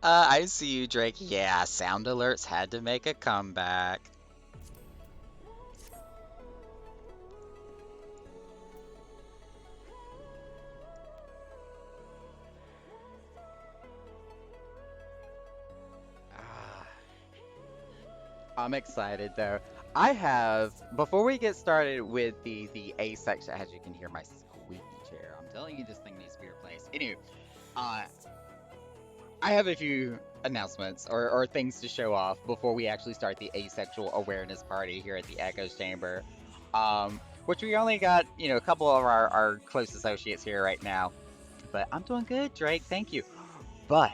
I see you, Drake. Yeah, sound alerts had to make a comeback. Ah, I'm excited though. I have, before we get started with the A section, as you can hear my squeaky chair, I'm telling you this thing needs to be replaced. Anyway, uh, I have a few announcements or things to show off before we actually start the asexual awareness party here at the Echoes Chamber. Which we only got, a couple of our close associates here right now. But I'm doing good, Drake. Thank you. But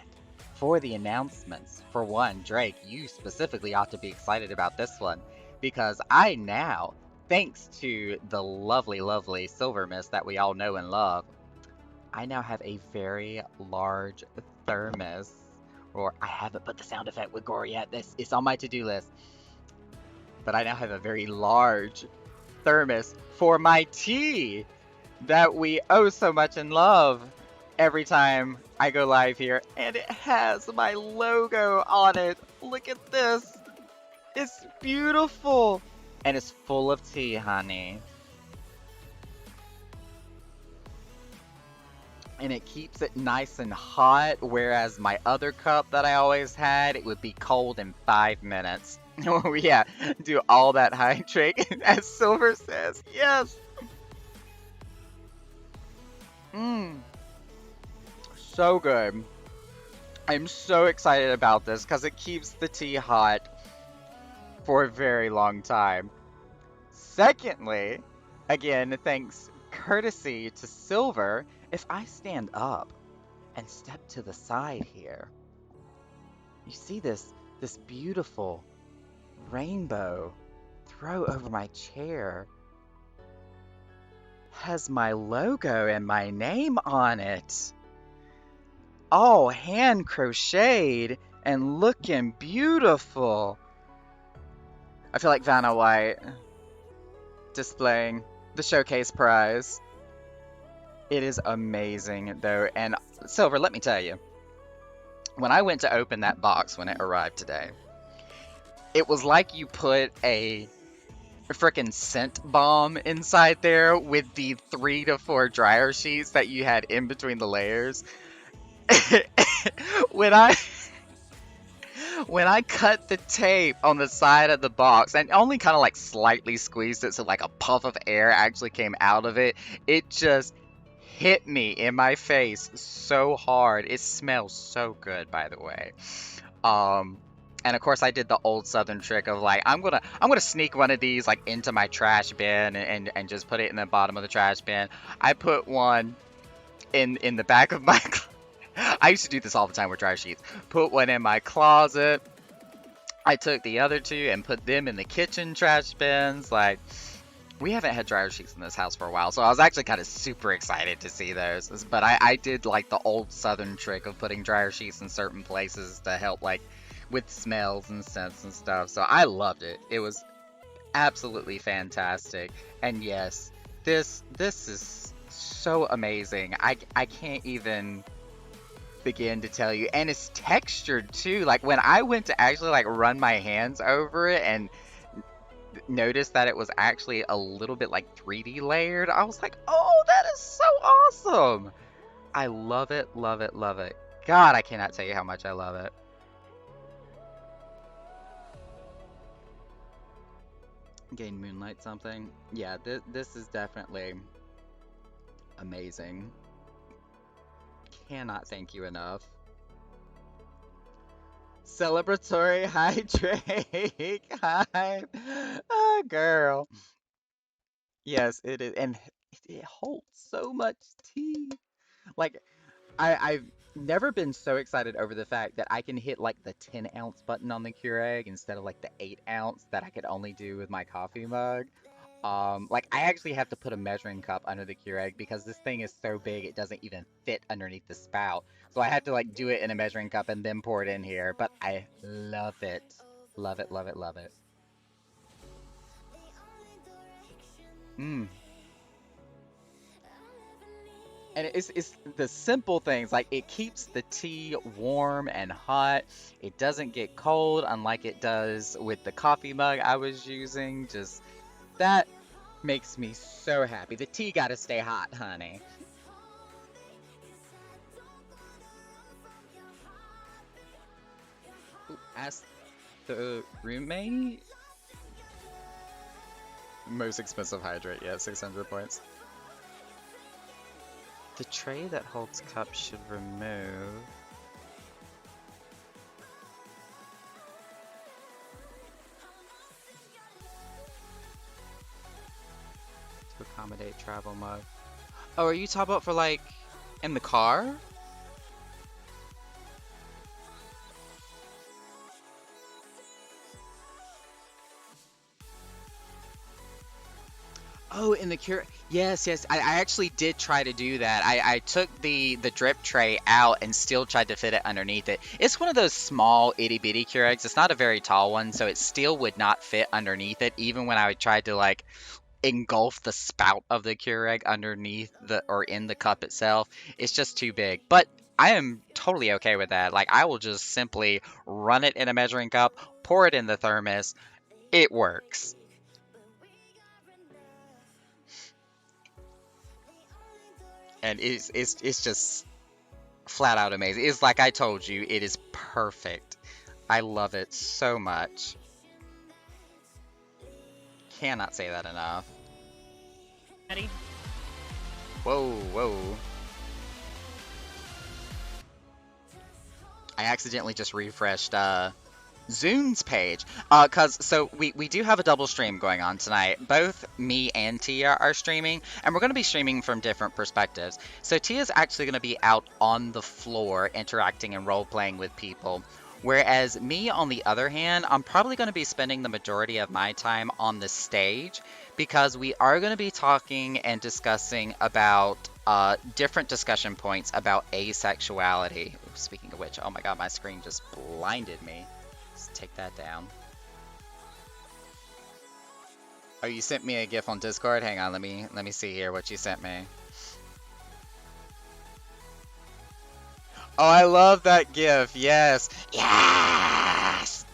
for the announcements, for one, Drake, you specifically ought to be excited about this one because I now, thanks to the lovely, lovely Silver Mist that we all know and love, I now have a very large thermos. Or I haven't put the sound effect with Gore yet. This it's on my to-do list. But I now have a very large thermos for my tea that we oh so much and love every time I go live here. And it has my logo on it. Look at this. It's beautiful. And it's full of tea, honey. And it keeps it nice and hot, whereas my other cup that I always had, it would be cold in 5 minutes. Oh yeah, do all that hydrate, as Silver says. Yes. Mmm, so good. I'm so excited about this because it keeps the tea hot for a very long time. Secondly, again, thanks courtesy to Silver, if I stand up and step to the side here, you see this beautiful rainbow throw over my chair has my logo and my name on it. All hand crocheted and looking beautiful. I feel like Vanna White displaying the showcase prize. It is amazing though. And Silver, let me tell you, when I went to open that box when it arrived today, it was like you put a freaking scent bomb inside there with the 3 to 4 dryer sheets that you had in between the layers. when I when I cut the tape on the side of the box and only kind of like slightly squeezed it so like a puff of air actually came out of it, it just hit me in my face so hard. It smells so good, by the way. Um, and of course I did the old Southern trick of like I'm gonna sneak one of these like into my trash bin and just put it in the bottom of the trash bin. I put one in the back of my I used to do this all the time with dry sheets. Put one in my closet. I took the other two and put them in the kitchen trash bins. Like, we haven't had dryer sheets in this house for a while, so I was actually kind of super excited to see those. But I did like the old Southern trick of putting dryer sheets in certain places to help, like, with smells and scents and stuff. So I loved it. It was absolutely fantastic. And yes, this is so amazing. I can't even begin to tell you. And it's textured too. Like when I went to actually like run my hands over it and noticed that it was actually a little bit like 3D layered, I was like, "Oh, that is so awesome." I love it, love it, love it. God, I cannot tell you how much I love it. Gain Moonlight something. Yeah, this is definitely amazing. Cannot thank you enough. Celebratory hi Drake. Hi. Ah, girl. Yes, it is, and it holds so much tea. Like I've never been so excited over the fact that I can hit like the 10-ounce button on the Keurig instead of like the 8 ounce that I could only do with my coffee mug. Like I actually have to put a measuring cup under the Keurig because this thing is so big it doesn't even fit underneath the spout. So I had to like do it in a measuring cup and then pour it in here. But I love it. Love it, love it, love it. Mm. And it's the simple things, like it keeps the tea warm and hot. It doesn't get cold, unlike it does with the coffee mug I was using. Just that makes me so happy. The tea gotta stay hot, honey. Ooh, ask the roommate. Most expensive hydrate, yeah, 600 points. The tray that holds cups should remove. To accommodate travel mug. Oh, are you talking about for like in the car? Oh, in the cure. Yes, yes. I actually did try to do that. I took the drip tray out and still tried to fit it underneath it. It's one of those small itty bitty Keurigs. It's not a very tall one, so it still would not fit underneath it, even when I tried to like engulf the spout of the Keurig underneath the or in the cup itself. It's just too big. But I am totally okay with that. Like I will just simply run it in a measuring cup, pour it in the thermos. It works. And it's just flat out amazing. It's like I told you, it is perfect. I love it so much. Cannot say that enough. Ready? Whoa, whoa. I accidentally just refreshed Zune's page. So we do have a double stream going on tonight. Both me and Tia are streaming, and we're going to be streaming from different perspectives. So Tia's actually going to be out on the floor interacting and role playing with people. Whereas me, on the other hand, I'm probably going to be spending the majority of my time on the stage because we are going to be talking and discussing about different discussion points about asexuality. Speaking of which, oh my god, my screen just blinded me. Let's take that down. Oh, you sent me a GIF on Discord? Hang on, let me see here what you sent me. Oh, I love that GIF. Yes. Yes.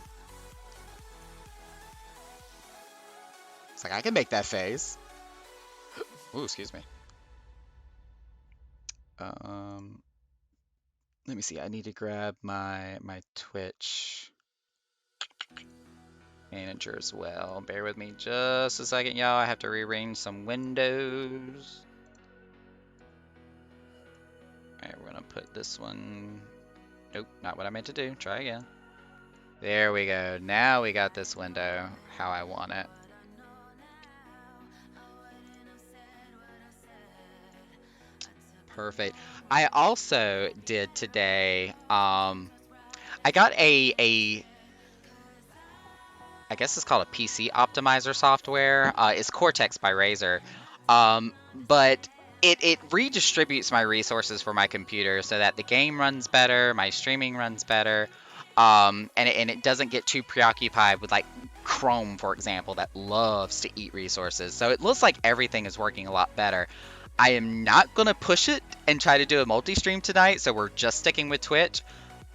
It's like I can make that face. Ooh, excuse me. Let me see. I need to grab my Twitch manager as well. Bear with me just a second, y'all. I have to rearrange some windows. Alright, we're gonna put this one. Nope, not what I meant to do. Try again. There we go. Now we got this window how I want it. Perfect. I also did today, I got I guess it's called a PC optimizer software. It's Cortex by Razer. But it redistributes my resources for my computer so that the game runs better, my streaming runs better, and it doesn't get too preoccupied with like Chrome, for example, that loves to eat resources. So it looks like everything is working a lot better. I am not gonna push it and try to do a multi-stream tonight, so we're just sticking with Twitch.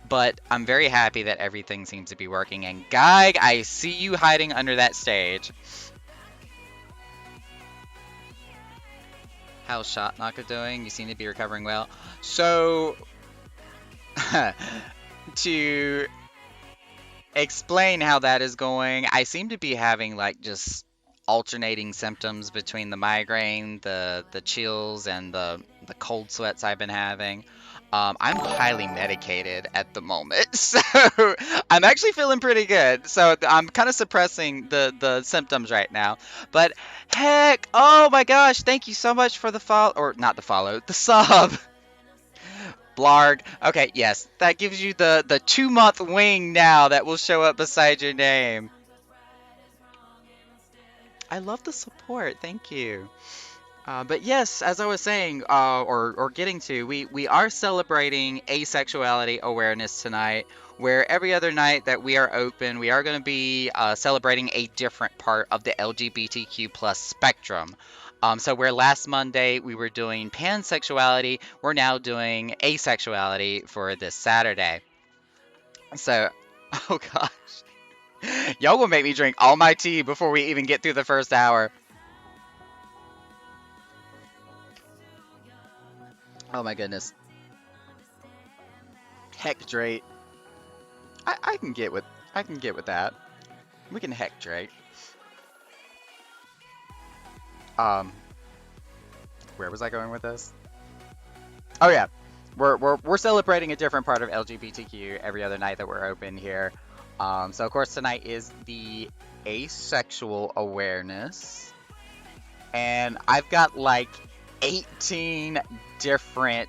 But I'm very happy that everything seems to be working. And Geig, I see you hiding under that stage. How's Shotnaka doing? You seem to be recovering well. So, to explain how that is going, I seem to be having like just alternating symptoms between the migraine, the chills, and the cold sweats I've been having. I'm highly medicated at the moment, so I'm actually feeling pretty good. So I'm kind of suppressing the symptoms right now. But heck, oh my gosh, thank you so much for the follow, or not the follow, the sub. Blarg. Okay, yes, that gives you the 2-month wing now that will show up beside your name. I love the support. Thank you. But yes, as I was saying, or getting to, we are celebrating asexuality awareness tonight. Where every other night that we are open, we are going to be celebrating a different part of the LGBTQ plus spectrum. So where last Monday we were doing pansexuality, we're now doing asexuality for this Saturday. So, oh gosh, y'all will make me drink all my tea before we even get through the first hour. Oh my goodness. Heck Drake. I can get with that. We can heck Drake. Um, where was I going with this? Oh yeah, we're celebrating a different part of LGBTQ every other night that we're open here. So of course tonight is the asexual awareness, and I've got like 18 different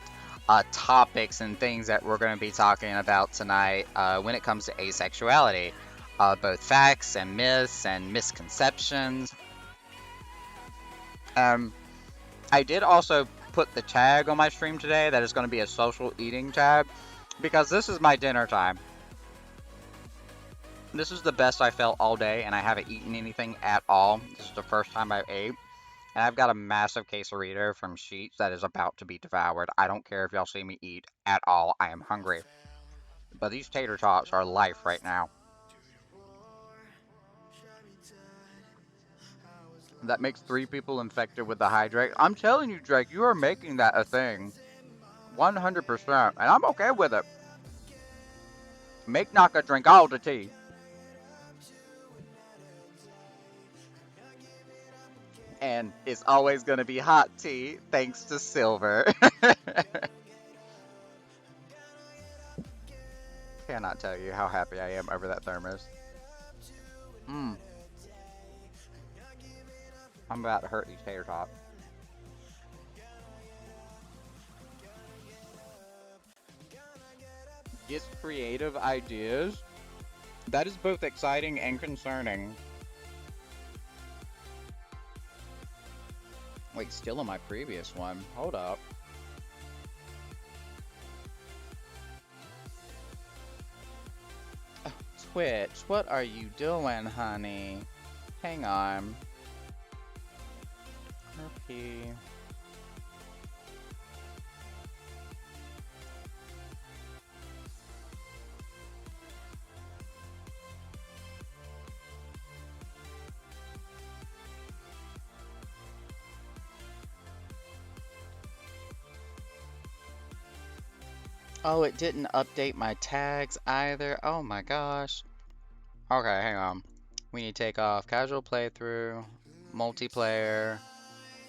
topics and things that we're going to be talking about tonight when it comes to asexuality, both facts and myths and misconceptions. Um, I did also put the tag on my stream today that is going to be a social eating tag because this is my dinner time. This is the best I felt all day, and I haven't eaten anything at all. This is the first time I've ate, and I've got a massive quesarito from Sheetz that is about to be devoured. I don't care if y'all see me eat at all. I am hungry. But these tater tots are life right now. That makes 3 people infected with the Hydrate. I'm telling you, Drake, you are making that a thing. 100%. And I'm okay with it. Make Naka drink all the tea. And it's always going to be hot tea, thanks to Silver. Cannot tell you how happy I am over that thermos. Mmm. I'm about to hurt these tater tots. Gets creative ideas. That is both exciting and concerning. Wait, still on my previous one. Hold up. Oh, Twitch, what are you doing, honey? Hang on. Okay. Oh, it didn't update my tags either. Oh my gosh. Okay, hang on. We need to take off casual playthrough, multiplayer,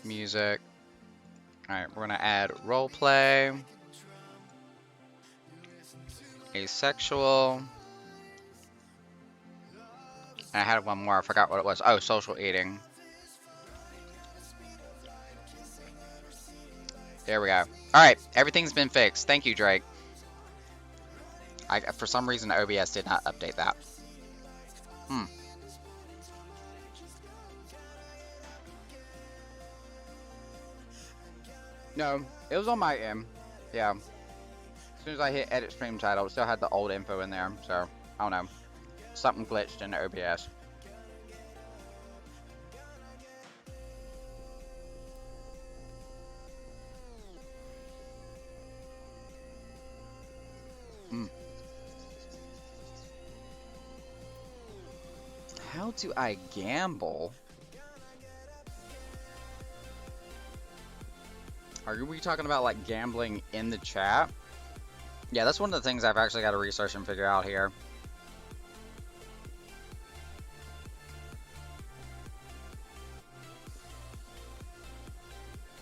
music. Alright, we're gonna add roleplay, asexual. And I had one more, I forgot what it was. Oh, social eating. There we go. Alright, everything's been fixed. Thank you, Drake. For some reason, OBS did not update that. No, it was on my end. Yeah. As soon as I hit edit stream title, it still had the old info in there. So, I don't know. Something glitched in OBS. How do I gamble? Are we talking about like gambling in the chat? Yeah, that's one of the things I've actually got to research and figure out here.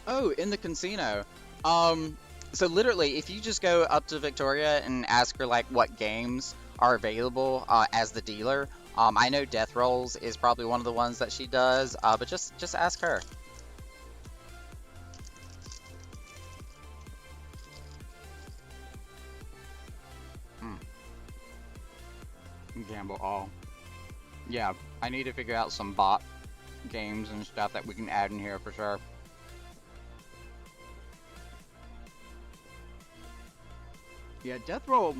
Oh, in the casino. So literally, if you just go up to Victoria and ask her like what games are available as the dealer, I know Death Rolls is probably one of the ones that she does, but just ask her. Gamble all. Yeah, I need to figure out some bot games and stuff that we can add in here for sure. Yeah, Death Roll,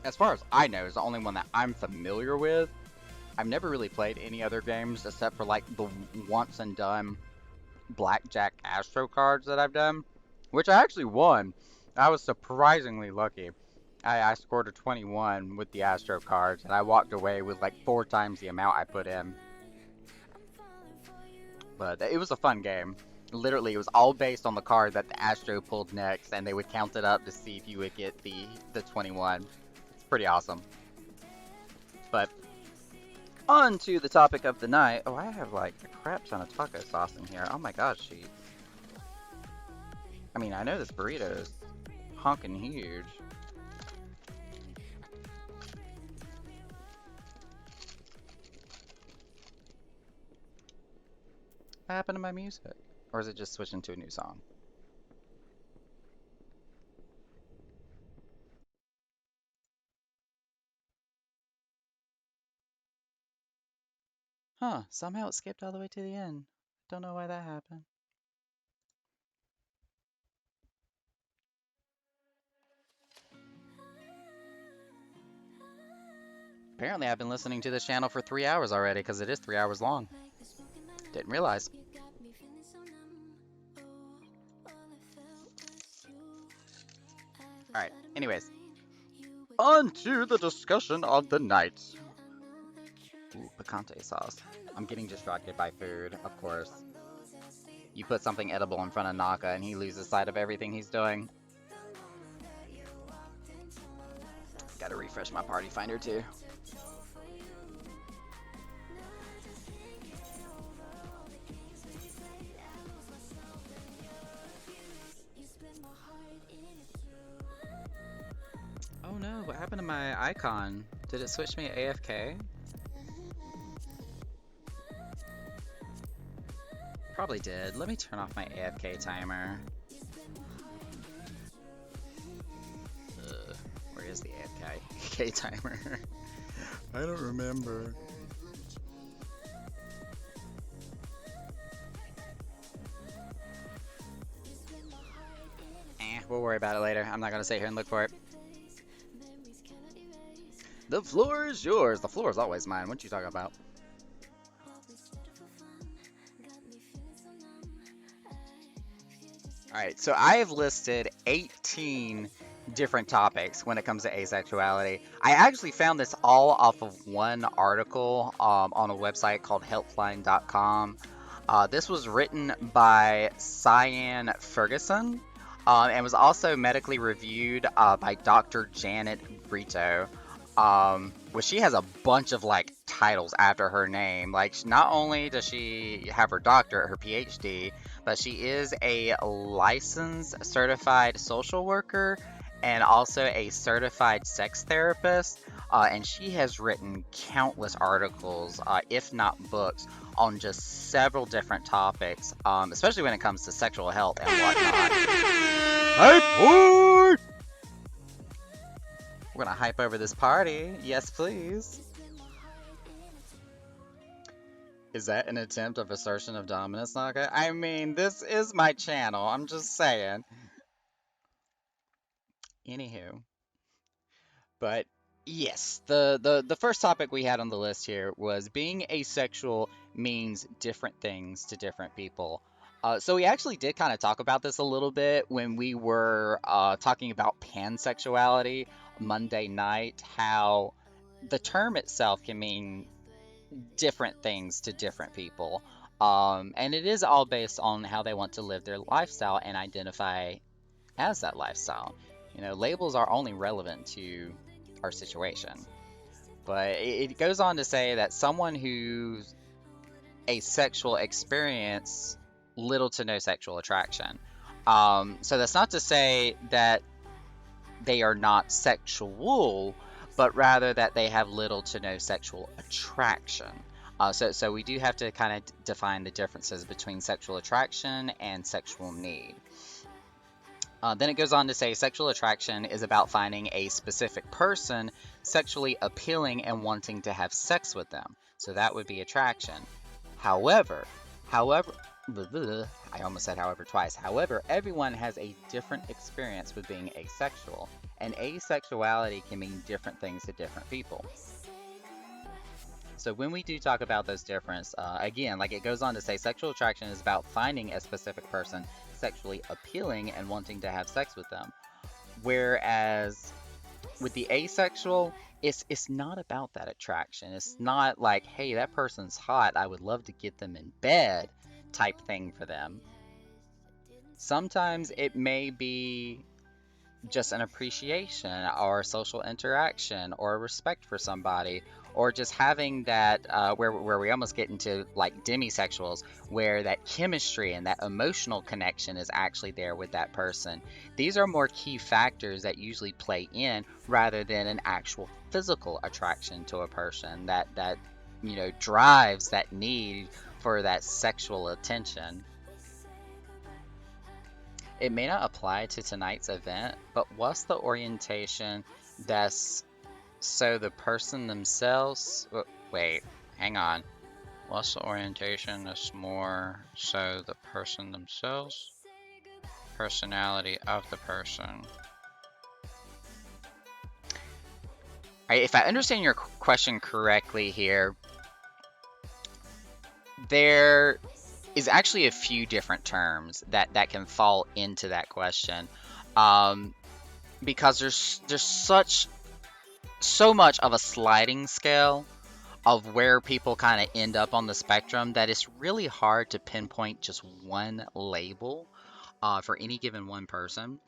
as far as I know, is the only one that I'm familiar with. I've never really played any other games except for like the once and done blackjack Astro cards that I've done, which I actually won. I was surprisingly lucky. I scored a 21 with the Astro cards, and I walked away with like 4 times the amount I put in. But it was a fun game. Literally, it was all based on the card that the Astro pulled next, and they would count it up to see if you would get the 21. It's pretty awesome. But on to the topic of the night. Oh, I have like a crap ton of taco sauce in here. Oh my gosh, sheet. I mean, I know this burrito is honking huge. What happened to my music? Or is it just switching to a new song? Huh, somehow it skipped all the way to the end. Don't know why that happened. Apparently I've been listening to this channel for 3 hours already, because it is 3 hours long. Didn't realize. Alright, anyways. On to the discussion of the night. Ooh, picante sauce. I'm getting distracted by food, of course. You put something edible in front of Naka and he loses sight of everything he's doing. Gotta refresh my party finder too. Oh no, what happened to my icon? Did it switch me to AFK? Probably did. Let me turn off my AFK timer. Where is the AFK timer? I don't remember. We'll worry about it later. I'm not gonna sit here and look for it. The floor is yours. The floor is always mine. What you talking about? Alright, so I have listed 18 different topics when it comes to asexuality. I actually found this all off of one article on a website called helpline.com. This was written by Cyan Ferguson and was also medically reviewed by Dr. Janet Brito. Well, she has a bunch of like titles after her name. Like, not only does she have her doctorate, her PhD, but she is a licensed certified social worker and also a certified sex therapist. And she has written countless articles, if not books, on just several different topics, especially when it comes to sexual health and whatnot. Hype! We're gonna hype over this party. Yes, please. Is that an attempt of assertion of dominance, Naka? I mean, this is my channel. I'm just saying. Anywho. But yes, the first topic we had on the list here was being asexual means different things to different people. So we actually did kind of talk about this a little bit when we were talking about pansexuality Monday night, how the term itself can mean different things to different people. And it is all based on how they want to live their lifestyle and identify as that lifestyle. You know, labels are only relevant to our situation. But it goes on to say that someone who's asexual experience little to no sexual attraction. So that's not to say that they are not sexual, but rather that they have little to no sexual attraction. So we do have to kind of define the differences between sexual attraction and sexual need. Then it goes on to say sexual attraction is about finding a specific person sexually appealing and wanting to have sex with them. So that would be attraction. However, I almost said however twice. However, everyone has a different experience with being asexual, and asexuality can mean different things to different people. So when we do talk about those differences, again, like it goes on to say, sexual attraction is about finding a specific person sexually appealing and wanting to have sex with them. Whereas with the asexual, it's not about that attraction. It's not like, hey, that person's hot, I would love to get them in bed type thing for them. Sometimes it may be just an appreciation or social interaction or respect for somebody, or just having that where we almost get into like demisexuals, where that chemistry and that emotional connection is actually there with that person. These are more key factors that usually play in rather than an actual physical attraction to a person that drives that need for that sexual attention. It may not apply to tonight's event, but what's the orientation that's so the person themselves? Wait, hang on. What's the orientation that's more so the person themselves? Personality of the person. Alright, if I understand your question correctly here, there is actually a few different terms that can fall into that question. Um, because there's so much of a sliding scale of where people kind of end up on the spectrum that it's really hard to pinpoint just one label for any given one person.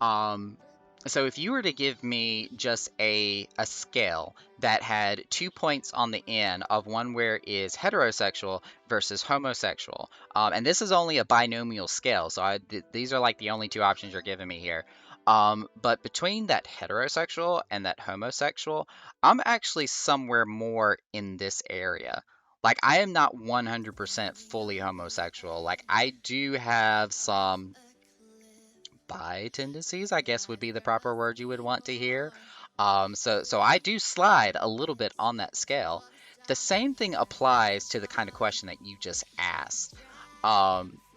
Um, so if you were to give me just a scale that had 2 points on the end of one where it is heterosexual versus homosexual, and this is only a binomial scale, so these are like the only two options you're giving me here. But between that heterosexual and that homosexual, I'm actually somewhere more in this area. Like, I am not 100% fully homosexual. Like, I do have some bi tendencies, I guess would be the proper word you would want to hear. So I do slide a little bit on that scale. The same thing applies to the kind of question that you just asked.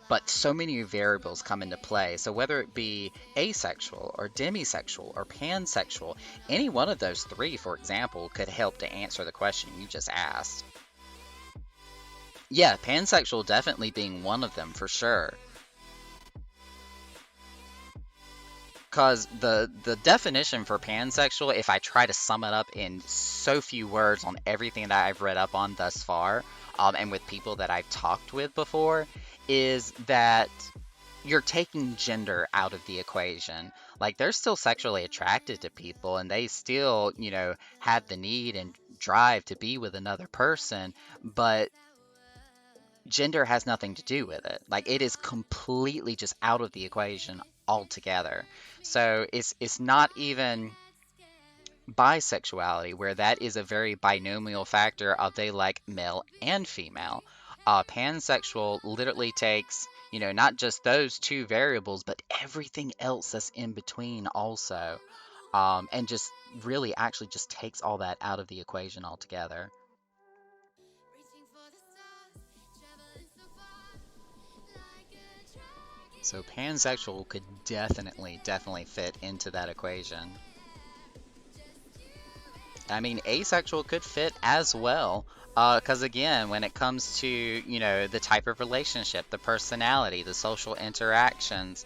But so many variables come into play. So whether it be asexual or demisexual or pansexual, any one of those three, for example, could help to answer the question you just asked. Yeah, pansexual definitely being one of them for sure. Because the definition for pansexual, if I try to sum it up in so few words on everything that I've read up on thus far, and with people that I've talked with before, is that you're taking gender out of the equation. Like, they're still sexually attracted to people, and they still, have the need and drive to be with another person, but gender has nothing to do with it. Like, it is completely just out of the equation altogether. So it's not even bisexuality, where that is a very binomial factor of they like male and female. Pansexual literally takes, not just those two variables, but everything else that's in between also, and just really actually just takes all that out of the equation altogether. So pansexual could definitely fit into that equation. I mean, asexual could fit as well. Because again, when it comes to, the type of relationship, the personality, the social interactions,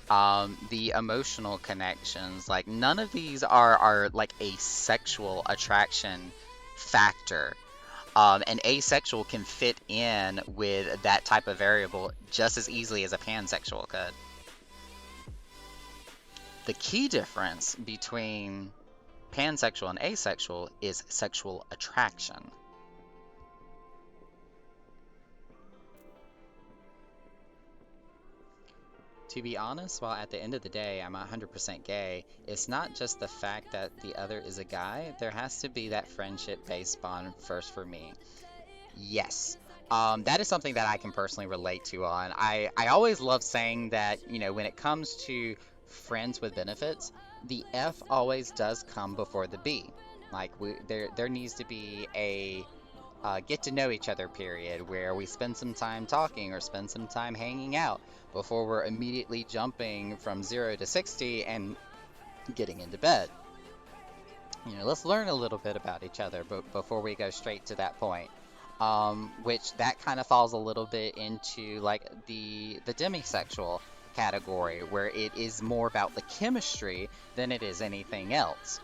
the emotional connections, like none of these are like a sexual attraction factor. And asexual can fit in with that type of variable just as easily as a pansexual could. The key difference between pansexual and asexual is sexual attraction. To be honest, while at the end of the day I'm 100% gay, it's not just the fact that the other is a guy, there has to be that friendship based bond first for me. Yes. That is something that I can personally relate to on. I always love saying that, when it comes to friends with benefits, the F always does come before the B. Like there needs to be a get to know each other period where we spend some time talking or spend some time hanging out before we're immediately jumping from 0 to 60 and getting into bed. let's learn a little bit about each other before we go straight to that point. Which that kind of falls a little bit into like the demisexual category, where it is more about the chemistry than it is anything else.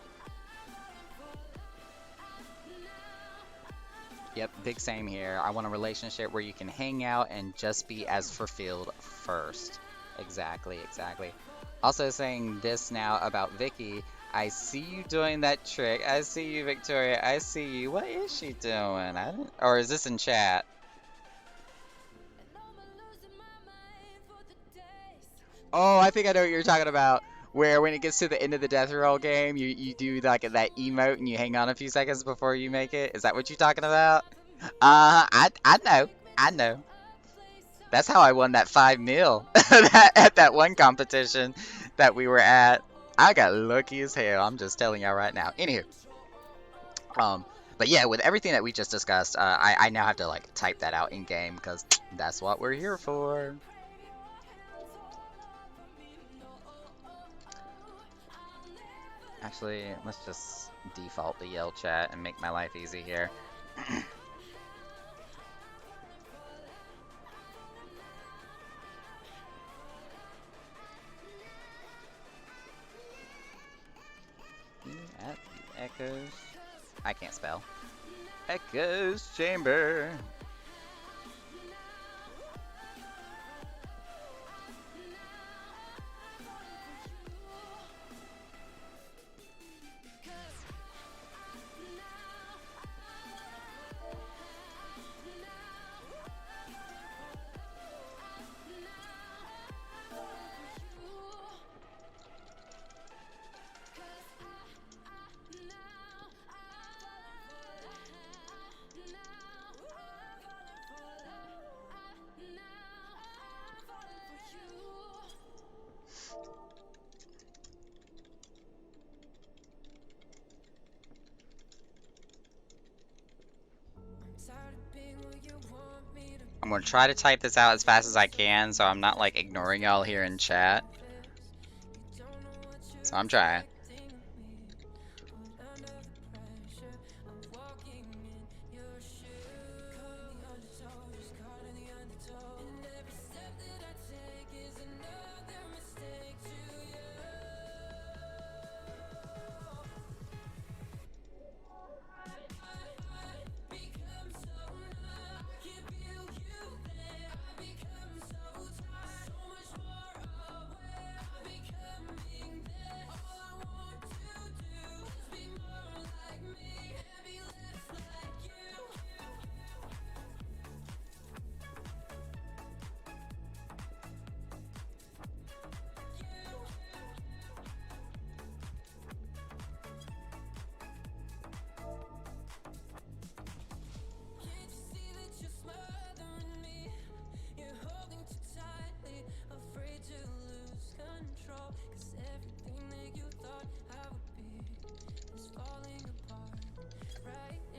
Yep, big same here. I want a relationship where you can hang out and just be as fulfilled first. Exactly, exactly. Also saying this now about Vicky. I see you doing that trick. I see you, Victoria. I see you. What is she doing? I don't, or is this in chat? Oh, I think I know what you're talking about. Where when it gets to the end of the Death Roll game, you do like that emote and you hang on a few seconds before you make it. Is that what you're talking about? I know. I know. That's how I won that 5 mil at that one competition that we were at. I got lucky as hell. I'm just telling y'all right now. Anywho, um, but yeah, with everything that we just discussed, I now have to like type that out in game because that's what we're here for. Actually, let's just default the yell chat and make my life easy here. At Echoes. I can't spell. Echoes Chamber. I'm gonna try to type this out as fast as I can so I'm not like ignoring y'all here in chat. So I'm trying.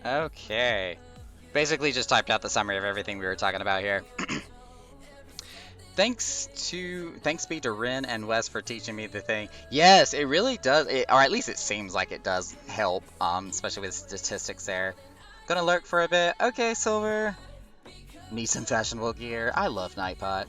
Okay. Basically just typed out the summary of everything we were talking about here. Thanks be to Ren and Wes for teaching me the thing. Yes, it really does, or at least it seems like it does help, especially with statistics there. Gonna lurk for a bit. Okay, Silver. Need some fashionable gear. I love Nightbot.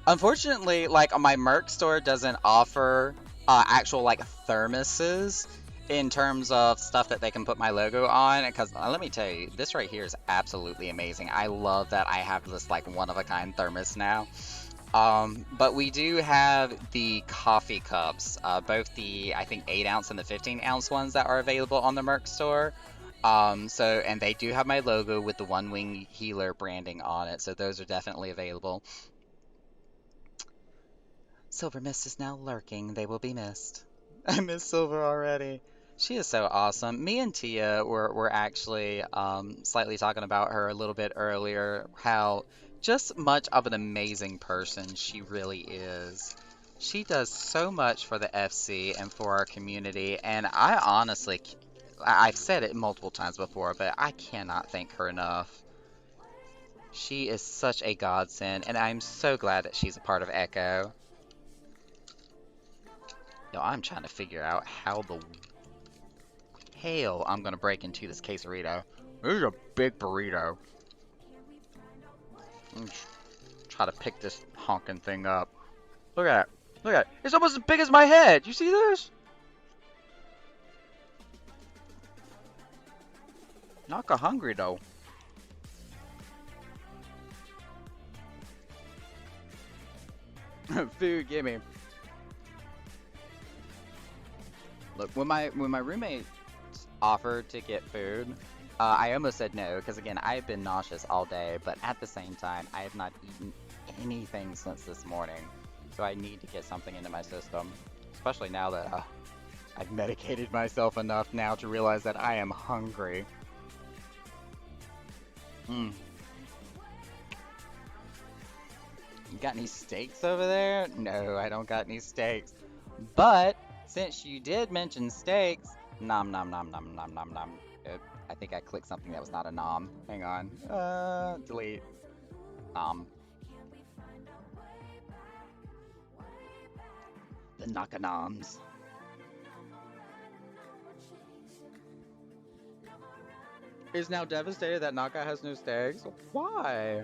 Unfortunately, like my Merc store doesn't offer actual like thermoses in terms of stuff that they can put my logo on. Because let me tell you, this right here is absolutely amazing. I love that I have this like one-of-a-kind thermos now. But we do have the coffee cups, both the I think 8 ounce and the 15 ounce ones that are available on the Merc store. And they do have my logo with the One Wing Healer branding on it, so those are definitely available. Silver Mist is now lurking. They will be missed. I miss Silver already. She is so awesome. Me and Tia were actually slightly talking about her a little bit earlier, how just much of an amazing person she really is. She does so much for the FC and for our community, and I honestly, I've said it multiple times before, but I cannot thank her enough. She is such a godsend, and I'm so glad that she's a part of Echo. Yo, I'm trying to figure out how the hell I'm gonna break into this quesarito. This is a big burrito. I'm just try to pick this honking thing up. Look at it. Look at it. It's almost as big as my head. You see this? Not hungry though. Food, gimme. Look, when my roommate offered to get food, I almost said no because again I've been nauseous all day, but at the same time I have not eaten anything since this morning, so I need to get something into my system, especially now that I've medicated myself enough now to realize that I am hungry. Hmm. You got any steaks over there? No, I don't got any steaks. But since you did mention steaks, nom nom nom nom nom nom nom. I think I clicked something that was not a nom. Hang on. Delete. Nom. The Nakanoms. Is now devastated that Naka has no steaks? Why?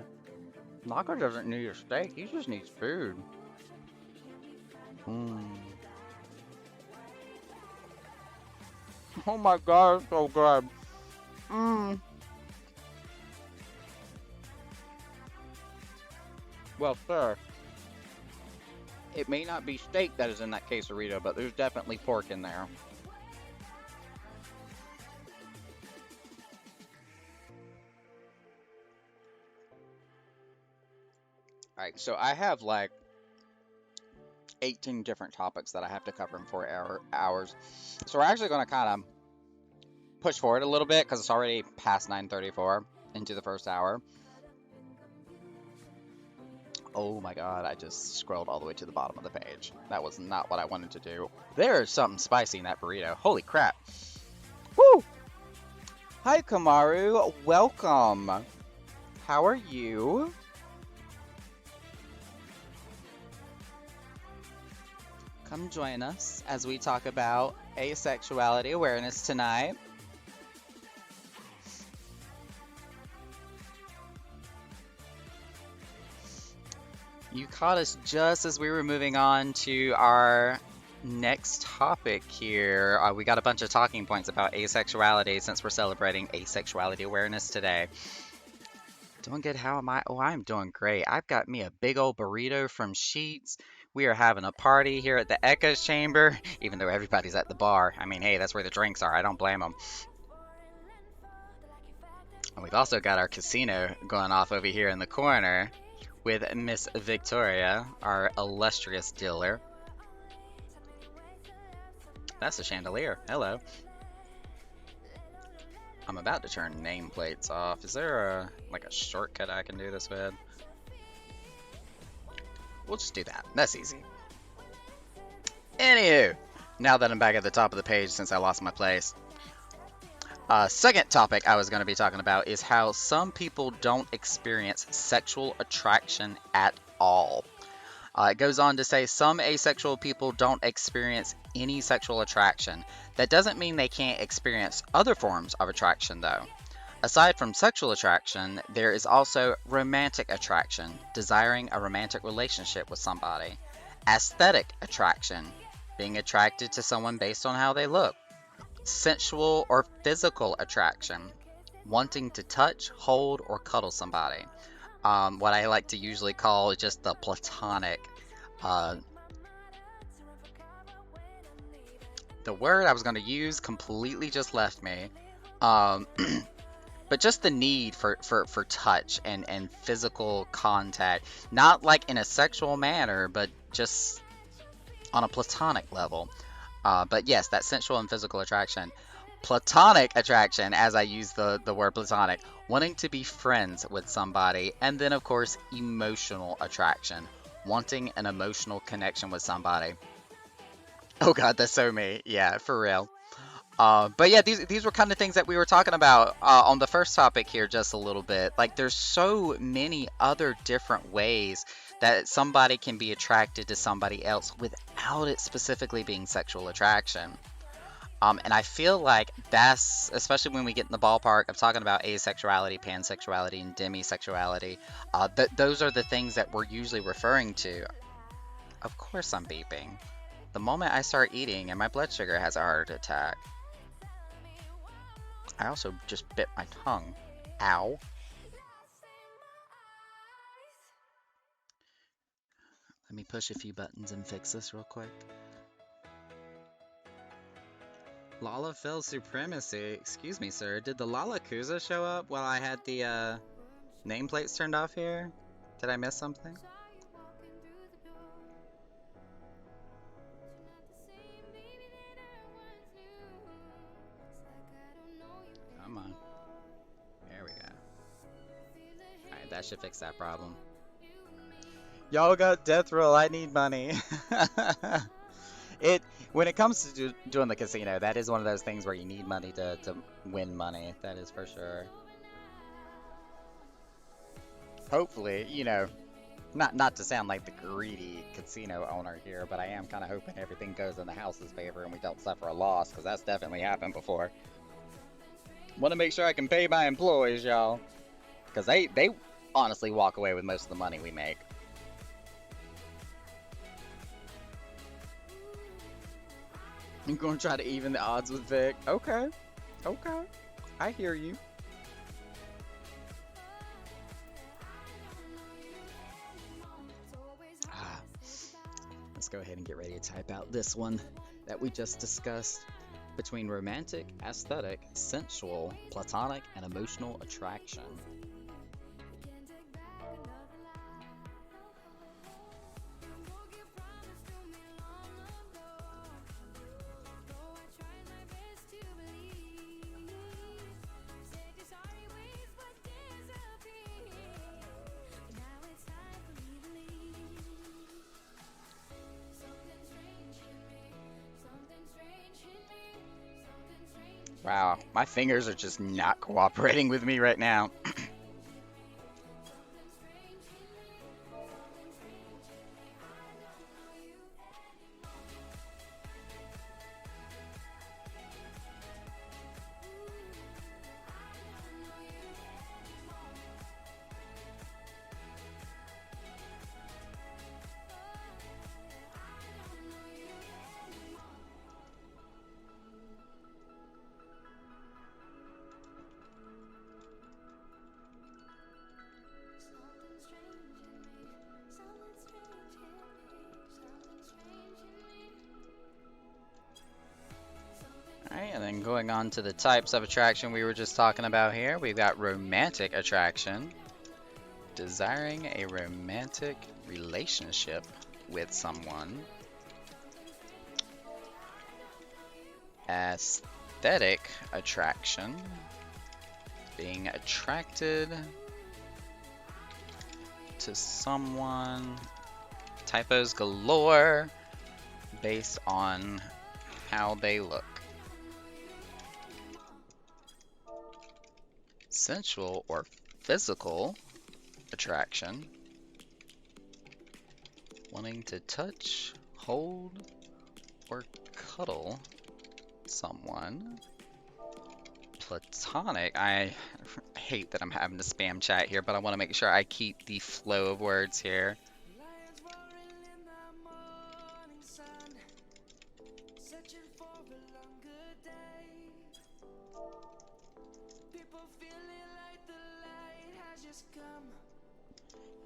Naka doesn't need a steak, he just needs food. Hmm. Oh my god, it's so good. Mmm. Well, sir, it may not be steak that is in that quesarito, but there's definitely pork in there. Alright, so I have like 18 different topics that I have to cover in 4 hours. So we're actually going to kind of push forward a little bit because it's already past 9:34 into the first hour. Oh my god, I just scrolled all the way to the bottom of the page. That was not what I wanted to do. There's something spicy in that burrito. Holy crap. Woo! Hi, Kamaru. Welcome. How are you? Come join us as we talk about asexuality awareness tonight. You caught us just as we were moving on to our next topic here. We got a bunch of talking points about asexuality since we're celebrating asexuality awareness today. Doing good, how am I? Oh, I'm doing great. I've got me a big old burrito from Sheets. We are having a party here at the Echoes Chamber, even though everybody's at the bar. I mean, hey, that's where the drinks are. I don't blame them. And we've also got our casino going off over here in the corner with Miss Victoria, our illustrious dealer. That's a chandelier. Hello. I'm about to turn nameplates off. Is there like a shortcut I can do this with? We'll just do that. That's easy. Anywho, now that I'm back at the top of the page since I lost my place. Second topic I was going to be talking about is how some people don't experience sexual attraction at all. It goes on to say some asexual people don't experience any sexual attraction. That doesn't mean they can't experience other forms of attraction though. Aside from sexual attraction, there is also romantic attraction, desiring a romantic relationship with somebody. Aesthetic attraction, being attracted to someone based on how they look. Sensual or physical attraction, wanting to touch, hold, or cuddle somebody. What I like to usually call just the platonic. The word I was going to use completely just left me. But just the need for touch and physical contact. Not like in a sexual manner, but just on a platonic level. But yes, that sensual and physical attraction. Platonic attraction, as I use the word platonic, wanting to be friends with somebody. And then, of course, emotional attraction, wanting an emotional connection with somebody. Oh god, that's so me. Yeah, for real. But yeah, these were kind of things that we were talking about on the first topic here just a little bit. Like, there's so many other different ways that somebody can be attracted to somebody else without it specifically being sexual attraction. And I feel like that's, especially when we get in the ballpark of talking about asexuality, pansexuality, and demisexuality, those are the things that we're usually referring to. Of course I'm beeping. The moment I start eating and my blood sugar has a heart attack. I also just bit my tongue. Ow. Let me push a few buttons and fix this real quick. Lalafell Supremacy. Excuse me, sir. Did the Lalakuza show up while I had the nameplates turned off here? Did I miss something? Come on. There we go. Alright, that should fix that problem. Y'all got death roll, I need money. When it comes to doing the casino, that is one of those things where you need money to win money. That is for sure. Hopefully, you know, not to sound like the greedy casino owner here, but I am kind of hoping everything goes in the house's favor and we don't suffer a loss, because that's definitely happened before. Want to make sure I can pay my employees, y'all, because they honestly walk away with most of the money we make. I'm going to try to even the odds with Vic. Okay. Okay. I hear you. Let's go ahead and get ready to type out this one that we just discussed. Between romantic, aesthetic, sensual, platonic, and emotional attraction. Wow, my fingers are just not cooperating with me right now. Alright, and then going on to the types of attraction we were just talking about here, we've got romantic attraction, desiring a romantic relationship with someone, aesthetic attraction, being attracted to someone, typos galore, based on how they look. Sensual or physical attraction, wanting to touch, hold, or cuddle someone. Platonic, I hate that I'm having to spam chat here, but I want to make sure I keep the flow of words here.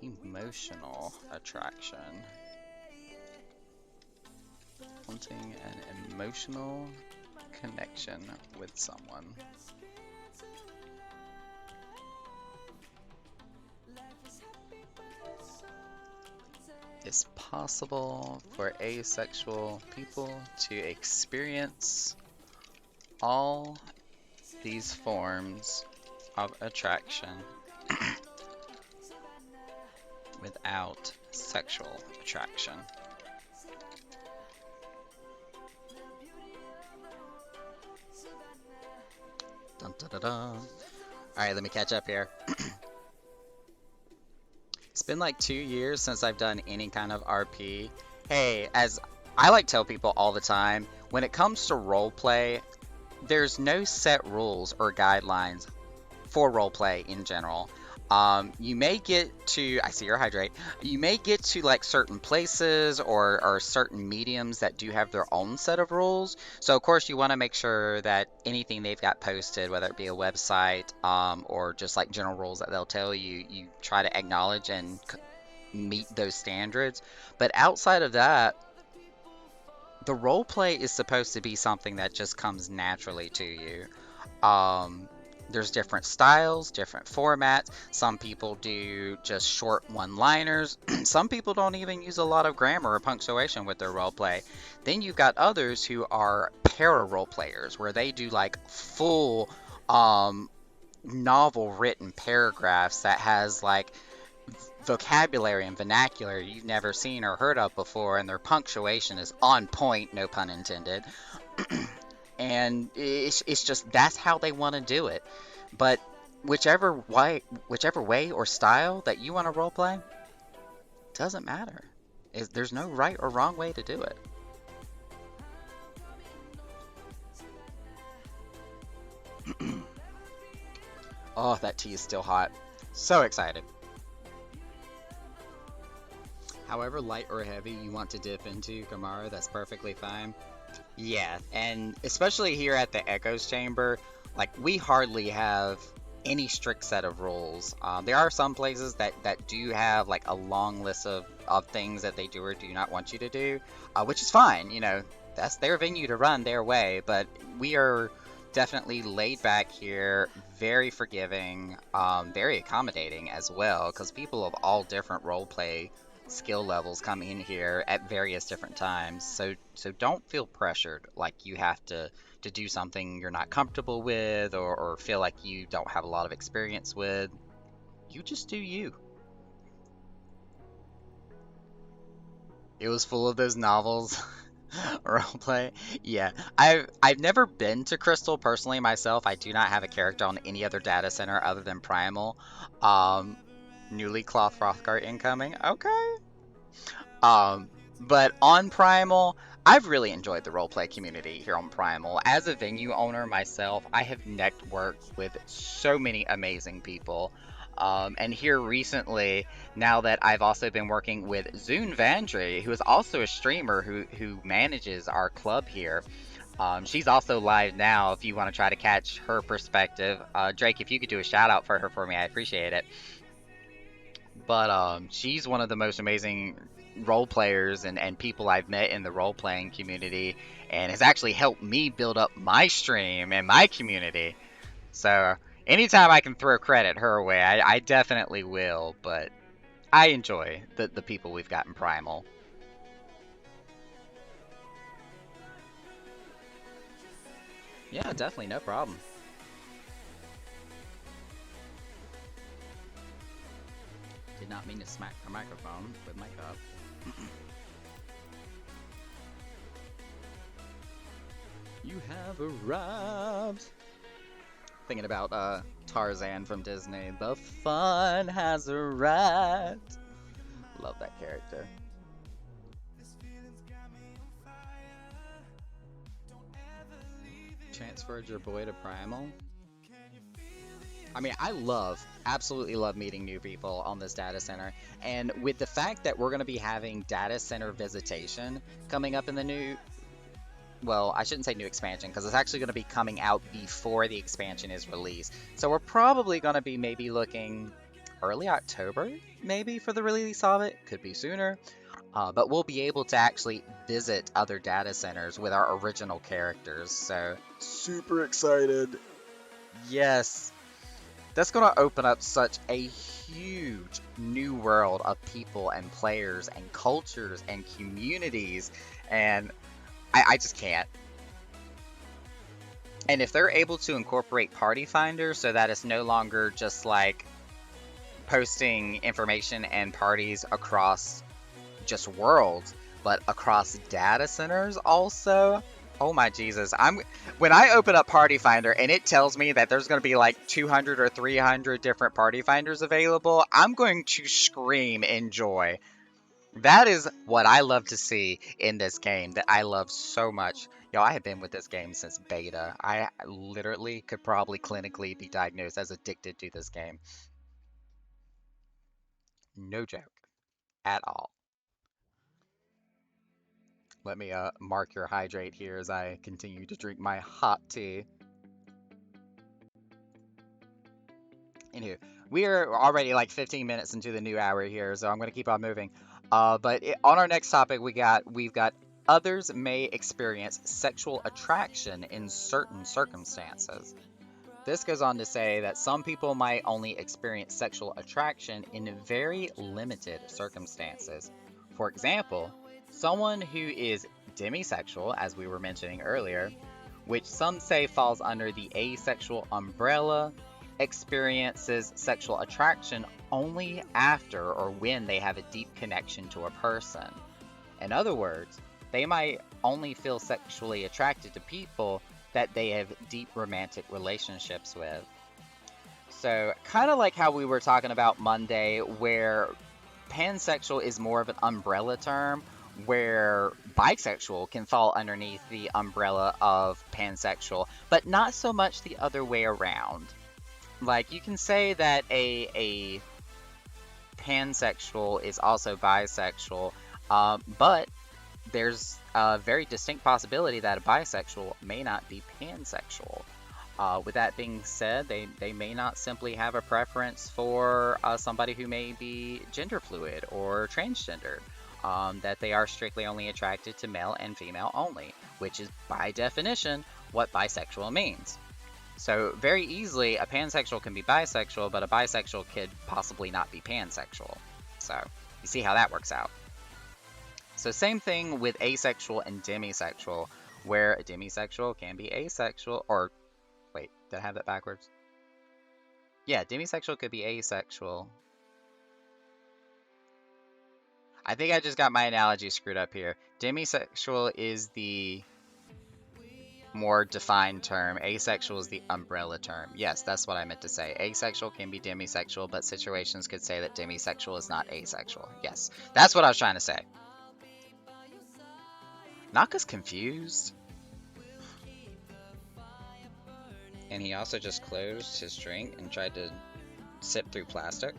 Emotional attraction. Wanting an emotional connection with someone. It's possible for asexual people to experience all these forms of attraction without sexual attraction. Dun, dun, dun, dun. Alright, let me catch up here. It's been like 2 years since I've done any kind of RP. Hey, as I like tell people all the time, when it comes to roleplay, there's no set rules or guidelines for roleplay in general. You may get to, I see your hydrate, you may get to like certain places or certain mediums that do have their own set of rules. So of course you want to make sure that anything they've got posted, whether it be a website or just like general rules that they'll tell you, you try to acknowledge and meet those standards. But outside of that, the roleplay is supposed to be something that just comes naturally to you. Um, there's different styles, different formats. Some people do just short one-liners. Some people don't even use a lot of grammar or punctuation with their roleplay. Then you've got others who are para-role players, where they do like full novel written paragraphs that has like vocabulary and vernacular you've never seen or heard of before, and their punctuation is on point, no pun intended. And it's just that's how they want to do it. But whichever way or style that you want to roleplay, doesn't matter. There's no right or wrong way to do it. Oh, that tea is still hot. So excited. However light or heavy you want to dip into, Kamaru, that's perfectly fine. Yeah, and especially here at the Echoes Chamber, like we hardly have any strict set of rules. There are some places that do have like a long list of things that they do or do not want you to do, which is fine. You know, that's their venue to run their way. But we are definitely laid back here, very forgiving, very accommodating as well, because people of all different role play skill levels come in here at various different times. So don't feel pressured like you have to do something you're not comfortable with or feel like you don't have a lot of experience with. You just do you. It was full of those novels. Roleplay. Yeah. I've never been to Crystal personally myself. I do not have a character on any other data center other than Primal. Um Newly Cloth Rothgart incoming. Okay. Um, but on Primal, I've really enjoyed the roleplay community here on Primal. As a venue owner myself, I have networked with so many amazing people. And here recently, now that I've also been working with Zune Vandry, who is also a streamer who manages our club here. She's also live now if you want to try to catch her perspective. Drake, if you could do a shout out for her for me, I appreciate it. But she's one of the most amazing role players and people I've met in the role playing community, and has actually helped me build up my stream and my community. So anytime I can throw credit her way, I definitely will. But I enjoy the people we've got in Primal. Yeah, definitely, no problem. Did not mean to smack her microphone with my cup. You have arrived. Thinking about Tarzan from Disney. The fun has arrived. Love that character. Transferred your boy to Primal? I mean, absolutely love meeting new people on this data center. And with the fact that we're going to be having data center visitation coming up in the new, well, I shouldn't say new expansion, because it's actually going to be coming out before the expansion is released. So we're probably going to be maybe looking early October, maybe, for the release of it. Could be sooner. But we'll be able to actually visit other data centers with our original characters. So super excited. Yes. That's going to open up such a huge new world of people and players and cultures and communities. And I just can't. And if they're able to incorporate Party Finder so that it's no longer just like posting information and parties across just worlds, but across data centers also, Oh my Jesus. When I open up Party Finder and it tells me that there's going to be like 200 or 300 different Party Finders available, I'm going to scream in joy. That is what I love to see in this game that I love so much. Yo, I have been with this game since beta. I literally could probably clinically be diagnosed as addicted to this game. No joke at all. Let me mark your hydrate here as I continue to drink my hot tea. Anywho, we are already like 15 minutes into the new hour here, so I'm going to keep on moving. On our next topic, we've got others may experience sexual attraction in certain circumstances. This goes on to say that some people might only experience sexual attraction in very limited circumstances. For example, someone who is demisexual, as we were mentioning earlier, which some say falls under the asexual umbrella, experiences sexual attraction only after or when they have a deep connection to a person. In other words, they might only feel sexually attracted to people that they have deep romantic relationships with. So, kind of like how we were talking about Monday, where pansexual is more of an umbrella term, where bisexual can fall underneath the umbrella of pansexual, but not so much the other way around. Like, you can say that a pansexual is also bisexual, but there's a very distinct possibility that a bisexual may not be pansexual. With that being said, they may not simply have a preference for somebody who may be gender fluid or transgender, that they are strictly only attracted to male and female only, which is by definition what bisexual means. So very easily, a pansexual can be bisexual, but a bisexual could possibly not be pansexual. So you see how that works out. So same thing with asexual and demisexual, where a demisexual can be asexual, or wait, did I have that backwards? Yeah, demisexual could be asexual. I think I just got my analogy screwed up here. Demisexual is the more defined term. Asexual is the umbrella term. Yes, that's what I meant to say. Asexual can be demisexual, but situations could say that demisexual is not asexual. Yes, that's what I was trying to say. Naka's confused. And he also just closed his drink and tried to sip through plastic.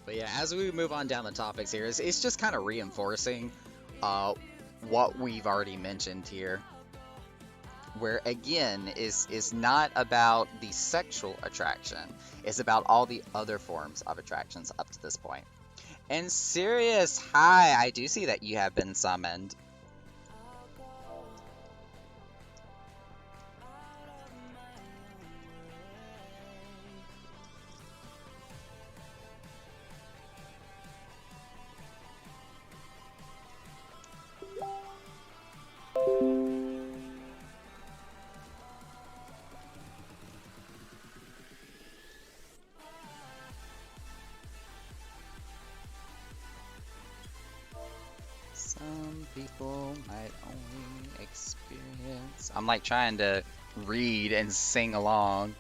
But yeah, as we move on down the topics here, it's just kind of reinforcing what we've already mentioned here. Where again, is not about the sexual attraction. It's about all the other forms of attractions up to this point. And Sirius, hi, I do see that you have been summoned. Some people might only experience... I'm like trying to read and sing along.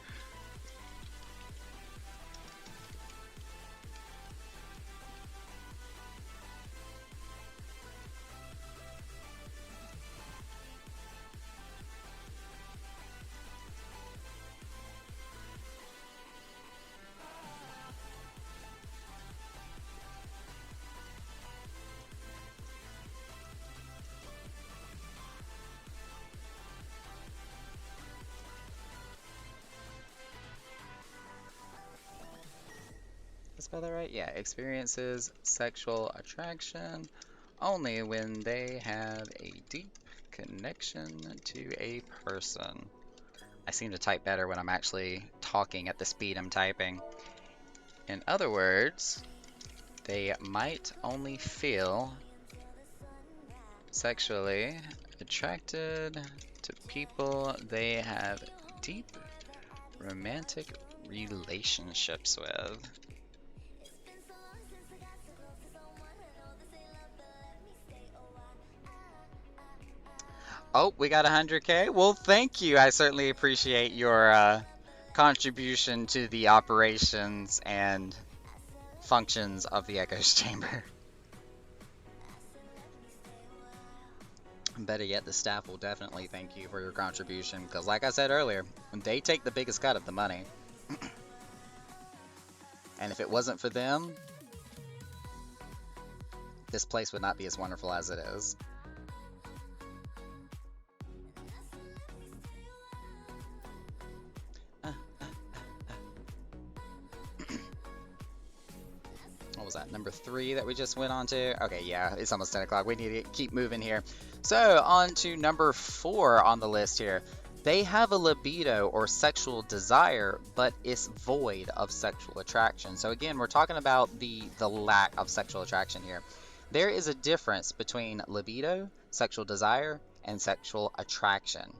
Did I spell that right? Yeah, experiences sexual attraction only when they have a deep connection to a person. I seem to type better when I'm actually talking at the speed I'm typing. In other words, they might only feel sexually attracted to people they have deep romantic relationships with. Oh, we got 100K? Well, thank you. I certainly appreciate your contribution to the operations and functions of the Echoes Chamber. Better yet, the staff will definitely thank you for your contribution, because like I said earlier, they take the biggest cut of the money. And if it wasn't for them, this place would not be as wonderful as it is. What was that, number 3 that we just went on to? Okay, yeah, it's almost 10 o'clock. We need to keep moving here. So, on to number 4 on the list here. They have a libido or sexual desire, but it's void of sexual attraction. So again, we're talking about the lack of sexual attraction here. There is a difference between libido, sexual desire, and sexual attraction.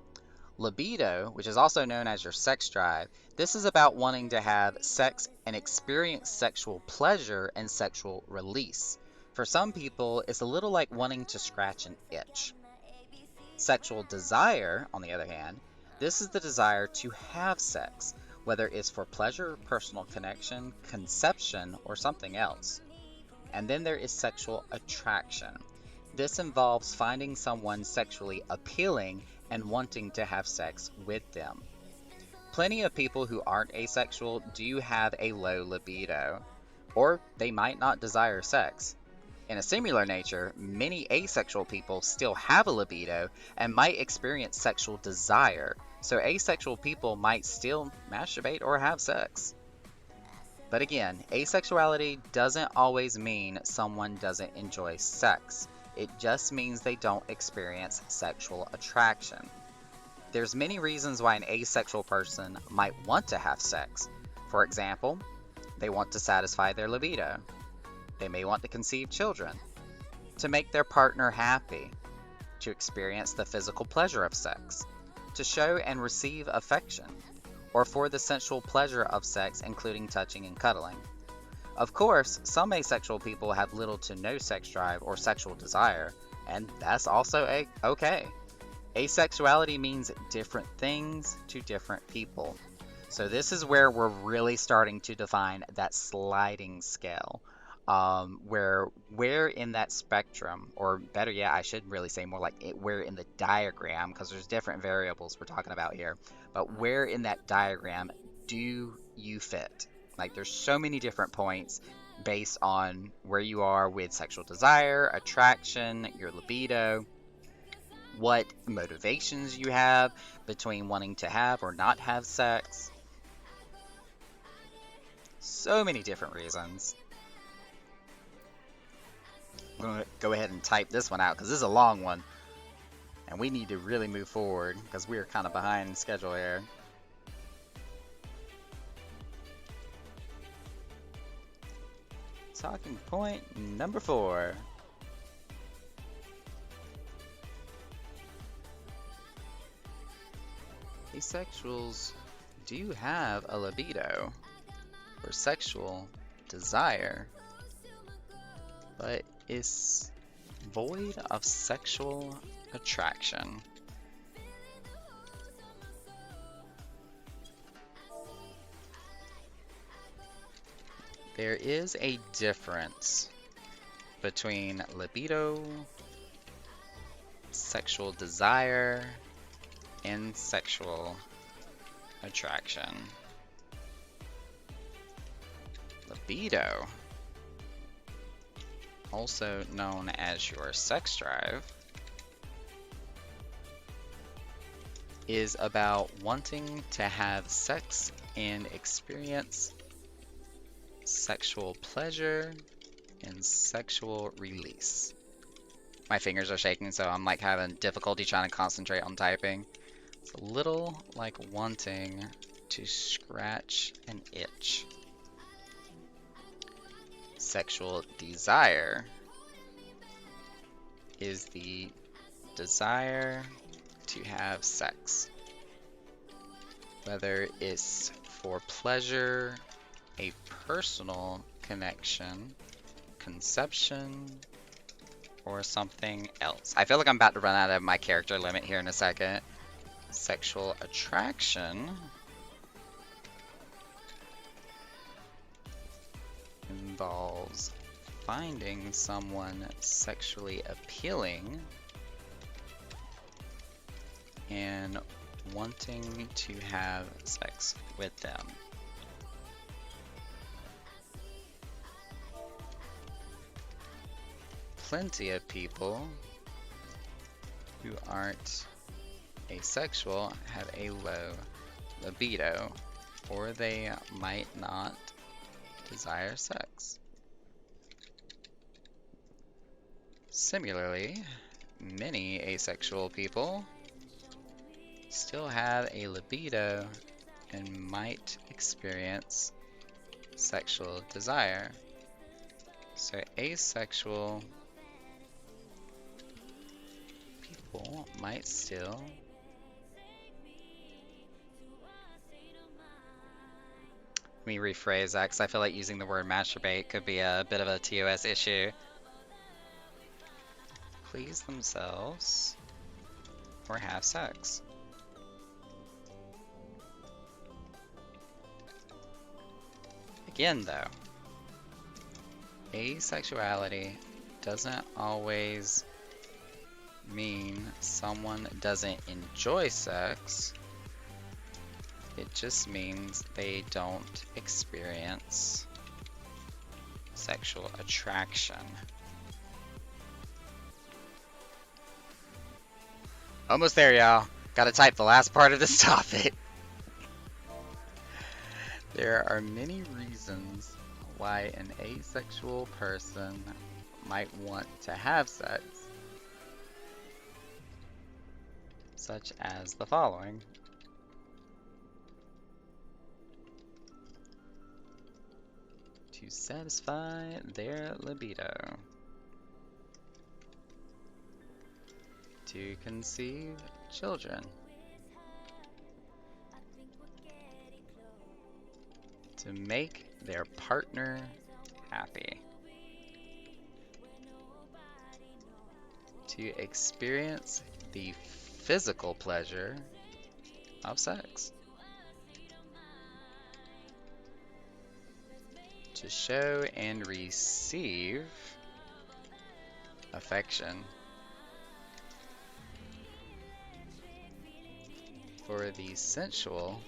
Libido, which is also known as your sex drive, this is about wanting to have sex and experience sexual pleasure and sexual release. For some people, it's a little like wanting to scratch an itch. Sexual desire, on the other hand, this is the desire to have sex, whether it's for pleasure, personal connection, conception, or something else. And then there is sexual attraction. This involves finding someone sexually appealing and wanting to have sex with them. Plenty of people who aren't asexual do have a low libido, or they might not desire sex. In a similar nature, many asexual people still have a libido and might experience sexual desire, so asexual people might still masturbate or have sex. But again, asexuality doesn't always mean someone doesn't enjoy sex. It just means they don't experience sexual attraction. There's many reasons why an asexual person might want to have sex. For example, they want to satisfy their libido. They may want to conceive children, to make their partner happy, to experience the physical pleasure of sex, to show and receive affection, or for the sensual pleasure of sex, including touching and cuddling. Of course, some asexual people have little to no sex drive or sexual desire, and that's also okay. Asexuality means different things to different people. So this is where we're really starting to define that sliding scale. Where in that spectrum, or better yet, I should really say more like where in the diagram, because there's different variables we're talking about here, but where in that diagram do you fit? Like, there's so many different points based on where you are with sexual desire, attraction, your libido, what motivations you have between wanting to have or not have sex. So many different reasons. I'm going to go ahead and type this one out because this is a long one. And we need to really move forward because we are kind of behind schedule here. Talking point number 4. Asexuals do have a libido or sexual desire, but is void of sexual attraction. There is a difference between libido, sexual desire, and sexual attraction. Libido, also known as your sex drive, is about wanting to have sex and experience sexual pleasure and sexual release. My fingers are shaking, so I'm like having difficulty trying to concentrate on typing. It's a little like wanting to scratch an itch. Sexual desire is the desire to have sex, whether it's for pleasure, a personal connection, conception, or something else. I feel like I'm about to run out of my character limit here in a second. Sexual attraction involves finding someone sexually appealing and wanting to have sex with them. Plenty of people who aren't asexual have a low libido, or they might not desire sex. Similarly, many asexual people still have a libido and might experience sexual desire. So asexual people might still Let me rephrase that because I feel like using the word masturbate could be a bit of a TOS issue. Please themselves or have sex. Again, though, asexuality doesn't always mean someone doesn't enjoy sex. It just means they don't experience sexual attraction. Almost there, y'all. Gotta type the last part of this topic. There are many reasons why an asexual person might want to have sex, such as the following. To satisfy their libido, to conceive children, to make their partner happy, to experience the physical pleasure of sex, to show and receive affection, for the sensual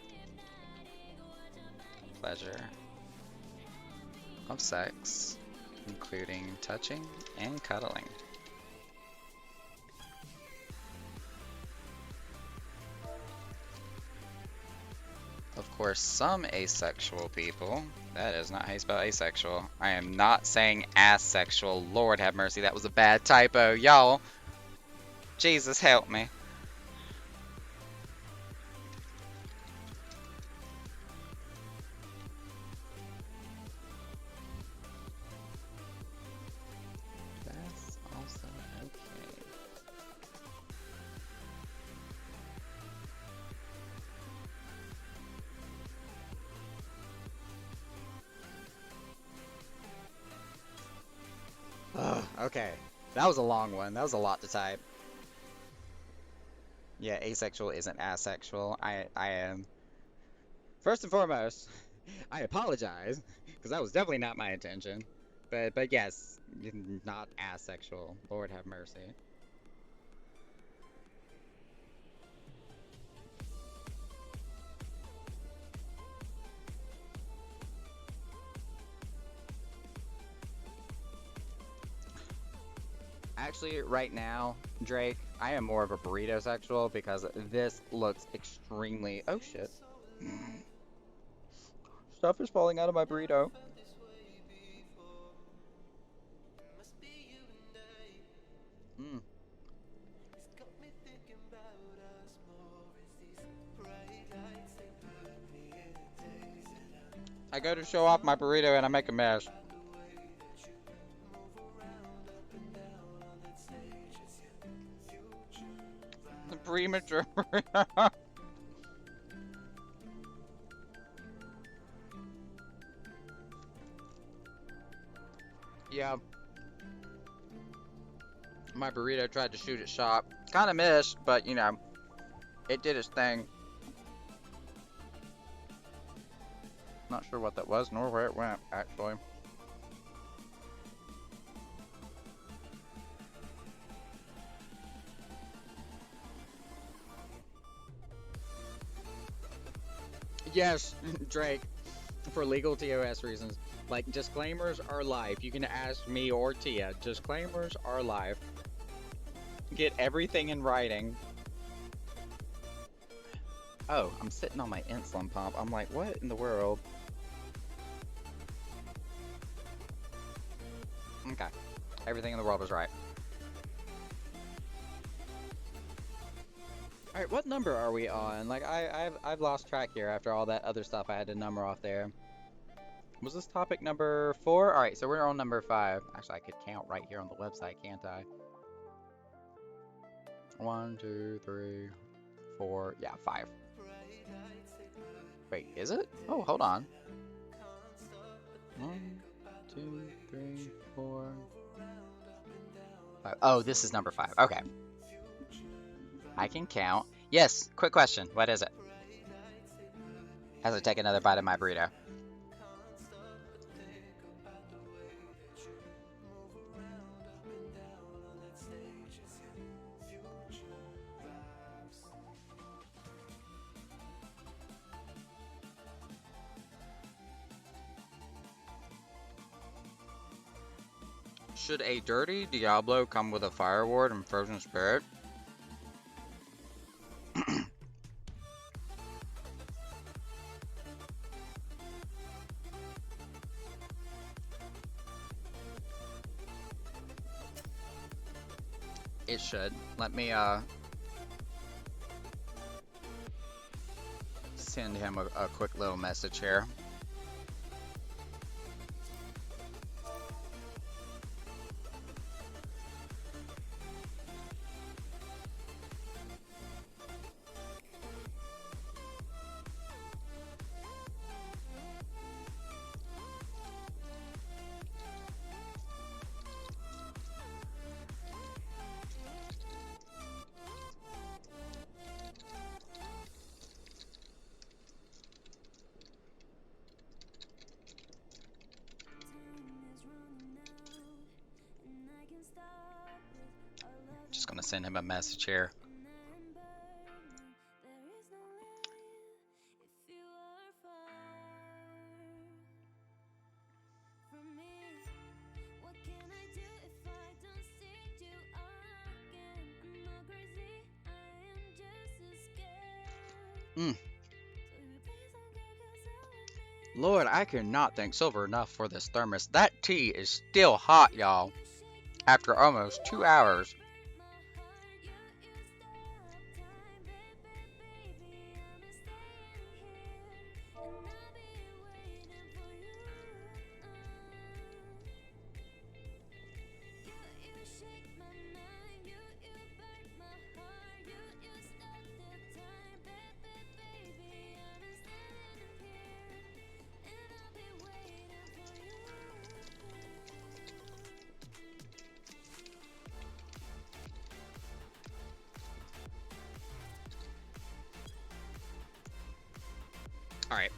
pleasure of sex, including touching and cuddling. Of course, some asexual people, that is not how you spell asexual. I am not saying asexual. Lord have mercy, that was a bad typo. Y'all, Jesus help me. That's also okay. Okay. That was a long one. That was a lot to type. Yeah, asexual isn't asexual. I am. First and foremost, I apologize, because that was definitely not my intention. But yes, not asexual. Lord have mercy. Actually, right now, Drake, I am more of a burrito sexual because this looks extremely. Oh shit. Stuff is falling out of my burrito. Mm. I go to show off my burrito and I make a mess. The premature. Yeah. My burrito tried to shoot its shot. Kind of missed, but you know, it did its thing. Not sure what that was, nor where it went, actually. Yes, Drake, for legal TOS reasons. Like, disclaimers are live. You can ask me or Tia. Disclaimers are live. Get everything in writing. Oh, I'm sitting on my insulin pump. I'm like, what in the world? Okay. Everything in the world is right. Alright, what number are we on? Like, I've lost track here after all that other stuff I had to number off there. Was this topic number 4? Alright, so we're on number 5. Actually, I could count right here on the website, can't I? 1, 2, 3, 4, yeah, 5. Wait, is it? Oh, hold on. 1, 2, 3, 4, 5. Oh, this is number 5. Okay. I can count. Yes, quick question. What is it? As I take another bite of my burrito. Should a dirty Diablo come with a fire ward and frozen spirit? It should. Let me send him a quick little message here. Just gonna send him a message here. Lord, I cannot thank Silver enough for this thermos. That tea is still hot, y'all. After almost 2 hours. Alright,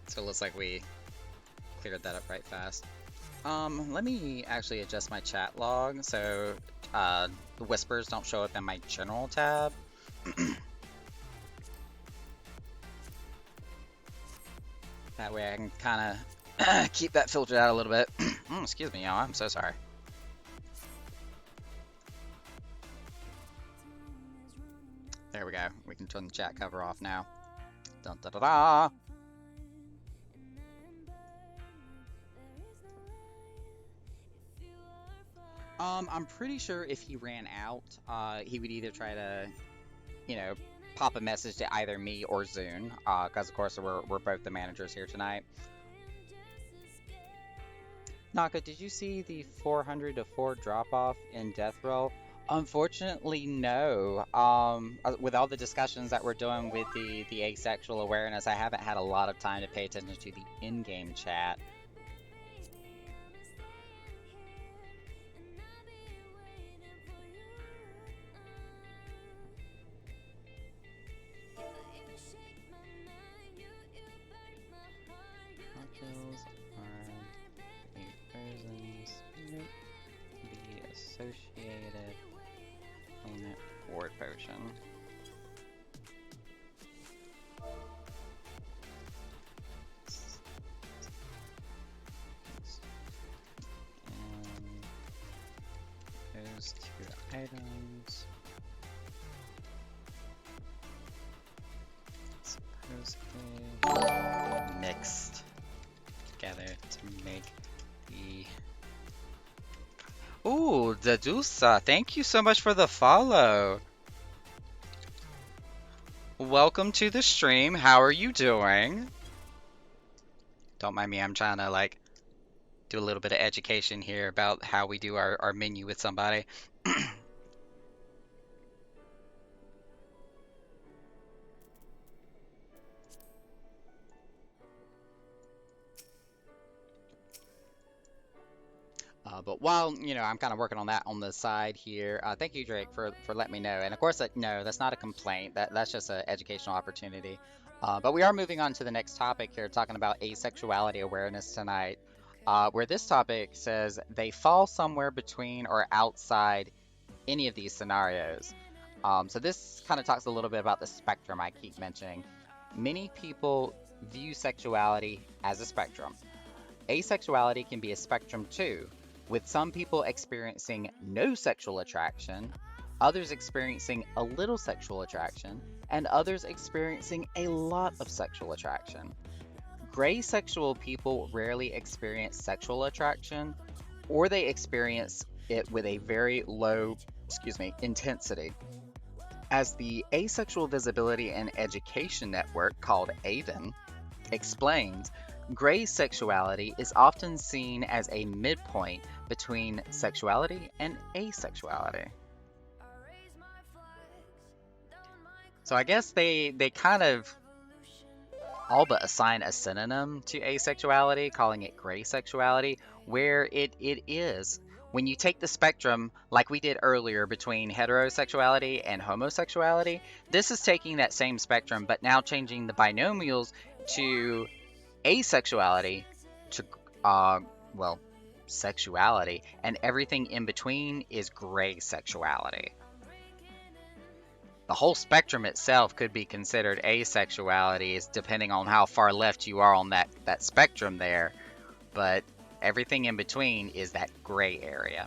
so it looks like we cleared that up right fast. Let me actually adjust my chat log so the whispers don't show up in my general tab. That way I can kind of keep that filtered out a little bit. Excuse me, y'all, I'm so sorry. There we go, we can turn the chat cover off now. Dun, da, da, da. I'm pretty sure if he ran out, he would either try to, you know, pop a message to either me or Zune, because of course we're both the managers here tonight. Naka, did you see the 400 to 4 drop-off in Death Roll? Unfortunately, no. With all the discussions that we're doing with the asexual awareness, I haven't had a lot of time to pay attention to the in-game chat. associated element ward potion. And those two items supposedly mixed together to make the... Ooh, Dedusa, thank you so much for the follow. Welcome to the stream. How are you doing? Don't mind me, I'm trying to like do a little bit of education here about how we do our menu with somebody. But while, you know, I'm kind of working on that on the side here, thank you, Drake, for letting me know. And of course, no, that's not a complaint. That's just an educational opportunity. But we are moving on to the next topic here, talking about asexuality awareness tonight, where this topic says they fall somewhere between or outside any of these scenarios. So this kind of talks a little bit about the spectrum I keep mentioning. Many people view sexuality as a spectrum. Asexuality can be a spectrum too, with some people experiencing no sexual attraction, others experiencing a little sexual attraction, and others experiencing a lot of sexual attraction. Gray sexual people rarely experience sexual attraction, or they experience it with a very low, intensity. As the Asexual Visibility and Education Network, called AVEN, explains, gray sexuality is often seen as a midpoint between sexuality and asexuality. So I guess they kind of all but assign a synonym to asexuality, calling it gray sexuality, where it is. When you take the spectrum, like we did earlier, between heterosexuality and homosexuality, this is taking that same spectrum, but now changing the binomials to asexuality to, well, sexuality, and everything in between is gray sexuality. The whole spectrum itself could be considered asexuality, is depending on how far left you are on that spectrum there, but everything in between is that gray area.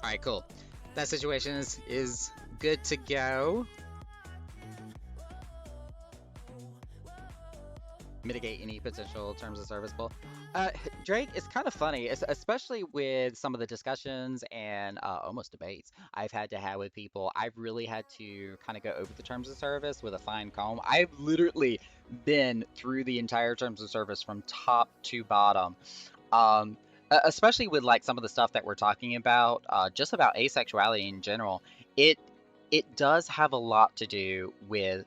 Alright, cool. That situation is good to go. Mitigate any potential terms of service pull. Drake, it's kind of funny, especially with some of the discussions and almost debates I've had to have with people. I've really had to kind of go over the terms of service with a fine comb. I've literally been through the entire terms of service from top to bottom. Especially with like some of the stuff that we're talking about, just about asexuality in general, it does have a lot to do with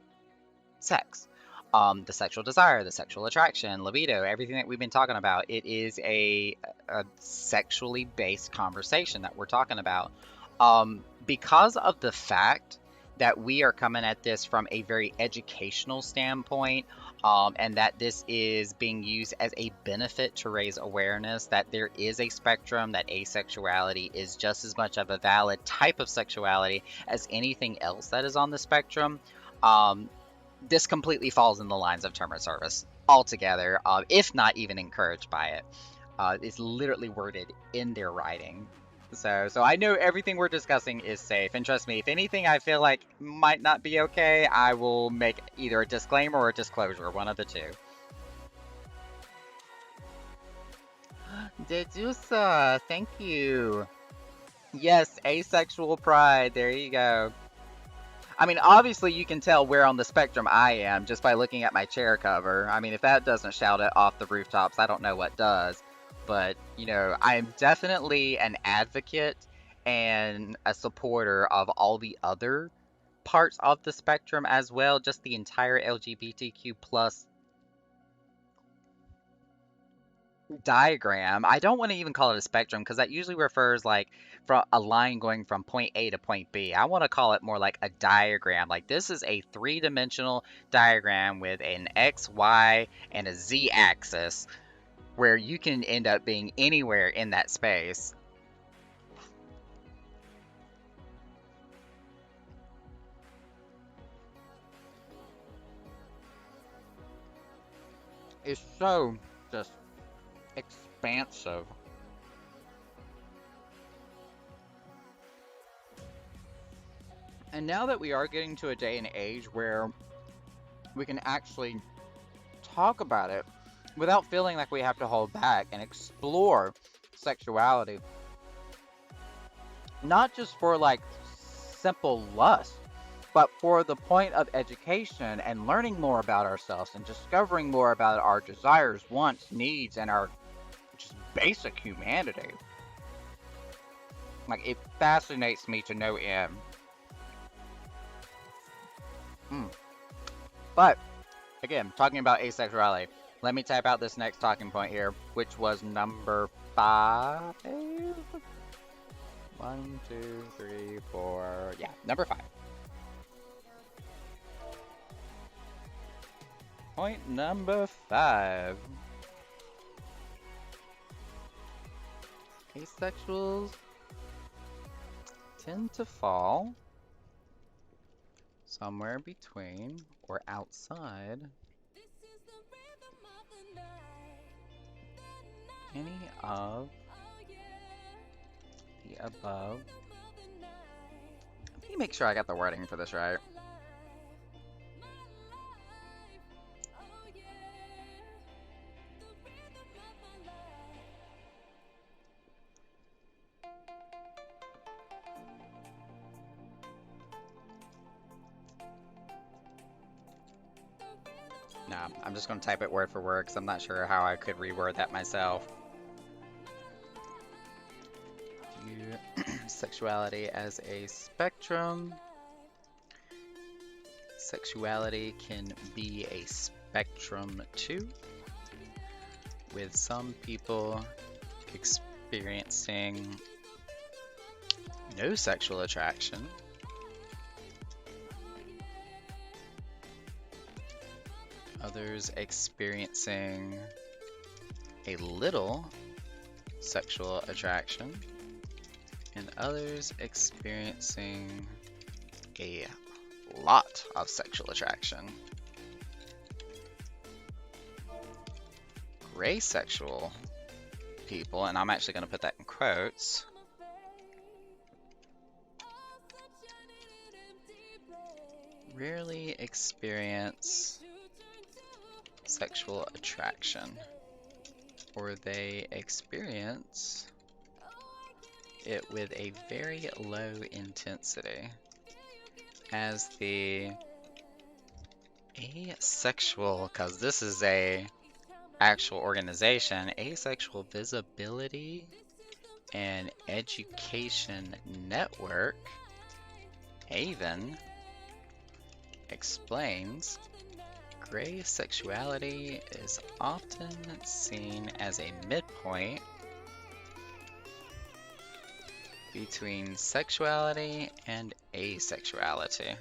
sex. The sexual desire, the sexual attraction, libido, everything that we've been talking about. It is a sexually based conversation that we're talking about. Because of the fact that we are coming at this from a very educational standpoint, and that this is being used as a benefit to raise awareness that there is a spectrum, that asexuality is just as much of a valid type of sexuality as anything else that is on the spectrum. This completely falls in the lines of term of service altogether, if not even encouraged by it. It's literally worded in their writing. So I know everything we're discussing is safe, and trust me, if anything I feel like might not be okay, I will make either a disclaimer or a disclosure, one of the two. Dedusa, thank you. Yes, asexual pride, there you go. I mean, obviously you can tell where on the spectrum I am just by looking at my chair cover. I mean, if that doesn't shout it off the rooftops, I don't know what does. But, you know, I am definitely an advocate and a supporter of all the other parts of the spectrum as well, just the entire LGBTQ plus diagram. I don't want to even call it a spectrum because that usually refers like from a line going from point A to point B. I want to call it more like a diagram. Like this is a three-dimensional diagram with an X, Y, and a Z axis where you can end up being anywhere in that space. It's so just expansive. And now that we are getting to a day and age where we can actually talk about it without feeling like we have to hold back and explore sexuality, not just for like simple lust, but for the point of education and learning more about ourselves and discovering more about our desires, wants, needs, and our just basic humanity. Like, it fascinates me to no end. But, again, talking about asexuality, let me type out this next talking point here, which was number 5. 1, 2, 3, 4. Yeah, number 5. Point number 5. Asexuals tend to fall somewhere between or outside any of the above. Let me make sure I got the wording for this right. Nah, I'm just going to type it word for word because I'm not sure how I could reword that myself. View sexuality as a spectrum. Sexuality can be a spectrum too, with some people experiencing no sexual attraction, others experiencing a little sexual attraction, and others experiencing a lot of sexual attraction. Gray sexual people, and I'm actually going to put that in quotes, rarely experience sexual attraction, or they experience it with a very low intensity. As the asexual, because this is a actual organization, Asexual Visibility and Education Network, AVEN, explains gray sexuality is often seen as a midpoint between sexuality and asexuality.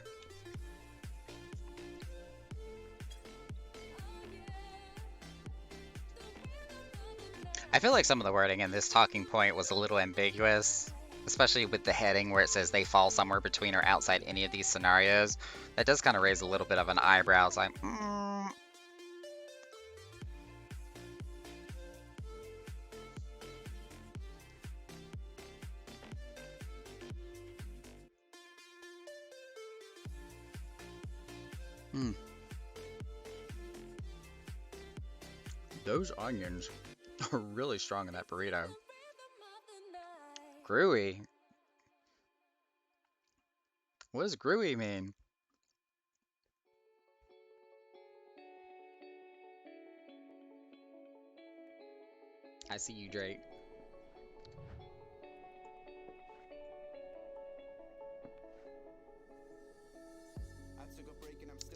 I feel like some of the wording in this talking point was a little ambiguous, especially with the heading where it says they fall somewhere between or outside any of these scenarios. That does kind of raise a little bit of an eyebrow. It's like, Those onions are really strong in that burrito. Grooey? What does grooey mean? I see you, Drake.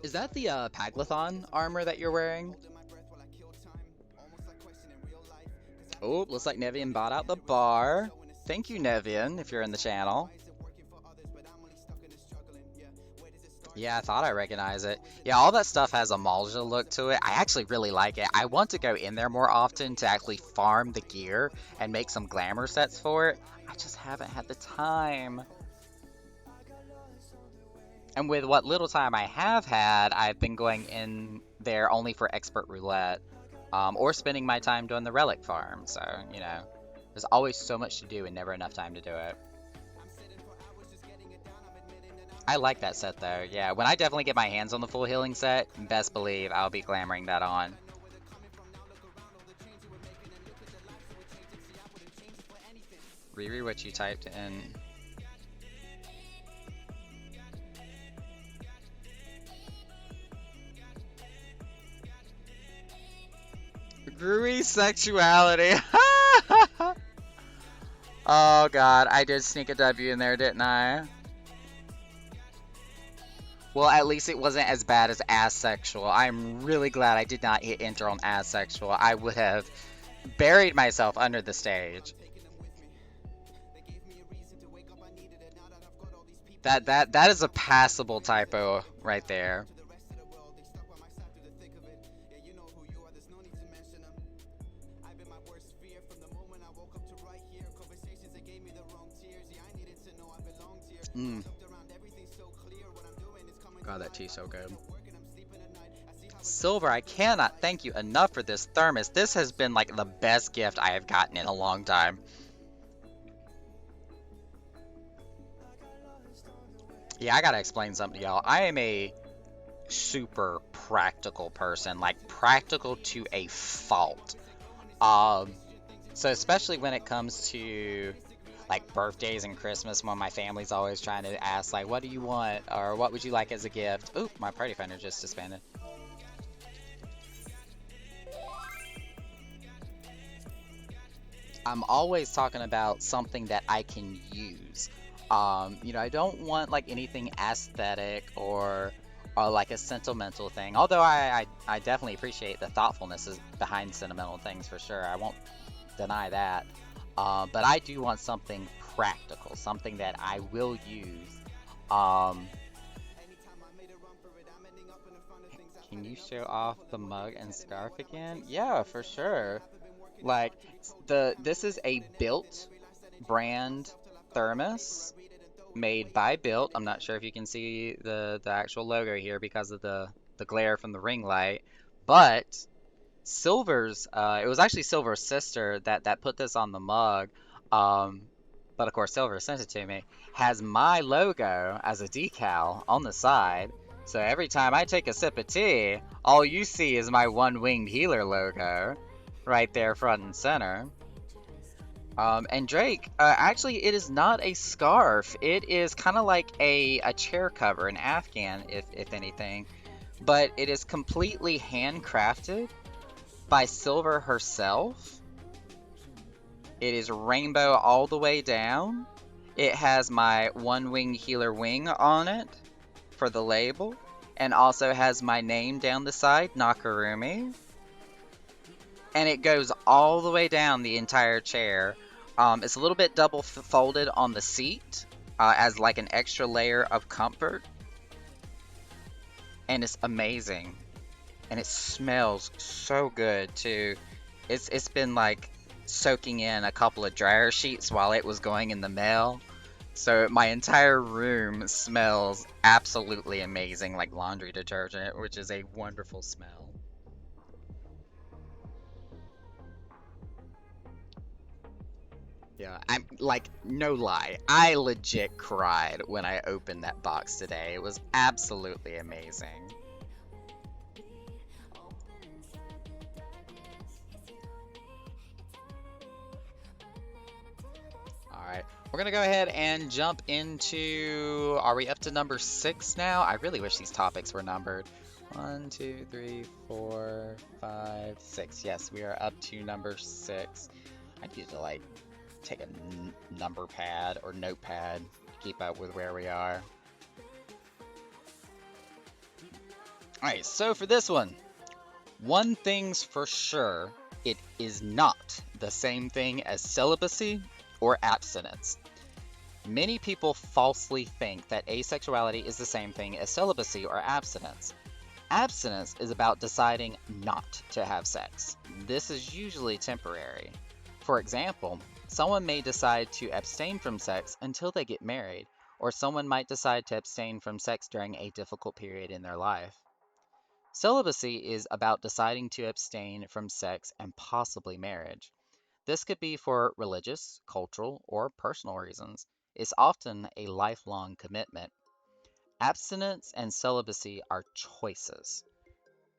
Is that the Paglathon armor that you're wearing? Oh, looks like Nevian bought out the bar. Thank you, Nevian, if you're in the channel. Yeah, I thought I recognized it. Yeah, all that stuff has a Malja look to it. I actually really like it. I want to go in there more often to actually farm the gear and make some glamour sets for it. I just haven't had the time. And with what little time I have had, I've been going in there only for expert roulette, or spending my time doing the relic farm. So, you know, there's always so much to do and never enough time to do it. I like that set though. Yeah, when I definitely get my hands on the full healing set, best believe I'll be glamoring that on. Riri, what you typed in. Groovy sexuality. Oh god, I did sneak a W in there, didn't I? Well, at least it wasn't as bad as asexual. I'm really glad I did not hit enter on asexual. I would have buried myself under the stage. That is a passable typo right there. Mm. God, that tea's so good. Silver, I cannot thank you enough for this thermos. This has been like the best gift I have gotten in a long time. Yeah, I gotta explain something to y'all. I am a super practical person, like practical to a fault. So especially when it comes to like birthdays and Christmas, when my family's always trying to ask like, what do you want? Or what would you like as a gift? Oop, my party finder just disbanded. I'm always talking about something that I can use. You know, I don't want like anything aesthetic or like a sentimental thing. Although I definitely appreciate the thoughtfulness behind sentimental things for sure. I won't deny that. But I do want something practical, something that I will use. Can you show off the mug and scarf again? Yeah, for sure. Like this is a Built brand thermos made by Built. I'm not sure if you can see the actual logo here because of the glare from the ring light, but Silver's it was actually Silver's sister that put this on the mug. Um, but of course Silver sent it to me. Has my logo as a decal on the side. So every time I take a sip of tea, all you see is my one-winged healer logo right there front and center. And Drake, actually it is not a scarf. It is kind of like a chair cover, an Afghan if anything. But it is completely handcrafted by Silver herself. It is rainbow all the way down. It has my one-winged healer wing on it for the label, and also has my name down the side, Nakarumi. And it goes all the way down the entire chair. It's a little bit double folded on the seat as like an extra layer of comfort. And it's amazing. And it smells so good too. It's been like soaking in a couple of dryer sheets while it was going in the mail. So my entire room smells absolutely amazing, like laundry detergent, which is a wonderful smell. Yeah, I'm like, no lie, I legit cried when I opened that box today. It was absolutely amazing. Alright, we're gonna go ahead and jump into, are we up to number 6 now? I really wish these topics were numbered. 1, 2, 3, 4, 5, 6. Yes, we are up to number 6. I need to like take a number pad or notepad to keep up with where we are. Alright, so for this one thing's for sure, It is not the same thing as celibacy or abstinence. Many people falsely think that asexuality is the same thing as celibacy or abstinence. Abstinence is about deciding not to have sex. This is usually temporary. For example, someone may decide to abstain from sex until they get married, or someone might decide to abstain from sex during a difficult period in their life. Celibacy is about deciding to abstain from sex and possibly marriage. This could be for religious, cultural, or personal reasons. It's often a lifelong commitment. Abstinence and celibacy are choices.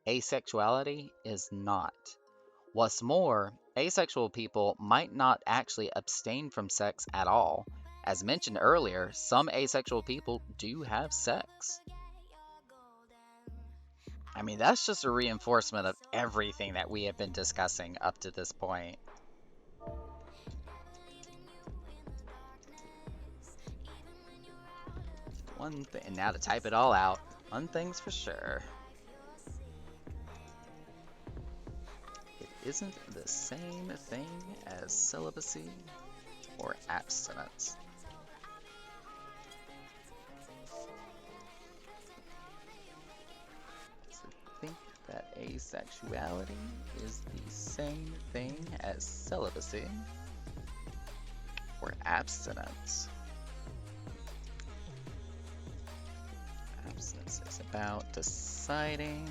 Asexuality is not. What's more, asexual people might not actually abstain from sex at all. As mentioned earlier, some asexual people do have sex. I mean, that's just a reinforcement of everything that we have been discussing up to this point. One thing, and now to type it all out, one thing's for sure. It isn't the same thing as celibacy or abstinence. So think that asexuality is the same thing as celibacy or abstinence. Abstinence is about deciding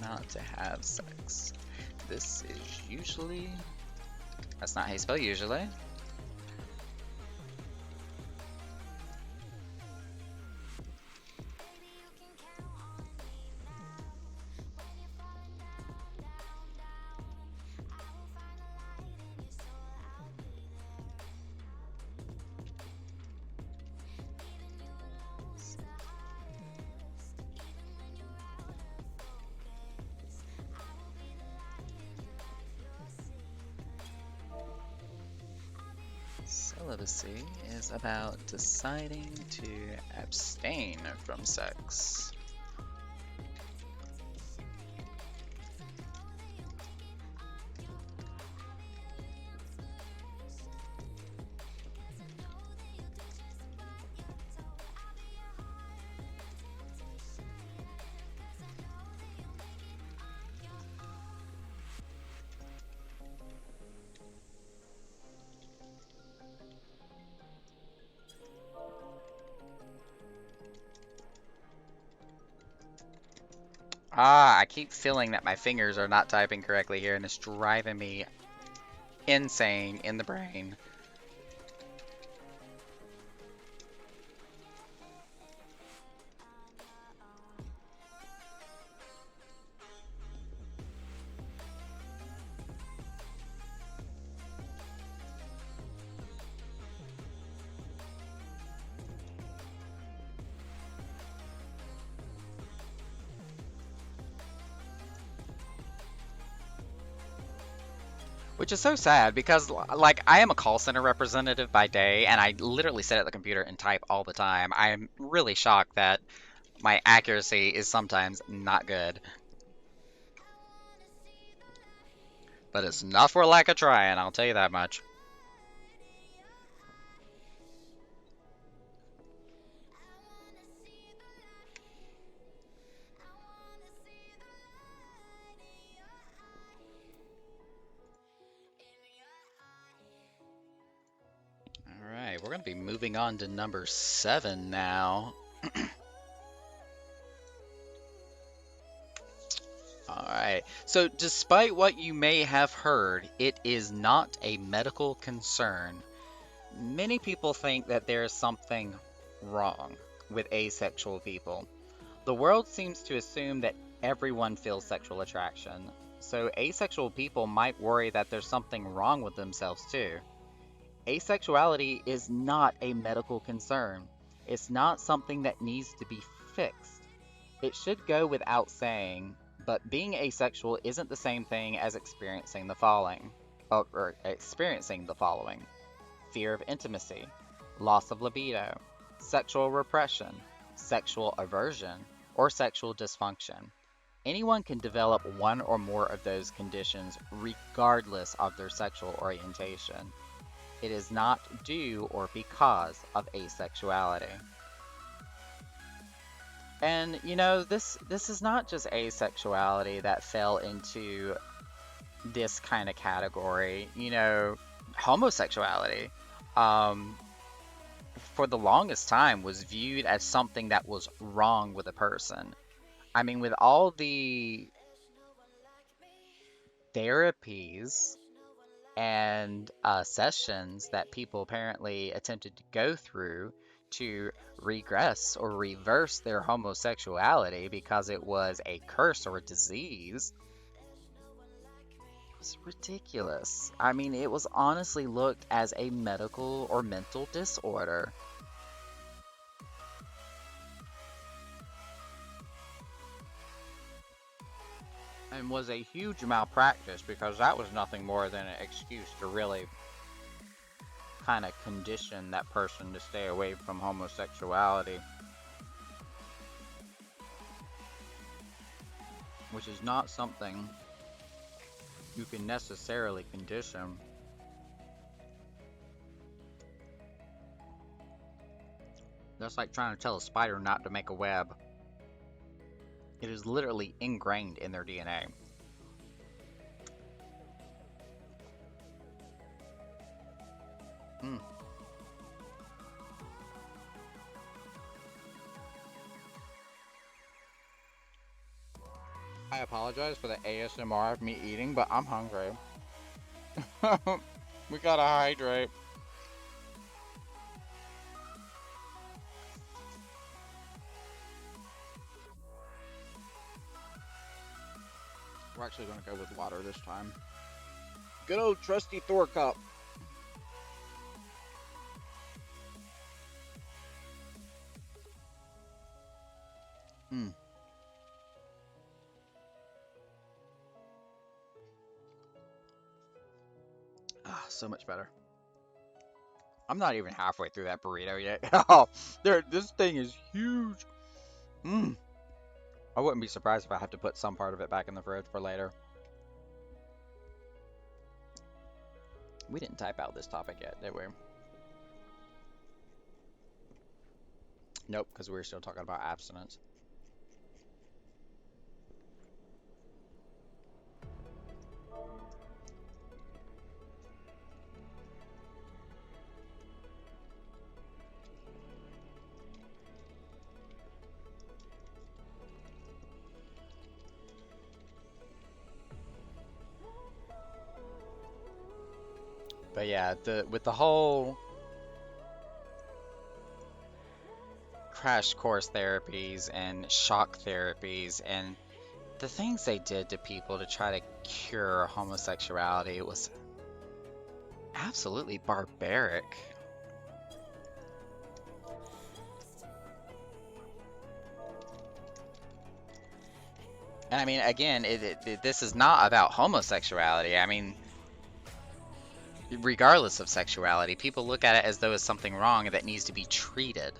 not to have sex. This is usually, that's not how you spell usually. Celibacy is about deciding to abstain from sex. I keep feeling that my fingers are not typing correctly here, and it's driving me insane in the brain. Which is so sad because, like, I am a call center representative by day, and I literally sit at the computer and type all the time. I'm really shocked that my accuracy is sometimes not good. But it's not for lack of trying, I'll tell you that much. Alright, we're going to be moving on to number 7 now. Alright, so despite what you may have heard, it is not a medical concern. Many people think that there is something wrong with asexual people. The world seems to assume that everyone feels sexual attraction, so asexual people might worry that there's something wrong with themselves too. Asexuality is not a medical concern. It's not something that needs to be fixed. It should go without saying, but being asexual isn't the same thing as experiencing the following. Or experiencing the following: fear of intimacy, loss of libido, sexual repression, sexual aversion, or sexual dysfunction. Anyone can develop one or more of those conditions regardless of their sexual orientation. It is not due or because of asexuality. And you know, this is not just asexuality that fell into this kind of category. You know, homosexuality, um, for the longest time was viewed as something that was wrong with a person. I mean, with all the therapies and sessions that people apparently attempted to go through to regress or reverse their homosexuality because it was a curse or a disease, it was ridiculous. I mean, it was honestly looked as a medical or mental disorder. And was a huge malpractice because that was nothing more than an excuse to really kind of condition that person to stay away from homosexuality, which is not something you can necessarily condition. That's like trying to tell a spider not to make a web. It is literally ingrained in their DNA. Mm. I apologize for the ASMR of me eating, but I'm hungry. We gotta hydrate. We're actually gonna go with water this time. Good old trusty Thor cup. Mm. Ah, so much better. I'm not even halfway through that burrito yet. Oh, this thing is huge. Mm. I wouldn't be surprised if I have to put some part of it back in the fridge for later. We didn't type out this topic yet, did we? Nope, because we were still talking about abstinence. But yeah, with the whole crash course therapies and shock therapies and the things they did to people to try to cure homosexuality was absolutely barbaric. And I mean, again, this is not about homosexuality. I mean, regardless of sexuality, people look at it as though it's something wrong that needs to be treated.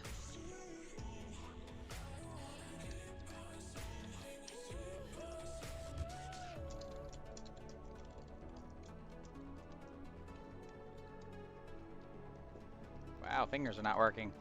Wow, fingers are not working.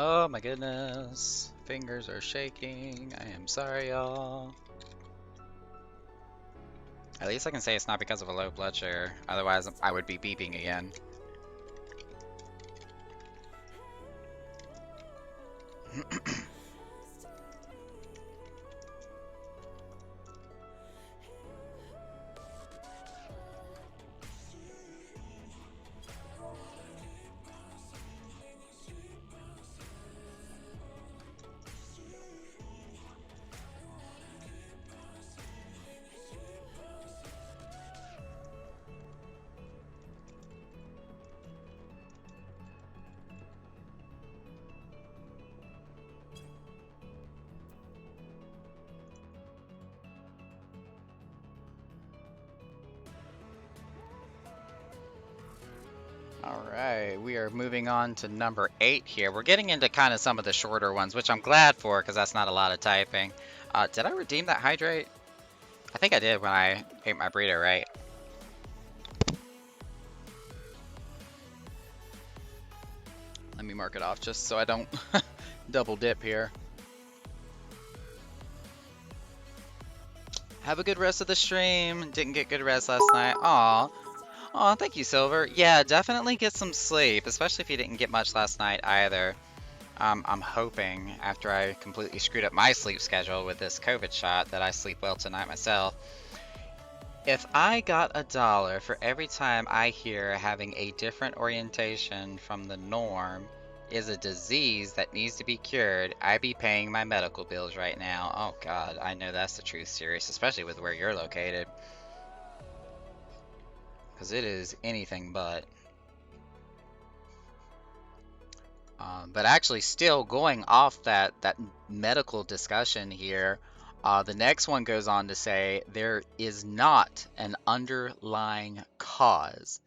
Oh my goodness. Fingers are shaking. I am sorry, y'all. At least I can say it's not because of a low blood sugar. Otherwise, I would be beeping again. Alright, we are moving on to number 8 here. We're getting into kind of some of the shorter ones, which I'm glad for because that's not a lot of typing. Did I redeem that hydrate? I think I did when I ate my burrito, right? Let me mark it off just so I don't double dip here. Have a good rest of the stream. Didn't get good rest last night. Aw. Aw, thank you, Silver. Yeah, definitely get some sleep, especially if you didn't get much last night either. I'm hoping, after I completely screwed up my sleep schedule with this COVID shot, that I sleep well tonight myself. If I got $1 for every time I hear having a different orientation from the norm is a disease that needs to be cured, I'd be paying my medical bills right now. Oh God, I know that's the truth, Sirius, especially with where you're located. Because it is anything but. But actually, still going off that medical discussion here, the next one goes on to say there is not an underlying cause.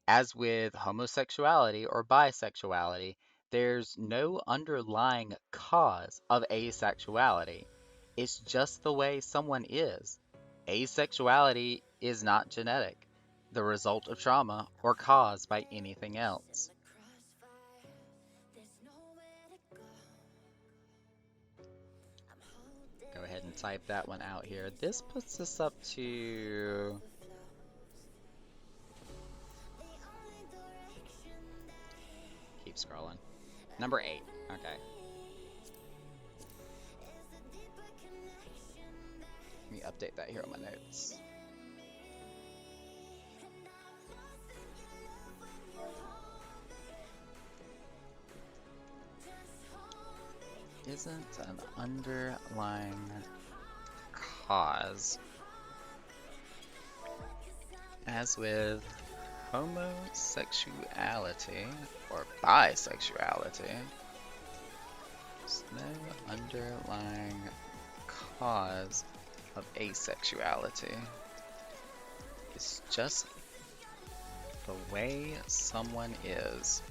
As with homosexuality or bisexuality, there's no underlying cause of asexuality. It's just the way someone is. Asexuality is not genetic, the result of trauma, or caused by anything else. Go ahead and type that one out here. This puts us up to... Keep scrolling. Number 8. Okay. Let me update that here on my notes. Isn't an underlying cause. As with homosexuality or bisexuality, there's no underlying cause of asexuality. It's just the way someone is.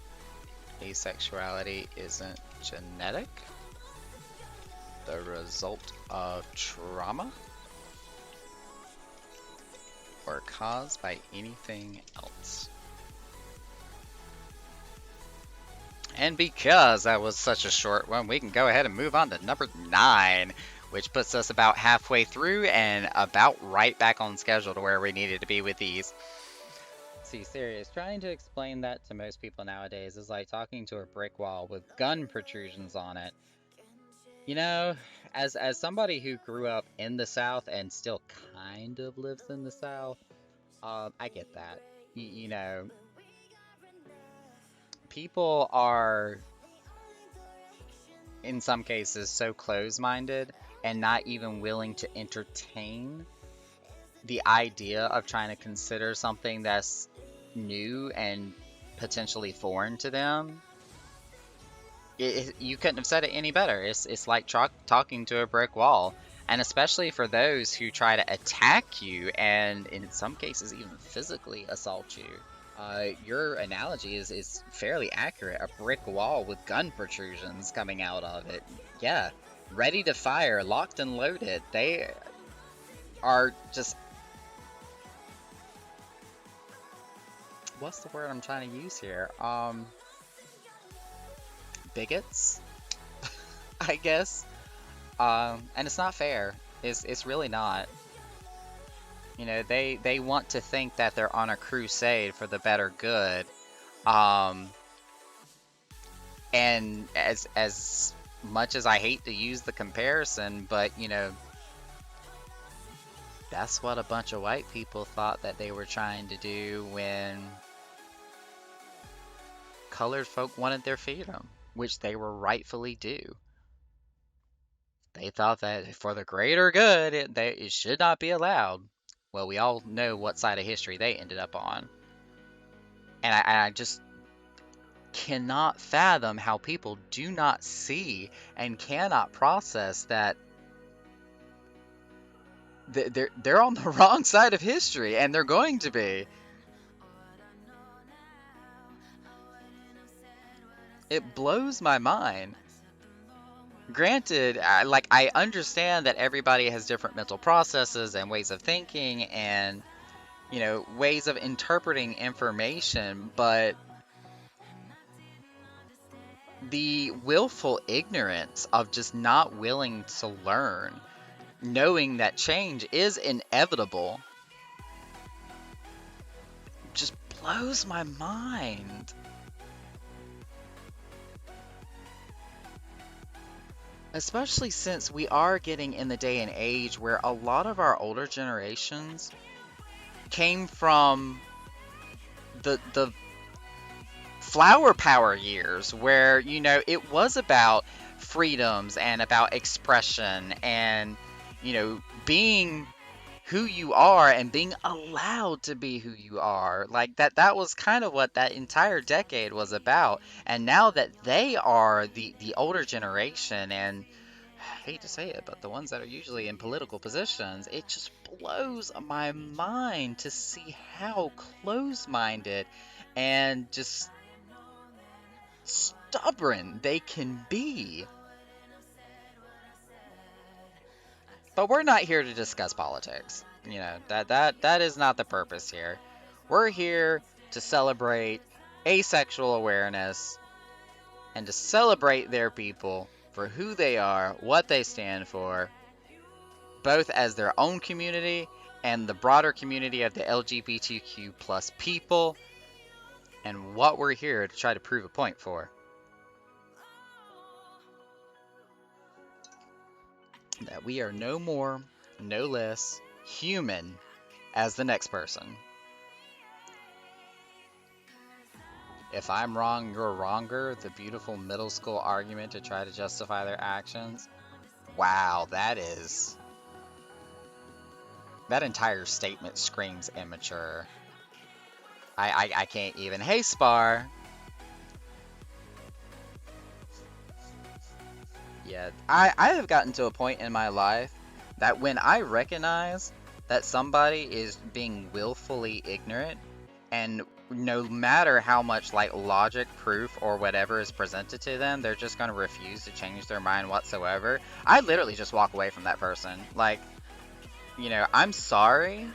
Asexuality isn't genetic, the result of trauma, or caused by anything else. And because that was such a short one, we can go ahead and move on to number 9, which puts us about halfway through and about right back on schedule to where we needed to be with these. See, serious, trying to explain that to most people nowadays is like talking to a brick wall with gun protrusions on it. You know, as somebody who grew up in the South and still kind of lives in the South, I get that. You know, people are, in some cases, so close-minded and not even willing to entertain the idea of trying to consider something that's new and potentially foreign to them. You couldn't have said it any better. It's like talking to a brick wall. And especially for those who try to attack you and in some cases even physically assault you. Your analogy is fairly accurate. A brick wall with gun protrusions coming out of it. Yeah, ready to fire, locked and loaded. They are just... What's the word I'm trying to use here? bigots, I guess. And it's not fair. It's really not. You know, they want to think that they're on a crusade for the better good. Um, and as much as I hate to use the comparison, but you know, that's what a bunch of white people thought that they were trying to do when colored folk wanted their freedom, which they were rightfully due. They thought that for the greater good, it should not be allowed. Well, we all know what side of history they ended up on. And I just cannot fathom how people do not see and cannot process that they're on the wrong side of history, and they're going to be. It blows my mind. Granted, I understand that everybody has different mental processes and ways of thinking and, you know, ways of interpreting information, but the willful ignorance of just not willing to learn, knowing that change is inevitable, just blows my mind. Especially since we are getting in the day and age where a lot of our older generations came from the flower power years where, you know, it was about freedoms and about expression and, you know, being who you are and being allowed to be who you are. Like that was kind of what that entire decade was about. And now that they are the older generation, and I hate to say it, but the ones that are usually in political positions, it just blows my mind to see how close-minded and just stubborn they can be. But we're not here to discuss politics. You know, that is not the purpose here. We're here to celebrate asexual awareness and to celebrate their people for who they are, what they stand for, both as their own community and the broader community of the LGBTQ plus people, and what we're here to try to prove a point for. That we are no more, no less human as the next person. If I'm wrong, you're wronger, the beautiful middle school argument to try to justify their actions. Wow, that entire statement screams immature. I can't even. Hey, Spar. Yeah, I have gotten to a point in my life that when I recognize that somebody is being willfully ignorant, and no matter how much like logic, proof, or whatever is presented to them, they're just going to refuse to change their mind whatsoever, I literally just walk away from that person. Like, you know, I'm sorry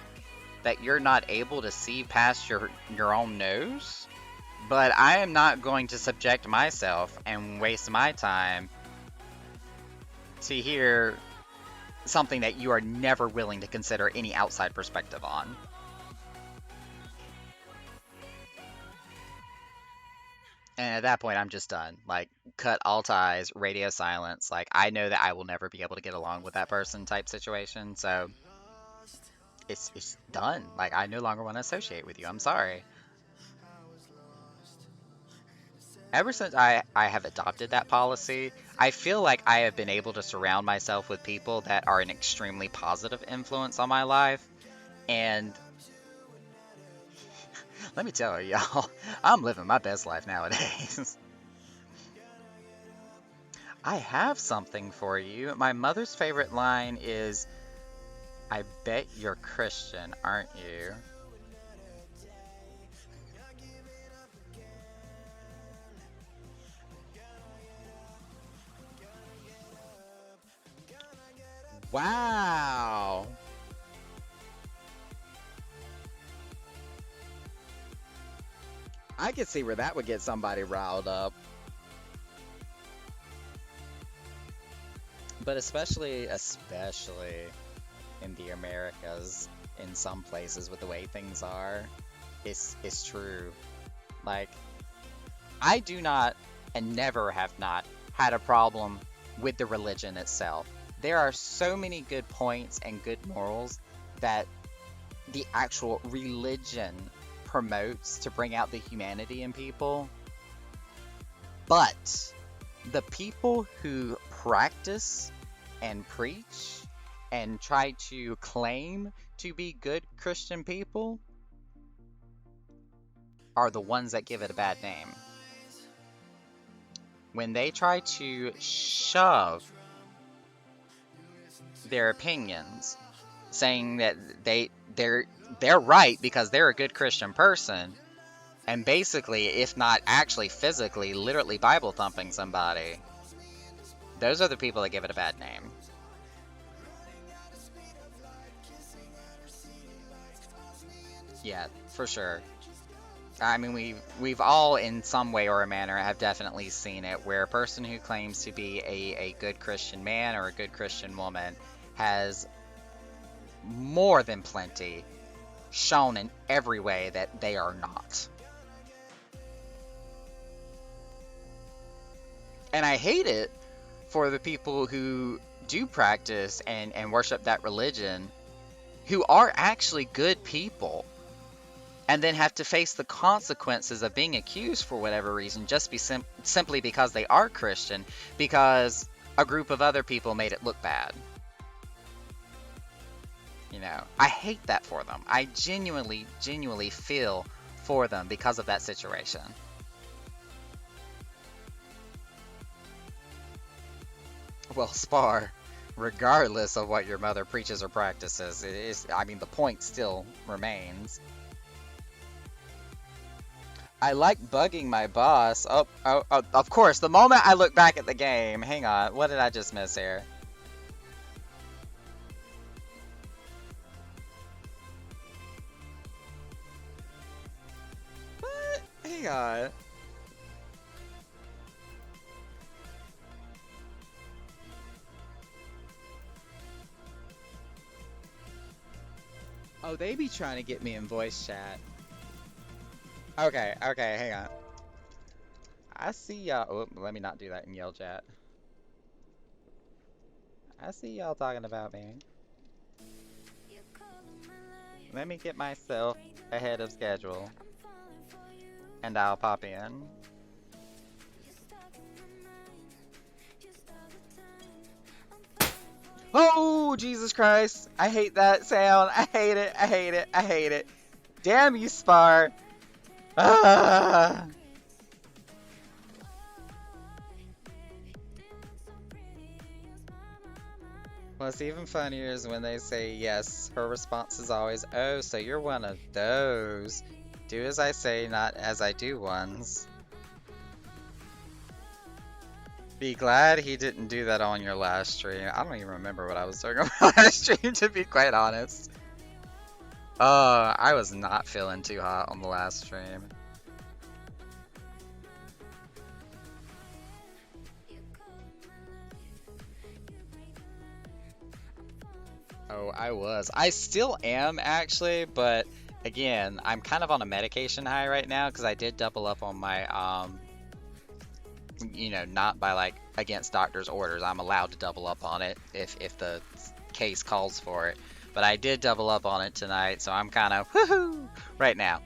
that you're not able to see past your own nose, but I am not going to subject myself and waste my time to hear something that you are never willing to consider any outside perspective on. And at that point, I'm just done. Like, cut all ties, radio silence. Like, I know that I will never be able to get along with that person type situation. So it's done. Like, I no longer want to associate with you. I'm sorry. Ever since I have adopted that policy, I feel like I have been able to surround myself with people that are an extremely positive influence on my life. And let me tell you, y'all, I'm living my best life nowadays. I have something for you. My mother's favorite line is, "I bet you're Christian, aren't you?" Wow. I could see where that would get somebody riled up. but especially in the Americas, in some places with the way things are, it's true. Like, I do not and never have not had a problem with the religion itself. There are so many good points and good morals that the actual religion promotes to bring out the humanity in people. But the people who practice and preach and try to claim to be good Christian people are the ones that give it a bad name. When they try to shove their opinions, saying that they're right because they're a good Christian person, and basically, if not actually physically, literally Bible thumping somebody, those are the people that give it a bad name. Yeah, for sure. I mean, we've all, in some way or a manner, have definitely seen it, where a person who claims to be a good Christian man or a good Christian woman has more than plenty shown in every way that they are not. And I hate it for the people who do practice and worship that religion, who are actually good people, and then have to face the consequences of being accused for whatever reason, just simply because they are Christian, because a group of other people made it look bad. You know, I hate that for them. I genuinely feel for them because of that situation. Well, Spar, regardless of what your mother preaches or practices, it is, I mean, the point still remains. I like bugging my boss. Oh, of course, the moment I look back at the game, hang on, what did I just miss here? What? Hang on. Oh, they be trying to get me in voice chat. Okay, hang on. I see y'all. Oh, let me not do that in yell chat. I see y'all talking about me. Let me get myself ahead of schedule, and I'll pop in. Oh, Jesus Christ. I hate that sound. I hate it. I hate it. I hate it. Damn you, Spar. Ah. What's even funnier is when they say yes, her response is always, oh, so you're one of those. Do as I say, not as I do ones. Be glad he didn't do that on your last stream. I don't even remember what I was talking about last stream, to be quite honest. I was not feeling too hot on the last stream. Oh, I was. I still am, actually, but again, I'm kind of on a medication high right now because I did double up on my, you know, not by, like, against doctor's orders. I'm allowed to double up on it if the case calls for it. But I did double up on it tonight, so I'm kind of woohoo right now.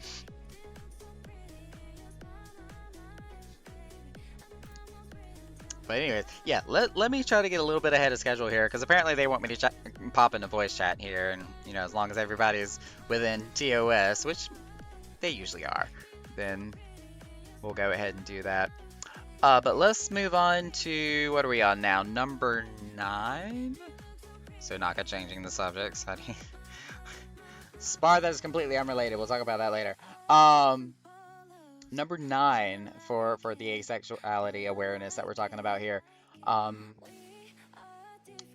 But anyways, yeah, let me try to get a little bit ahead of schedule here, because apparently they want me to pop into voice chat here, and, you know, as long as everybody's within TOS, which they usually are, then we'll go ahead and do that. But let's move on to, what are we on now? Number 9? So Naka changing the subjects. Spar that is completely unrelated. We'll talk about that later. Number 9 for the asexuality awareness that we're talking about here.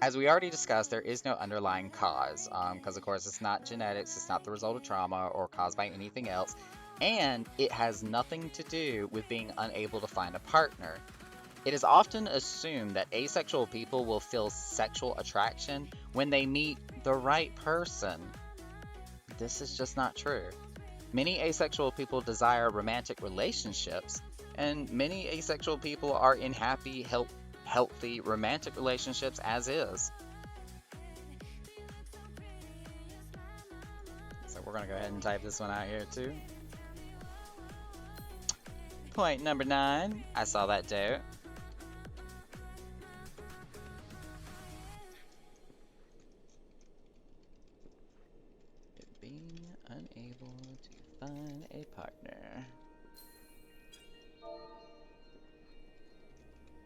As we already discussed, there is no underlying cause, because of course it's not genetics, it's not the result of trauma or caused by anything else, and it has nothing to do with being unable to find a partner. It is often assumed that asexual people will feel sexual attraction when they meet the right person. This is just not true. Many asexual people desire romantic relationships, and many asexual people are in happy, healthy romantic relationships as is. So we're going to go ahead and type this one out here too. Point number 9. I saw that dote. Being unable to find a partner.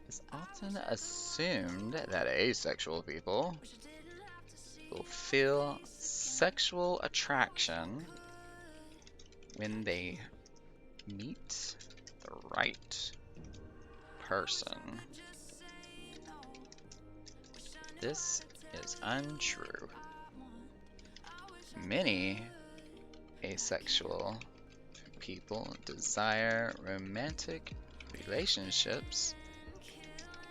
It's often assumed that asexual people will feel sexual attraction when they meet the right person. This is untrue. Many asexual people desire romantic relationships,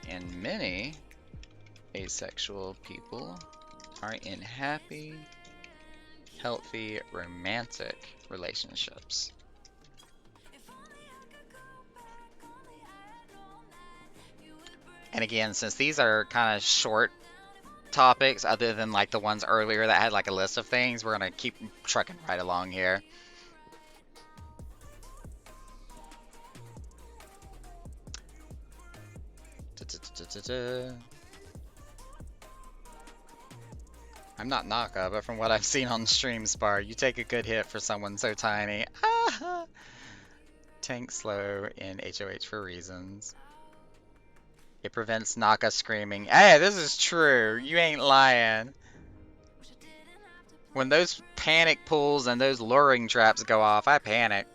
and many asexual people are in happy, healthy, romantic relationships. And again, since these are kind of short topics, other than like the ones earlier that had like a list of things, we're gonna keep trucking right along here. I'm not Naka, but from what I've seen on StreamSpar, you take a good hit for someone so tiny. Tank slow in HOH for reasons. It prevents Naka screaming. Hey, this is true. You ain't lying. When those panic pulls and those luring traps go off, I panic.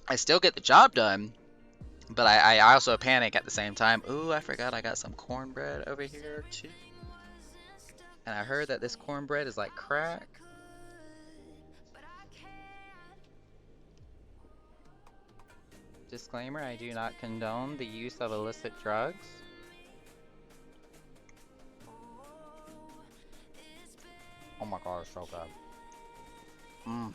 I still get the job done, but I also panic at the same time. Ooh, I forgot I got some cornbread over here too. And I heard that this cornbread is like crack. Disclaimer, I do not condone the use of illicit drugs. Oh my god, it's so good.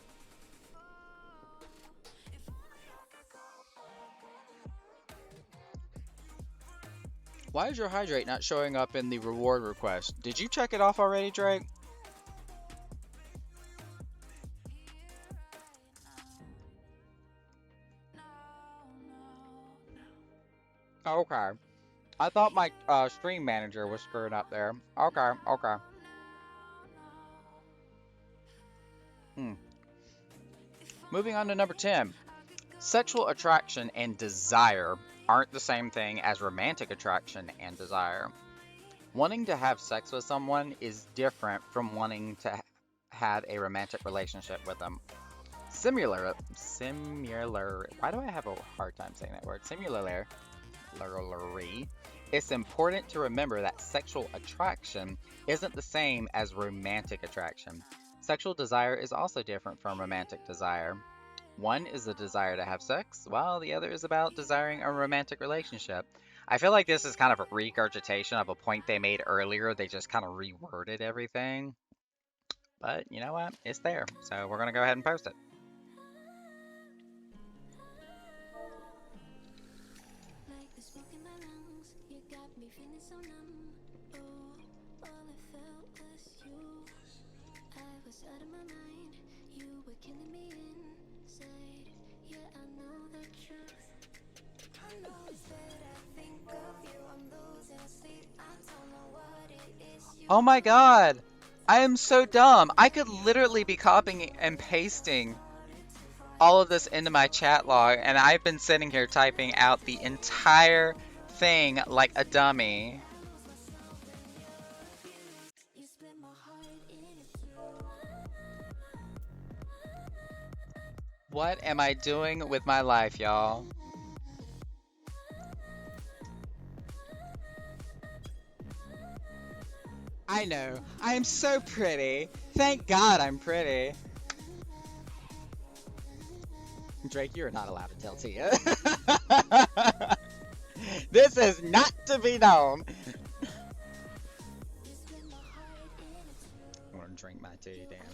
Why is your hydrate not showing up in the reward request? Did you check it off already, Drake? Okay. I thought my stream manager was screwing up there. Okay, okay. Moving on to number 10. Sexual attraction and desire aren't the same thing as romantic attraction and desire. Wanting to have sex with someone is different from wanting to have a romantic relationship with them. Similar, why do I have a hard time saying that word? Similarly, it's important to remember that sexual attraction isn't the same as romantic attraction. Sexual desire is also different from romantic desire. One is the desire to have sex, while the other is about desiring a romantic relationship. I feel like this is kind of a regurgitation of a point they made earlier. They just kind of reworded everything. But you know what? It's there. So we're going to go ahead and post it. Oh my god! I am so dumb. I could literally be copying and pasting all of this into my chat log, and I've been sitting here typing out the entire thing like a dummy. What am I doing with my life, y'all? I know. I am so pretty. Thank God I'm pretty. Drake, you're not allowed to tell Tia. This is not to be known. I want to drink my tea, damn it.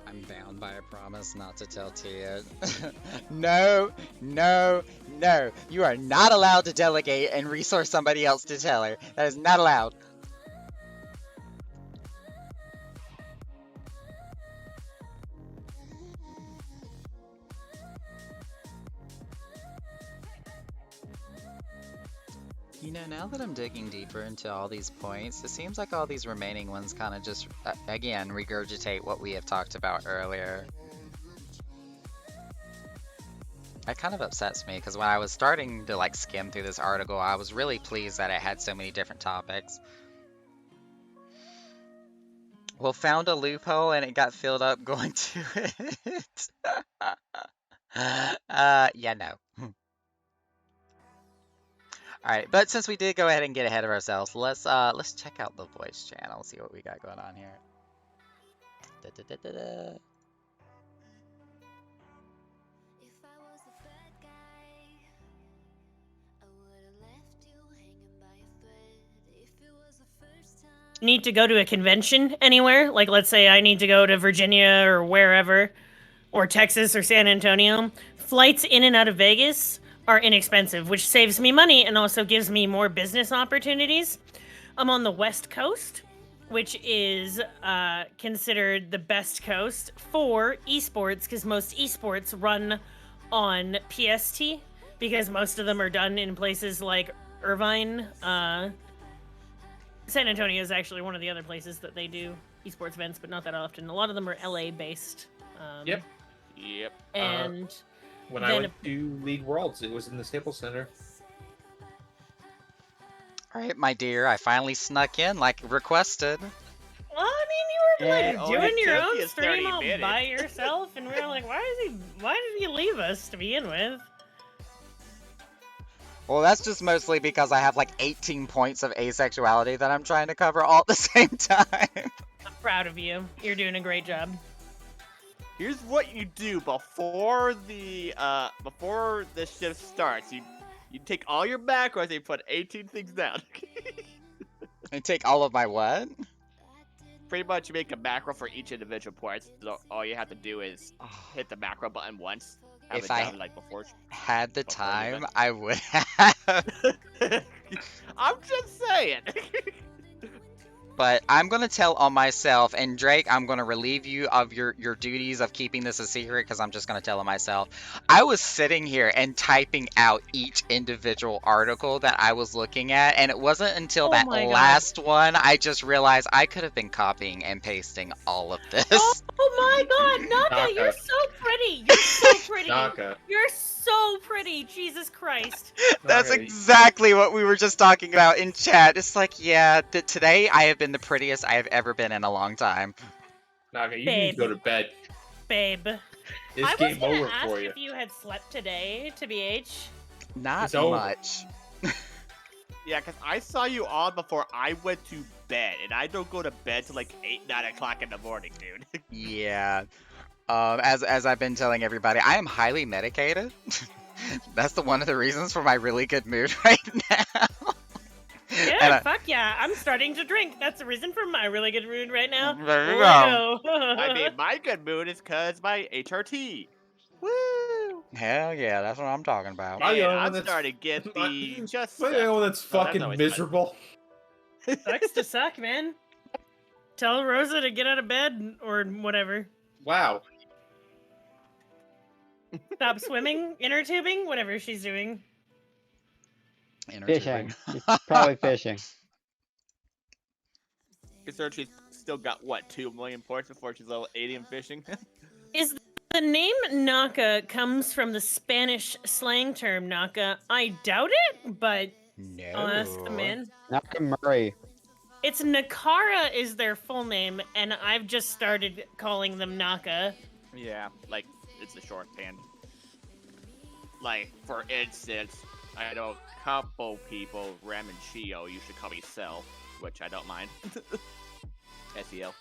I'm bound by a promise not to tell Tia. No, no, no. You are not allowed to delegate and resource somebody else to tell her. That is not allowed. You know, now that I'm digging deeper into all these points, it seems like all these remaining ones kind of just, again, regurgitate what we have talked about earlier. It kind of upsets me, because when I was starting to, like, skim through this article, I was really pleased that it had so many different topics. Well, found a loophole and it got filled up going to it. Yeah, no. Alright, but since we did go ahead and get ahead of ourselves, let's check out the voice channel, see what we got going on here. Da-da-da-da-da. Need to go to a convention anywhere? Like, let's say I need to go to Virginia or wherever, or Texas or San Antonio. Flights in and out of Vegas are inexpensive, which saves me money and also gives me more business opportunities. I'm on the West Coast, which is considered the best coast for esports, because most esports run on PST, because most of them are done in places like Irvine. San Antonio is actually one of the other places that they do esports events, but not that often. A lot of them are LA based. Yep. And when I went to League Worlds, it was in the Staples Center. Alright, my dear, I finally snuck in like requested. Well, I mean, you were like doing your own stream all by yourself, and we were like, why did he leave us to begin with? Well, that's just mostly because I have like 18 points of asexuality that I'm trying to cover all at the same time. I'm proud of you. You're doing a great job. Here's what you do before the shift starts. You take all your macros and you put 18 things down. And take all of my what? Pretty much you make a macro for each individual port. So all you have to do is hit the macro button once. If I like before, had the time, I would have. I'm just saying. But I'm gonna tell on myself, and Drake, I'm gonna relieve you of your duties of keeping this a secret, because I'm just gonna tell on myself. I was sitting here and typing out each individual article that I was looking at, and it wasn't until that last one I just realized I could have been copying and pasting all of this. Oh my God, Naka, you're so pretty. You're so pretty. Naka. You're so pretty. Jesus Christ. That's exactly what we were just talking about in chat. It's like, yeah, today I have been the prettiest I have ever been in a long time. Naka, you need to go to bed. Babe. It's game over for you. If you had slept today, to BH. Not much. Yeah, because I saw you on before I went to bed, and I don't go to bed till like 8, 9 o'clock in the morning, dude. Yeah. As I've been telling everybody, I am highly medicated. That's one of the reasons for my really good mood right now. Yeah, fuck yeah. I'm starting to drink. That's the reason for my really good mood right now. There you go. I mean, my good mood is because my HRT. Woo! Hell yeah, that's what I'm talking about. I'm starting to get the just. Am I the one that's fucking miserable? Sucks to suck, man. Tell Rosa to get out of bed or whatever. Wow. Stop swimming, inner tubing, whatever she's doing. Fishing. She's probably fishing. She's still got, what, 2 million points before she's level 80 in fishing? Is the name Naka comes from the Spanish slang term Naka? I doubt it, but No. I'll ask them in. Nakamura. It's Nakara is their full name, and I've just started calling them Naka. Yeah, like it's a shorthand. Like for instance, I know a couple people, Ram and Shio, you should call me Cell, which I don't mind. SEL.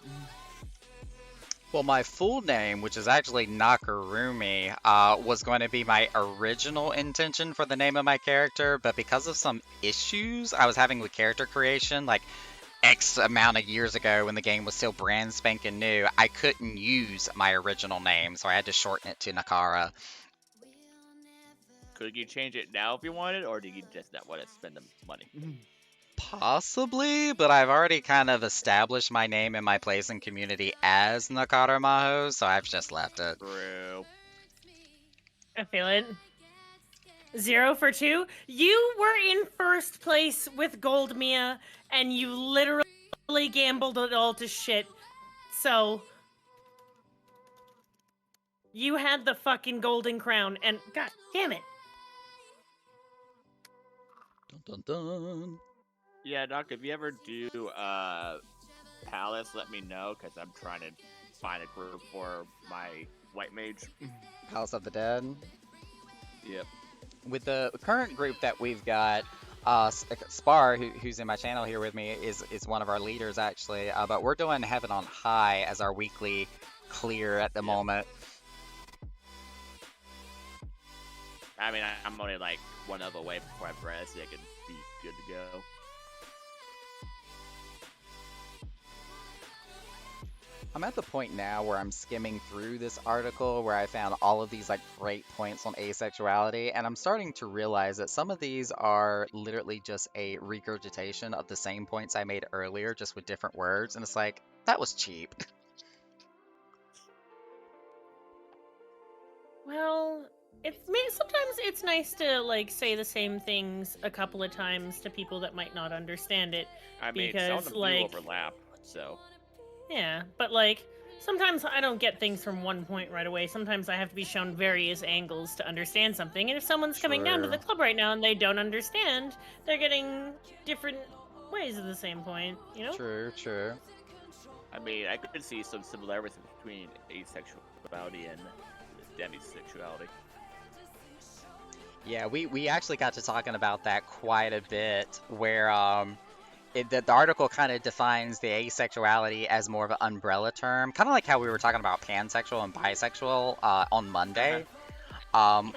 Well, my full name, which is actually Nakarumi, was going to be my original intention for the name of my character, but because of some issues I was having with character creation, like X amount of years ago when the game was still brand spanking new, I couldn't use my original name, so I had to shorten it to Nakara. Could you change it now if you wanted, or do you just not want to spend the money? Possibly, but I've already kind of established my name and my place in community as Nakara Maho, so I've just left it. True. I feel it. 0 for 2. You were in first place with Gold Mia, and you literally gambled it all to shit. So you had the fucking golden crown, and god damn it. Dun dun dun. Yeah, Doc, if you ever do Palace, let me know, because I'm trying to find a group for my White Mage. House of the Dead. Yep. With the current group that we've got, Spar, who's in my channel here with me, is one of our leaders actually. But we're doing Heaven on High as our weekly clear at the moment. I mean, I'm only like one of away before I rest, so I can be good to go. I'm at the point now where I'm skimming through this article where I found all of these like great points on asexuality, and I'm starting to realize that some of these are literally just a regurgitation of the same points I made earlier, just with different words, and it's like, that was cheap. Well, sometimes it's nice to like say the same things a couple of times to people that might not understand it. I mean, some Because, of them like- do overlap, so. Yeah, but like sometimes I don't get things from one point right away. Sometimes I have to be shown various angles to understand something. And if someone's coming down to the True. club right now and they don't understand, they're getting different ways of the same point, you know? True, true. I mean, I could see some similarities between asexuality and demisexuality. Yeah, we actually got to talking about that quite a bit, where the article kind of defines the asexuality as more of an umbrella term, kind of like how we were talking about pansexual and bisexual on Monday,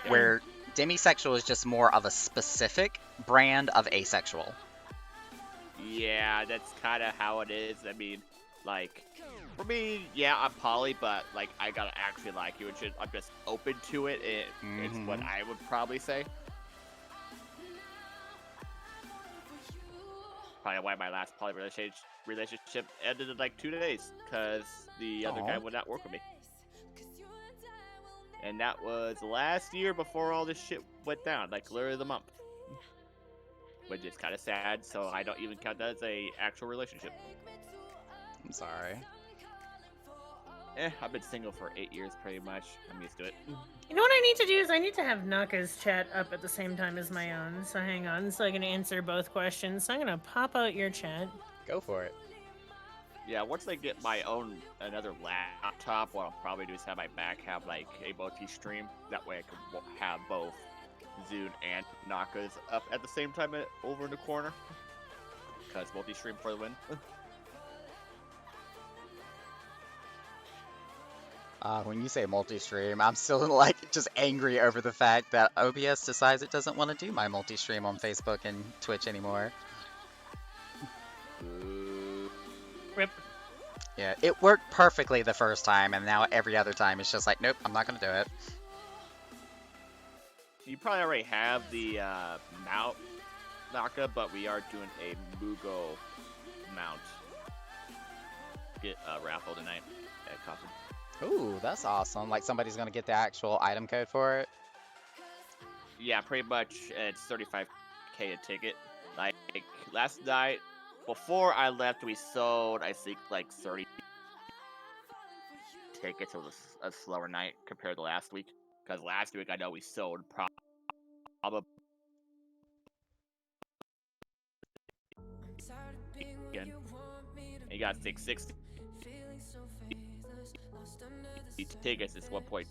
where demisexual is just more of a specific brand of asexual. Yeah, that's kind of how it is. I mean, like, for me, yeah, I'm poly, but like, I gotta actually like you. I'm just open to it. It's what I would probably say. Probably why my last poly relationship ended in like 2 days, because the other guy would not work with me. And that was last year before all this shit went down, like literally the month. Which is kind of sad, so I don't even count that as a actual relationship. I'm sorry. I've been single for 8 years pretty much. I'm used to it. You know what I need to do is I need to have Naka's chat up at the same time as my own. So hang on, so I can answer both questions. So I'm gonna pop out your chat. Go for it. Yeah, once I get my own another laptop, what I'll probably do is have my back have like a multi-stream. That way I can have both Zune and Naka's up at the same time over in the corner. Because multi-stream for the win. When you say multi-stream, I'm still like just angry over the fact that OBS decides it doesn't want to do my multi-stream on Facebook and Twitch anymore. Rip. Yeah, it worked perfectly the first time, and now every other time it's just like, nope, I'm not gonna do it. You probably already have the mount, Naka, but we are doing a Mugo mount. Get raffle tonight at Coffin. Ooh, that's awesome. Like somebody's gonna get the actual item code for it. Yeah, pretty much. It's 35k a ticket. Like last night, before I left, we sold I think like 30 tickets. It was a slower night compared to last week. Because last week I know we sold probably He got 660. Tickets is 1.2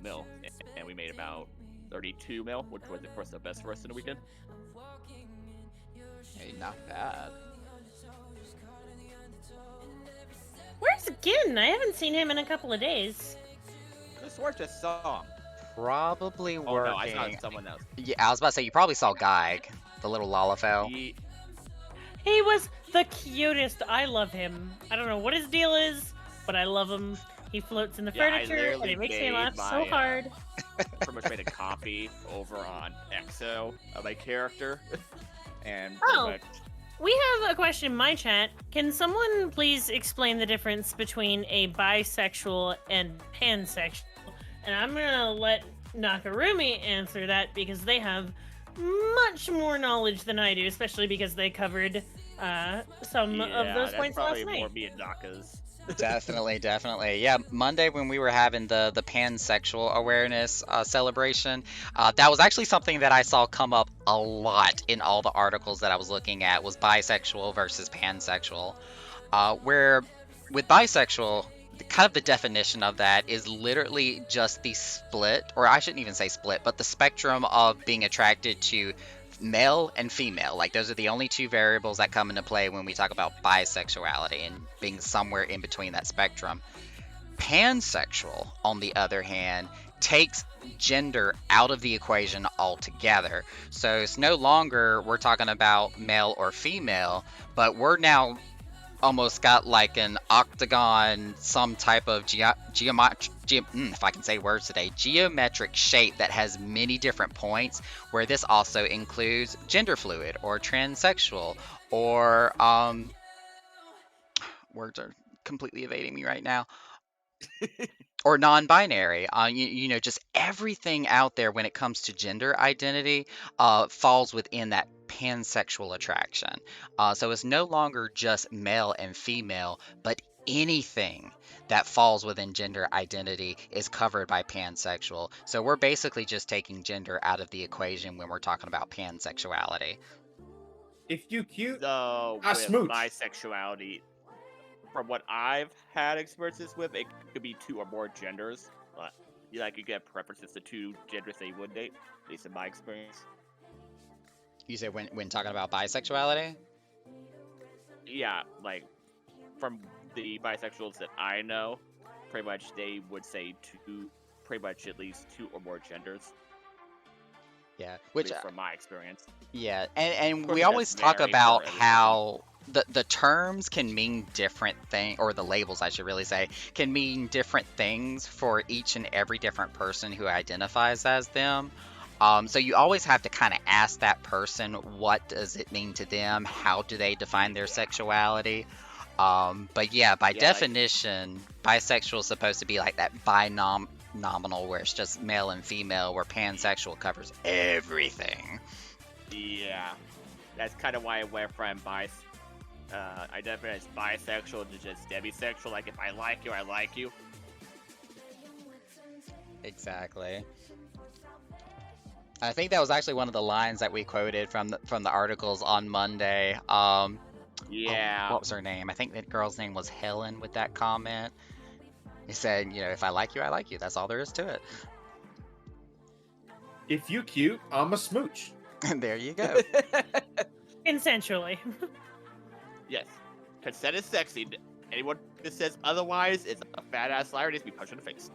mil, and we made about 32 mil, which was of course the best for us in the weekend. Hey, not bad. Where's Gin? I haven't seen him in a couple of days. This was just song. Probably Oh working. no, I saw someone else. Yeah, I was about to say you probably saw Geig, the little Lalafell. He was the cutest. I love him. I don't know what his deal is, but I love him. He floats in the Yeah, I furniture, and literally it makes me made laugh so my, hard. Pretty much made a copy over on EXO of my character, and Oh. pretty much We have a question in my chat. Can someone please explain the difference between a bisexual and pansexual? And I'm gonna let Nakarumi answer that because they have much more knowledge than I do, especially because they covered some of those that's points probably last more night. me and Naka's. Definitely, definitely. Yeah, Monday when we were having the pansexual awareness celebration, that was actually something that I saw come up a lot in all the articles that I was looking at was bisexual versus pansexual. Where with bisexual, kind of the definition of that is literally just the split, or I shouldn't even say split, but the spectrum of being attracted to male and female. Like those are the only two variables that come into play when we talk about bisexuality and being somewhere in between that spectrum. Pansexual, on the other hand, takes gender out of the equation altogether. So it's no longer we're talking about male or female, but we're now almost got like an octagon, some type of if I can say words today, geometric shape that has many different points, where this also includes gender fluid or transsexual or words are completely evading me right now. Or non-binary, just everything out there when it comes to gender identity falls within that pansexual attraction. So it's no longer just male and female, but anything that falls within gender identity is covered by pansexual. So we're basically just taking gender out of the equation when we're talking about pansexuality. If you cute, So I with smooch. bisexuality, from what I've had experiences with, it could be two or more genders. You could get preferences to two genders that you would date, at least in my experience. You say when talking about bisexuality? Yeah, like from the bisexuals that I know, pretty much they would say pretty much at least two or more genders. Yeah, At which least from my experience. yeah, and course we it does always talk vary about for everybody. how the terms can mean different things, or the labels, I should really say, can mean different things for each and every different person who identifies as them. So you always have to kind of ask that person, what does it mean to them? How do they define their sexuality? But yeah, by definition, bisexual is supposed to be like that nominal, where it's just male and female, where pansexual covers everything. Yeah, that's kind of why I went from identify as bisexual to just demisexual. Like, if I like you, I like you. Exactly. I think that was actually one of the lines that we quoted from the articles on Monday. Yeah. What was her name? I think that girl's name was Helen with that comment. He said, if I like you, I like you. That's all there is to it. If you cute, I'm a smooch. And there you go. Consensually. Yes. Consent is sexy. Anyone that says otherwise is a fat ass liar, needs to be punched in the face.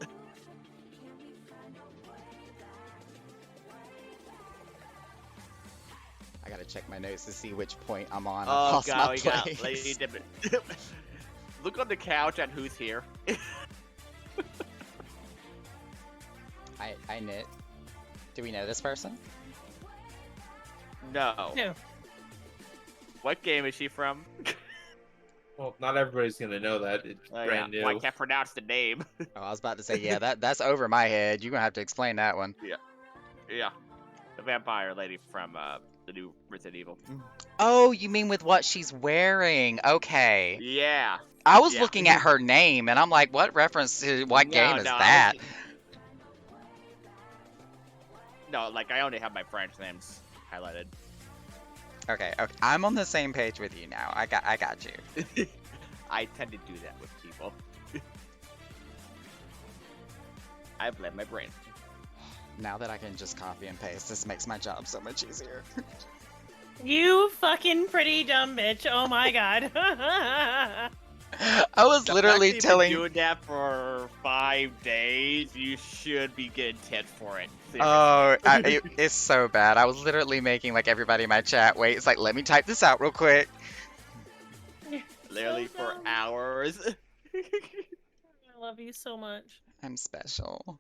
I gotta check my notes to see which point I'm on. Oh Lost god, my we got place. Lady Dippin'. Look on the couch at who's here. I knit. Do we know this person? No. No. What game is she from? Well, not everybody's gonna know that. It's brand new. Well, I can't pronounce the name. Oh, I was about to say, yeah, that's over my head. You're gonna have to explain that one. Yeah. The vampire lady from the new Resident Evil. Oh, you mean with what she's wearing? Okay. Yeah. I was Yeah. looking at her name, and I'm like, what reference to what game is that? No, like, I only have my friends' names highlighted. Okay, okay. I'm on the same page with you now. I got you. I tend to do that with people. I blame my brain. Now that I can just copy and paste, this makes my job so much easier. You fucking pretty dumb bitch. Oh my god. I was literally I've actually telling. been doing that for 5 days. You should be getting tit for it. Seriously. Oh, it's so bad. I was literally making like everybody in my chat wait. It's like, let me type this out real quick. Literally So for dumb. hours. I love you so much. I'm special.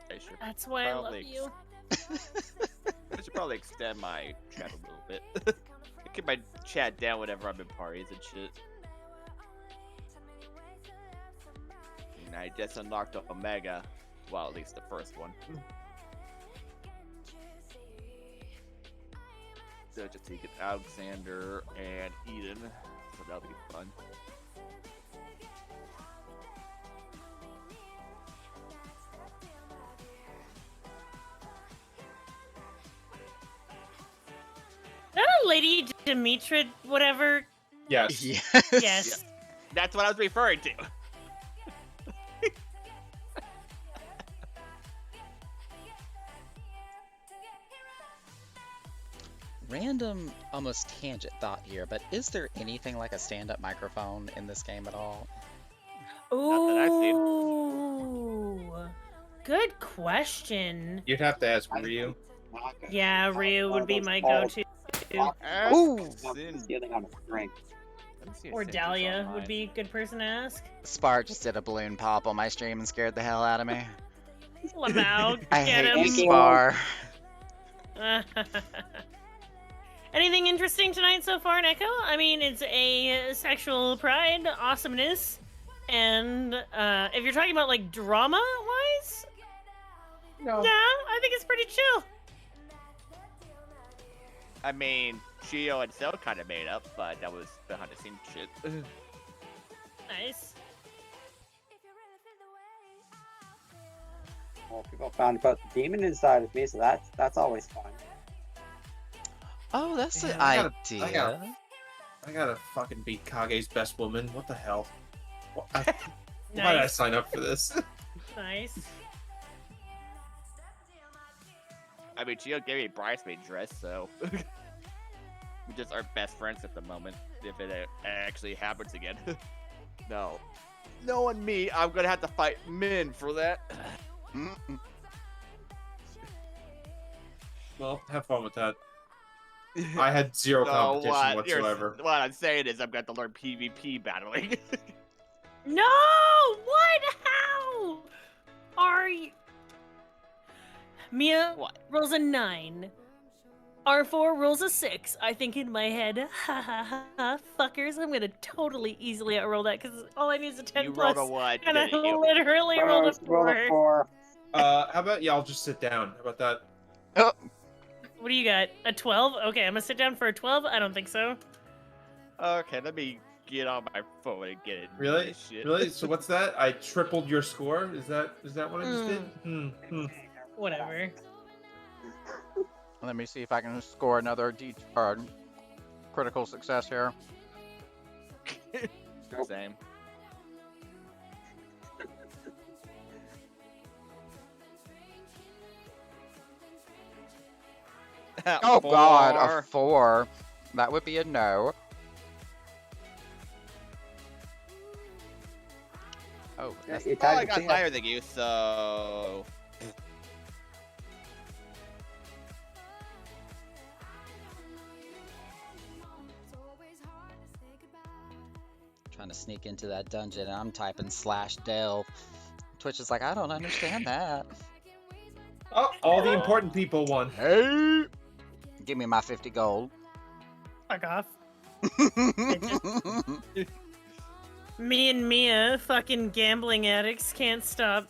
I should That's why I love Probably. you. I should probably extend my chat a little bit. Get my chat down whenever I'm in parties and shit. And I just unlocked Omega. Well, at least the first one. So just to get Alexander and Eden. So that'll be fun. That a lady Demetra whatever. Yes. Yes. Yes. That's what I was referring to. Random, almost tangent thought here, but is there anything like a stand-up microphone in this game at all? Not that I've seen. Ooh. Good question. You'd have to ask Ryu. Yeah, Ryu would be my go-to. Ooh. Stealing on a string. Or Dahlia would be a good person to ask. Spar just did a balloon pop on my stream and scared the hell out of me. Lamau, I get hate him. you, Spar. Anything interesting tonight so far, Neko? I mean, it's a sexual pride awesomeness, and if you're talking about like drama-wise, No. yeah, I think it's pretty chill. I mean, Chio and Cell kind of made up, but that was behind the scenes shit. Nice. Well, people found about the demon inside of me, so that's always fun. Oh, that's an Yeah, I idea. gotta fucking beat Kage's best woman. What the hell? Why did I Nice. sign up for this? Nice. I mean, Chio gave me a bridesmaid dress, so we just are best friends at the moment. If it actually happens again, no, knowing me, I'm gonna have to fight Min for that. Mm-mm. Well, have fun with that. I had zero competition whatsoever. What I'm saying is, I'm going to learn PvP battling. No! What? How? Are you? Mia What? rolls a 9. R4 rolls a 6. I think in my head, ha ha ha, ha fuckers, I'm gonna totally easily outroll that because all I need is a 10 You plus. rolled a what? And I Didn't you? literally rolled a 4. Roll a 4. How about y'all just sit down? How about that? Oh, What do you got? A 12? Okay, I'm gonna sit down for a 12? I don't think so. Okay, let me get on my phone and get it. Really? Shit. Really? So what's that? I tripled your score? Is that what I just did? Whatever. let me see if I can score another critical success here. Same. Oh God, a 4. 4. That would be a no. Oh, that's You Well, I tied got the higher than you, so trying to sneak into that dungeon and I'm typing /delve. Twitch is like, I don't understand that. Oh, all the important people won. Hey! Give me my 50 gold. Fuck off. Me and Mia, fucking gambling addicts, can't stop.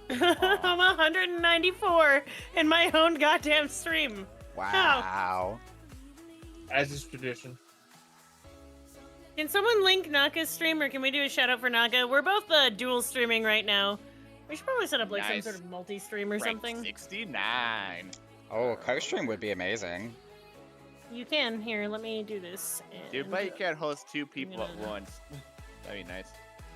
I'm 194 in my own goddamn stream. Wow. As is tradition. Can someone link Naka's stream, or can we do a shout out for Naka? We're both dual streaming right now. We should probably set up like Nice. some sort of multi-stream or Rank something. 69. Oh, co-stream would be amazing. You can. Here, let me do this. Dude, And, but you can't host 2 people at gonna- once. That'd be nice.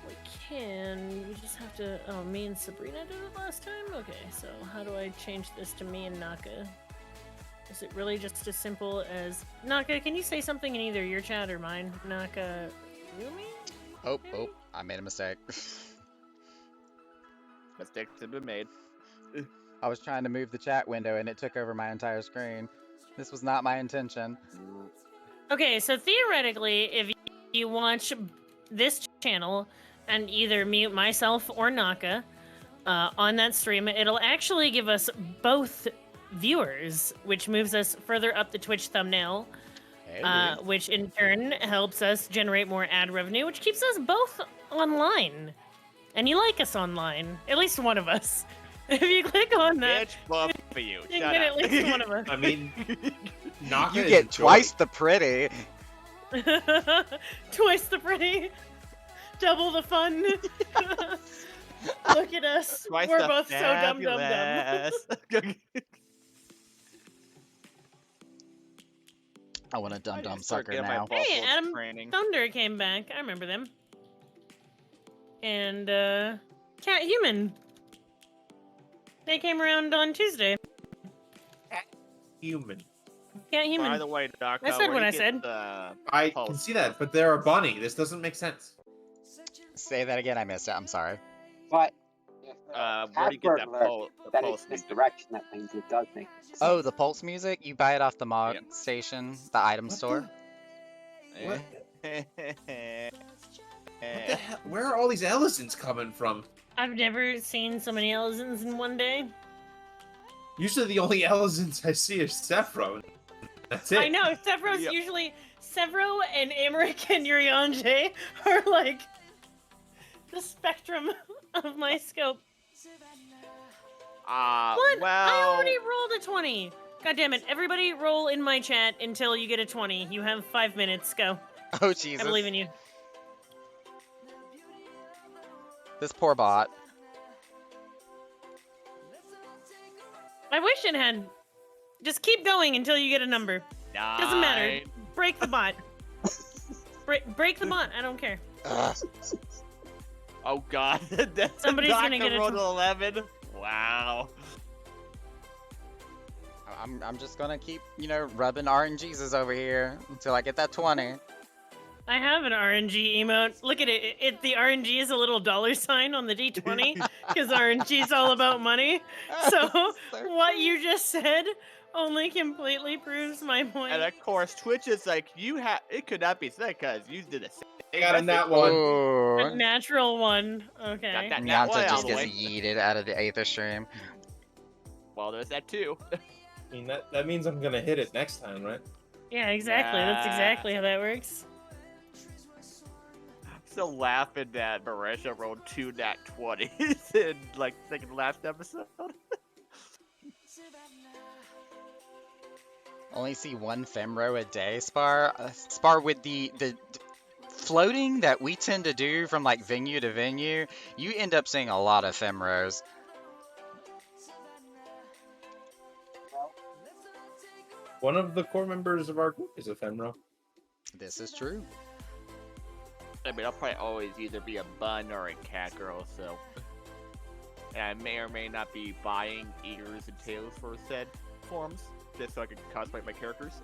We can. We just have to. Oh, me and Sabrina did it last time? Okay, so how do I change this to me and Naka? Is it really just as simple as. Naka, can you say something in either your chat or mine? Naka. Rumi? Oh, I made a mistake. Mistakes have been made. I was trying to move the chat window and it took over my entire screen. This was not my intention. Okay, so theoretically, if you watch this channel and either mute myself or Naka on that stream, it'll actually give us both viewers, which moves us further up the Twitch thumbnail, Hey, which in turn helps us generate more ad revenue, which keeps us both online. And you like us online, at least one of us. If you click on that, Bitch, buff for you. you Shut get up. at least one of us. I mean, Naka you is get a joy. twice the pretty. Twice the pretty, double the fun. Look at us. Twice We're the both so dumb. fabulous. I want a dum I dum need to start sucker getting my now. Hey, vocal Adam. training. Thunder came back. I remember them. And Cat Human. They came around on Tuesday. Human. Cat By Human. the way, Doc, I said what I said. I Pulse. can see that, but they're a bunny. This doesn't make sense. Say that again, I missed it. I'm sorry. But if Where do you get that alert, pulse? then Pulse it's music? misdirection that things it does make sense. Oh, the Pulse music? You buy it off the Mog Yep. station, the item What store? What? What the hell? Where are all these Ellisons coming from? I've never seen so many Ellisons in one day. Usually the only Ellisons I see is Sephiroth. That's it. I know, Sevro's Yep. usually Sevro and Emmerich and Urianger are like the spectrum of my scope. What? I Well, already rolled a 20. God damn it. Everybody roll in my chat until you get a 20. You have 5 minutes. Go. Oh, I Jesus. believe in you. This poor bot. I wish it had. Just keep going until you get a number. Doesn't matter. 9. Break the bot. Break the bot. I don't care. Ugh. Oh God, that's Somebody's gonna get a rolled 11. Wow. I'm just gonna keep, rubbing RNGs over here until I get that 20. I have an RNG emote. Look at it. The RNG is a little dollar sign on the D20 because RNG is all about money. So what you just said only completely proves my point. And of course, Twitch is like, it could not be said because you did the same. I got a nat one. A Ooh. natural one. Okay. Got that nat one Nyanta out just of the gets way. yeeted out of the Aether stream. Well, there's that too. I mean, that means I'm gonna hit it next time, right? Yeah, exactly. That's Yeah. exactly how that works. Still laughing that Marisha rolled 2 nat 20s in like second last episode. Only see one Femro a day, Spar. Spar, with the floating that we tend to do from like venue to venue, you end up seeing a lot of Femros. One of the core members of our group is a Femro. This is true. I mean, I'll probably always either be a bun or a cat girl, so. And I may or may not be buying ears and tails for said forms, just so I can cosplay my characters.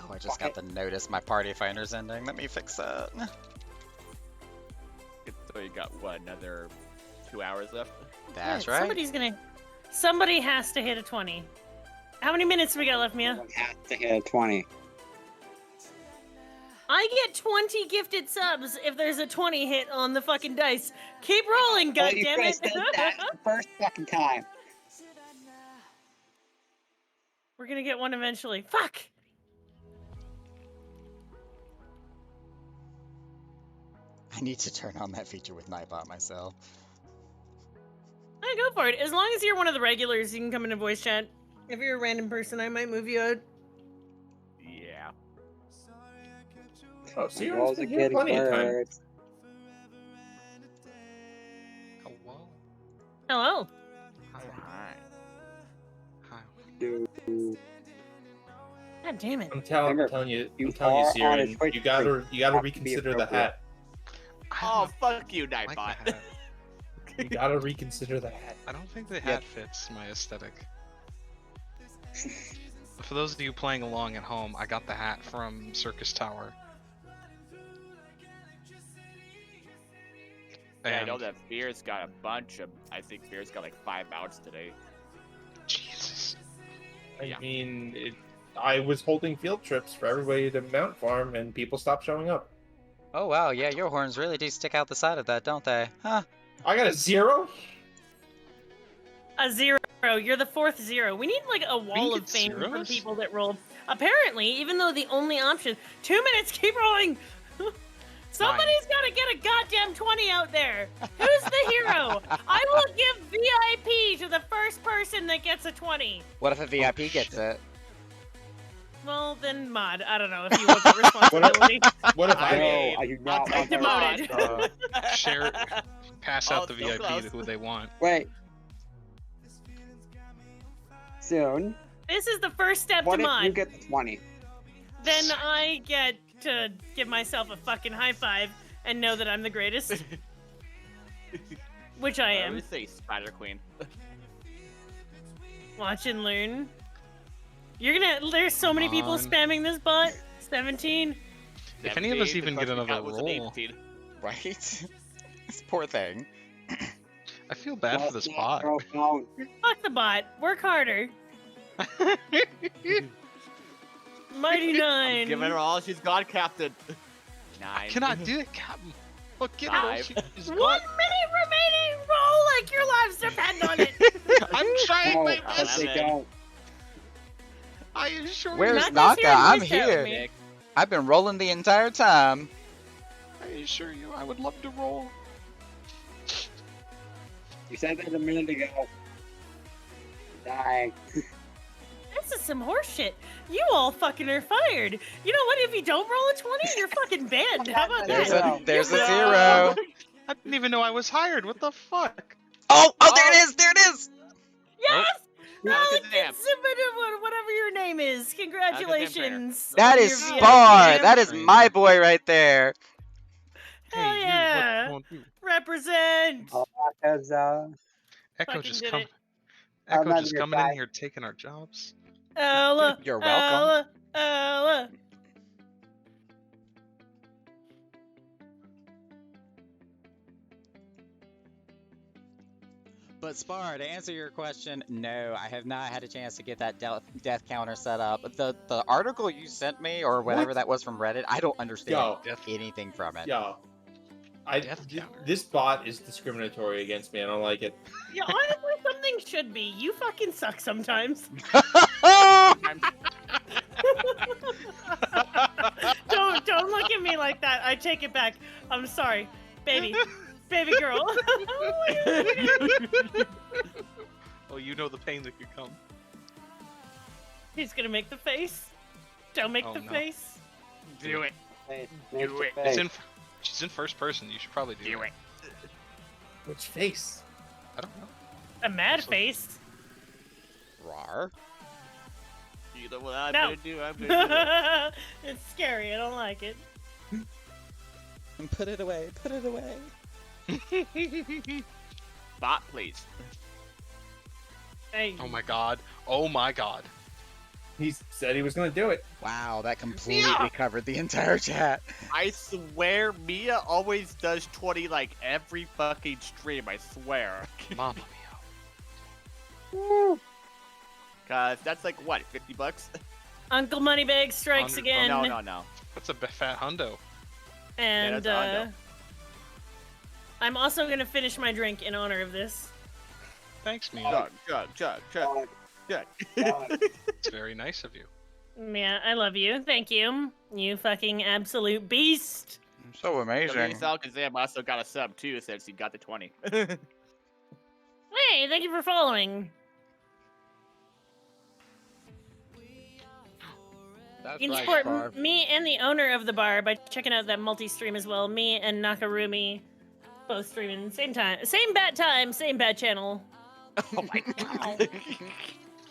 Oh, I just got the notice my party finder's ending. Let me fix that. So you got, what, another 2 hours left? That's Yeah, right. Somebody has to hit a 20. How many minutes do we got left, Mia? Someone has to hit a 20. I get 20 gifted subs if there's a 20 hit on the fucking dice. Keep rolling, Well, you goddammit! could've said that the first fucking time. We're gonna get one eventually. Fuck! I need to turn on that feature with Nightbot myself. I go for it. As long as you're one of the regulars, you can come into voice chat. If you're a random person, I might move you out. Yeah. Oh, Searon's Rolls are been here getting plenty of time. worse. Oh, whoa. Hello. Hi. Alright. Hi. Dude. God damn it. I'm telling Remember, you, you I'm telling you, are on a Siren, Twitch you gotta stream. Have to be reconsider the appropriate. hat. I Oh, don't fuck you, like the Nightbot. hat. You gotta reconsider the hat. I don't think the hat fits my aesthetic. For those of you playing along at home, I got the hat from Circus Tower. Yeah, I know And- that Beer's got a bunch of. I think Beer's got like 5 mounts today. Jesus. I Yeah. mean, I was holding field trips for everybody to Mount Farm, and people stopped showing up. Oh wow, yeah, your horns really do stick out the side of that, don't they? Huh? I got a 0. A 0. You're the 4th 0. We need like a wall of get fame for zeros? people that rolled. Apparently, even though the only option 2 minutes, keep rolling. Somebody's got to get a goddamn 20 out there. Who's the hero? I will give VIP to the first person that gets a 20. What if a VIP shit. gets it? Well, then Mod. I don't know if you want that responsibility. What if I I? mean, No, I do I'll not take want the that. mod. Share, pass Oh, out the so VIP close. to who they want. Wait. Soon. This is the first step What to if Mod. you get the 20? Then I get to give myself a fucking high five and know that I'm the greatest. Which I I am. would say Spider Queen. Watch and learn. You're gonna. There's so many people on. spamming this bot. 17. If any of us 17, even the get closest we another got was an roll. 18. Right? This poor thing. I feel bad for this bot. Phone. Fuck the bot. Work harder. Mighty Nine. Giving her all she's got, Captain. 9. I cannot do it, Captain. Look, get her. 5. She's 1 got. minute remaining. Roll like your lives depend on it. I'm trying No, my but best. they don't. I assure Where's you. Not this Naka? year, I'm this year. here. I've been rolling the entire time. I assure you, I would love to roll. You said that a minute ago. Dying. This is some horse shit. You all fucking are fired. You know what? If you don't roll a 20, you're fucking banned. How about There's that? a Yeah. zero. I didn't even know I was hired. What the fuck? Oh, there it is, there it is. Yes! Alakazam. Alakazam, whatever your name is. Congratulations. That on is your VIP. Spar. That is Trainer. my boy right there. Hell Hey, yeah. you, what you want to Represent. Because, Echo Fucking just did come. it. I'm Echo not just your coming in guy. here taking our jobs. Ella. You're welcome. Ella. But Spar, to answer your question, no, I have not had a chance to get that death counter set up. The article you sent me, or whatever What? that was from Reddit, I don't understand Yo. Death. anything from it. Yo, Death counter. this bot is discriminatory against me. I don't like it. Yeah, honestly, something should be. You fucking suck sometimes. I'm Don't look at me like that. I take it back. I'm sorry, baby girl. Oh, you know the pain that could come. He's gonna make the face. Don't make Oh, the no. face. do it. do it. It's in. She's in first person. You should probably do, Do it. it. Which face? I don't know. A mad face. Rar. Either what I'm No. gonna do, I'm gonna It's scary. I don't like it. Put it away. Put it away. do it. Bot, please. Hey. Oh my god. Oh my god. He said he was gonna do it. Wow, that completely covered the entire chat. I swear Mia always does 20 like every fucking stream, I swear. Mamma mia. Cause that's like what, 50 bucks? Uncle Moneybag strikes 100 again. No. That's a fat hundo. And that's a hundo. I'm also gonna finish my drink in honor of this. Thanks, Mia. Chug. It's very nice of you. Yeah, I love you. Thank you. You fucking absolute beast. So amazing. Alakazam also got a sub too since he got the 20. Hey, thank you for following. That's You can right, support Barb. me and the owner of the bar by checking out that multi-stream as well. Me and Nakarumi both streaming same time, same bat channel. Oh my god. Did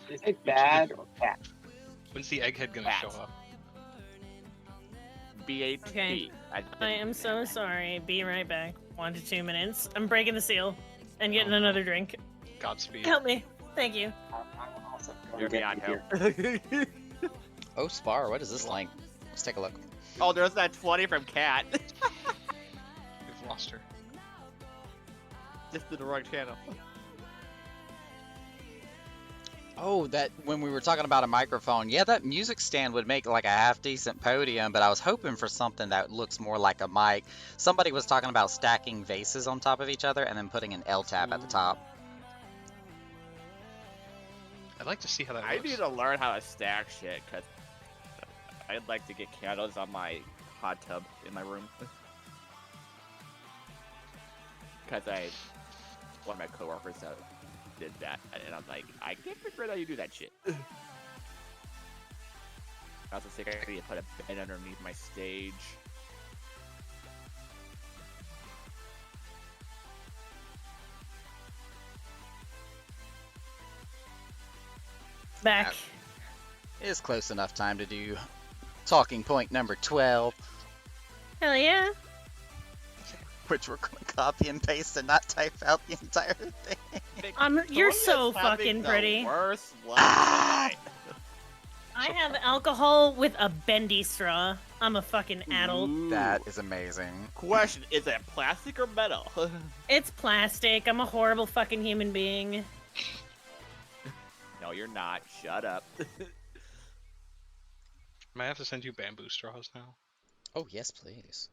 you say bad or cat? When's the egghead gonna Bat. show up? BAT. Okay. I am so sorry. Be right back. 1 to 2 minutes. I'm breaking the seal and getting another drink. Godspeed. Help me. Thank you. I'm also going You're to beyond get you help. Oh, Spar, what is this link? Let's take a look. Oh, there's that 20 from Cat. We've lost her. Just to the wrong channel. Oh, that when we were talking about a microphone, yeah, that music stand would make like a half-decent podium, but I was hoping for something that looks more like a mic. Somebody was talking about stacking vases on top of each other and then putting an L tab at the top. I'd like to see how that I looks. need to learn how to stack shit, because I'd like to get candles on my hot tub in my room. Because one of my coworkers did that, and I'm like, I can't figure out how you do that shit. I also think I need to put a bed underneath my stage. Back. It is close enough time to do talking point number 12, Hell yeah. which we're going to copy and paste and not type out the entire thing. You're so Victoria's having fucking the pretty. Worst luck Ah! tonight. I have alcohol with a bendy straw. I'm a fucking adult. Ooh. That is amazing. Question, is it plastic or metal? It's plastic. I'm a horrible fucking human being. No, you're not. Shut up. Might have to send you bamboo straws now. Oh, yes, please.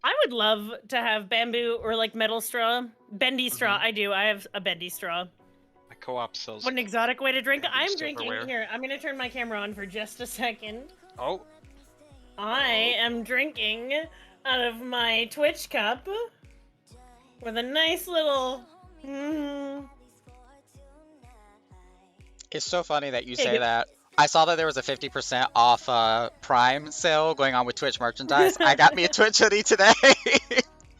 I would love to have bamboo or like metal straw. Bendy straw. I do. I have a bendy straw. My co-op sells. What an exotic way to drink. bamboo I'm drinking. silverware. Here, I'm going to turn my camera on for just a second. Oh, I am drinking out of my Twitch cup with a nice little. It's so funny that you Hey, say good- that. I saw that there was a 50% off Prime sale going on with Twitch merchandise. I got me a Twitch hoodie today.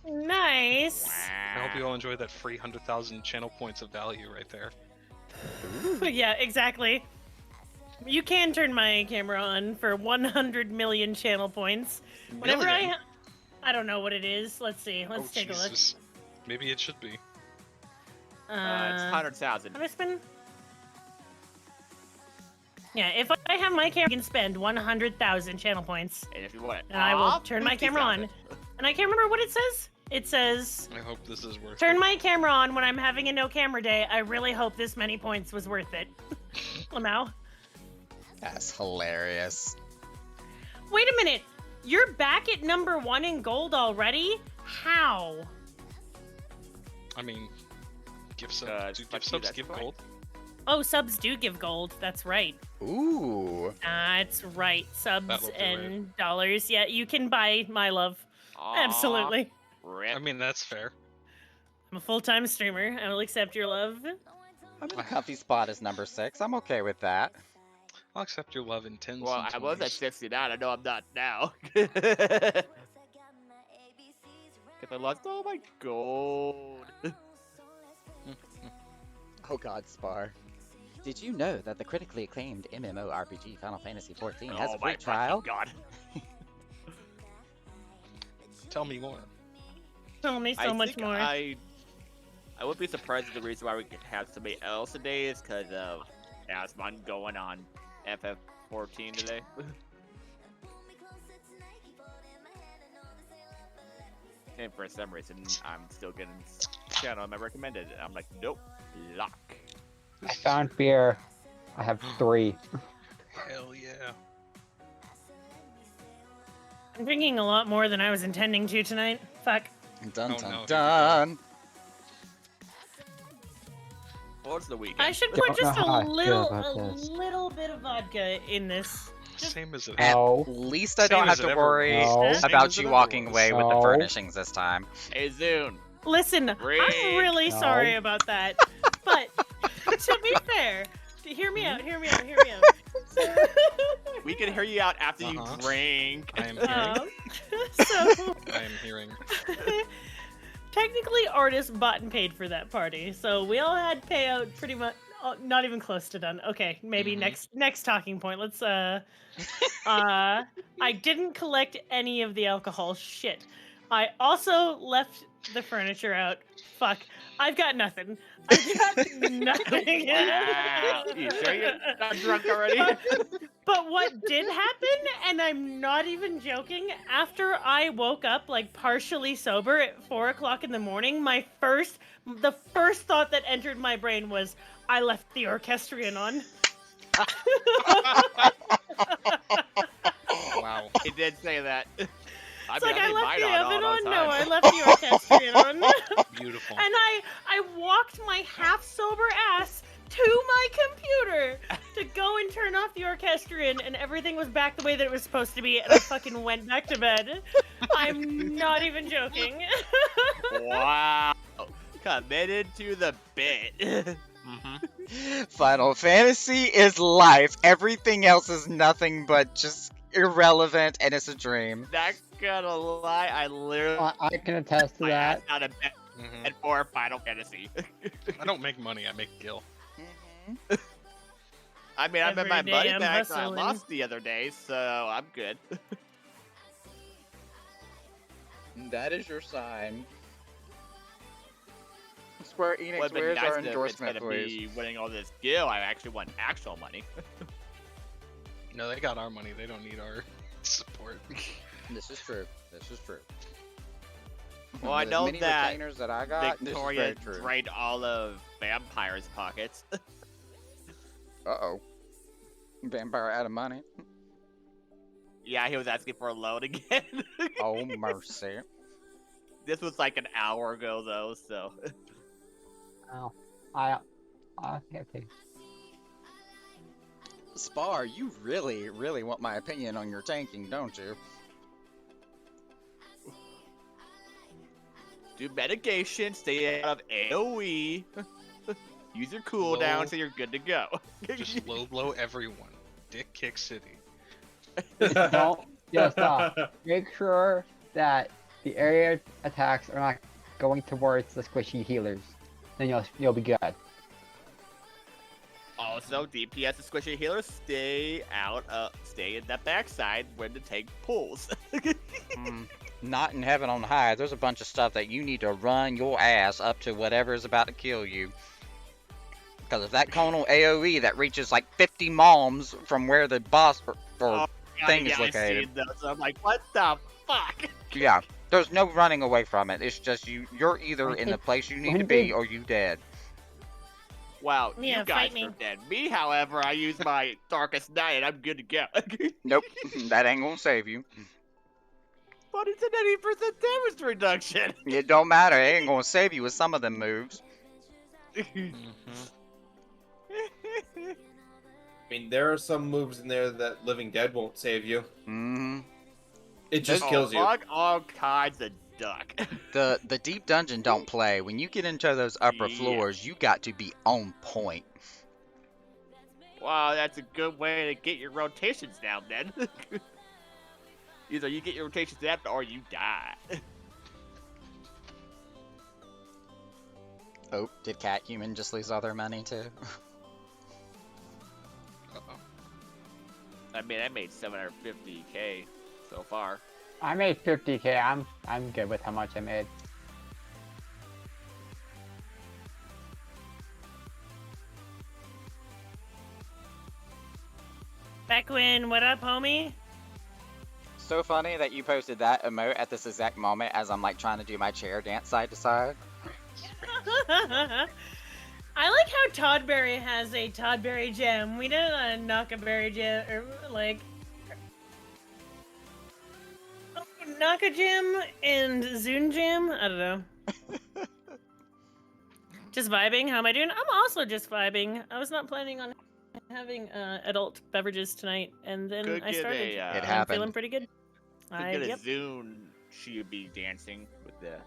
Nice. I hope you all enjoy that free 100,000 channel points of value right there. Yeah, exactly. You can turn my camera on for 100 million channel points. Whenever Million? I don't know what it is. Let's see. Let's Oh, take Jesus. Maybe it should be. a look. It's 100,000. Have I spent? Yeah, if I have my camera, I can spend 100,000 channel points, And if you want it and I will off, turn my camera on. 50,000. And I can't remember what it says. It says, I hope this is worth turn it. my camera on when I'm having a no camera day. I really hope this many points was worth it. Lamau. That's hilarious. Wait a minute. You're back at number 1 in gold already? How? I mean, gift subs. Do fuck gift you, subs that's give fine. gold? Oh, subs do give gold. That's right. Ooh. That's right. Subs That'll do and dollars. Yeah, you can buy my love. Aw, Absolutely. Rip. I mean, that's fair. I'm a full-time streamer. I will accept your love. I'm in a comfy spot as number 6. I'm okay with that. I'll accept your love in 10s Well, and I was at 20s. 69. I know I'm not now. Because I lost all my gold. Oh god, Spar. Did you know that the critically acclaimed MMORPG Final Fantasy XIV has oh a my free trial? God. Tell me more. Tell me so I much think more. I would be surprised if the reason why we could have somebody else today is because of Asmon going on FF14 today. And for some reason, I'm still getting channel on my recommended. I'm like, nope, lock. I found beer. I have 3. Hell yeah. I'm drinking a lot more than I was intending to tonight. Fuck. Dun Oh, dun no. dun. What's the weekend? I should Don't put just know how I a feel little, about this. bit of vodka in this. Same as it. At No. least I Same don't have as it to ever worry was. No. Same about as it you ever walking was. away with the No. furnishings this time. Hey, Zune. Listen, Rick. I'm really No. sorry about that. But to be fair, hear me out. We can hear you out after you Uh-huh. drink. I am hearing. So I am hearing. technically, artists bought and paid for that party, so we all had payout pretty much. Not even close to done. Okay, maybe Mhm. next talking point. Let's I didn't collect any of the alcohol. Shit. I also left the furniture out. Fuck. I've got nothing. I've got nothing. Wow. You sure you're not drunk already? But what did happen, and I'm not even joking, after I woke up like partially sober at 4 o'clock in the morning, the first thought that entered my brain was, I left the orchestrion on. Wow. He did say that. It's like I leave left mine the on oven all on. the No, time. I left the orchestrion on. Beautiful. And I walked my half sober ass to my computer to go and turn off the orchestrion, and everything was back the way that it was supposed to be, and I fucking went back to bed. I'm not even joking. Wow. Committed to the bit. Mm-hmm. Final Fantasy is life. Everything else is nothing but just irrelevant, and it's a dream. Not gonna lie, I literally I can attest to my ass that. out of bed Mm-hmm. for Final Fantasy. I don't make money. I make gil. I mean, I'm in Every my day money I'm back that I hustling. lost the other day, so I'm good. That is your sign. Square Enix, Would've been where's nice our if instead endorsement, of please? me winning all this gil, I actually won actual money. No, they got our money. They don't need our support. This is true. This is true. Well, I With as know many that retainers that I got, Victoria this is very true. drained all of Vampire's pockets. Uh-oh. Vampire out of money. Yeah, he was asking for a loan again. Oh, mercy. This was like an hour ago, though, so. Oh, okay. Spar, you really, really want my opinion on your tanking, don't you? Do mitigation, stay out of AoE. Use your cooldown Low. so you're good to go. Just low blow everyone. Dick kick city. Don't just make sure that the area attacks are not going towards the squishy healers. Then you'll be good. Also, DPS and squishy healers stay in that backside when the tank pulls. Not in heaven on high. There's a bunch of stuff that you need to run your ass up to whatever is about to kill you. Because if that conal AoE that reaches like 50 moms from where the boss thing is I've located. seen those. I'm like, what the fuck? Yeah, there's no running away from it. It's just you're either in the place you need to be or you dead. Wow, Yeah, you guys fight me. are dead. Me, however, I use my Darkest Night and I'm good to go. Nope, that ain't gonna save you. But it's an 80% damage reduction. It don't matter. It ain't gonna save you with some of them moves. Mm-hmm. I mean, there are some moves in there that Living Dead won't save you. Mm-hmm. It just Oh, kills you. fuck all kinds of duck. The deep dungeon don't play. When you get into those upper Yeah. floors, you got to be on point. Wow, that's a good way to get your rotations down then. Either you get your rotations down or you die. Oh, did Cat Human just lose all their money too? Uh-oh. I mean, I made 750k so far. I made 50k. I'm good with how much I made. Beckwin, what up, homie? So funny that you posted that emote at this exact moment as I'm like trying to do my chair dance side to side. I like how Toddberry has a Toddberry gem. We did a Nakaberry gem, or like Naka gem and Zune gem. I don't know. Just vibing. How am I doing? I'm also just vibing. I was not planning on having adult beverages tonight, and then Could I get started. It I'm happened. feeling pretty good. Could get a Yep. Zune. She would be dancing with the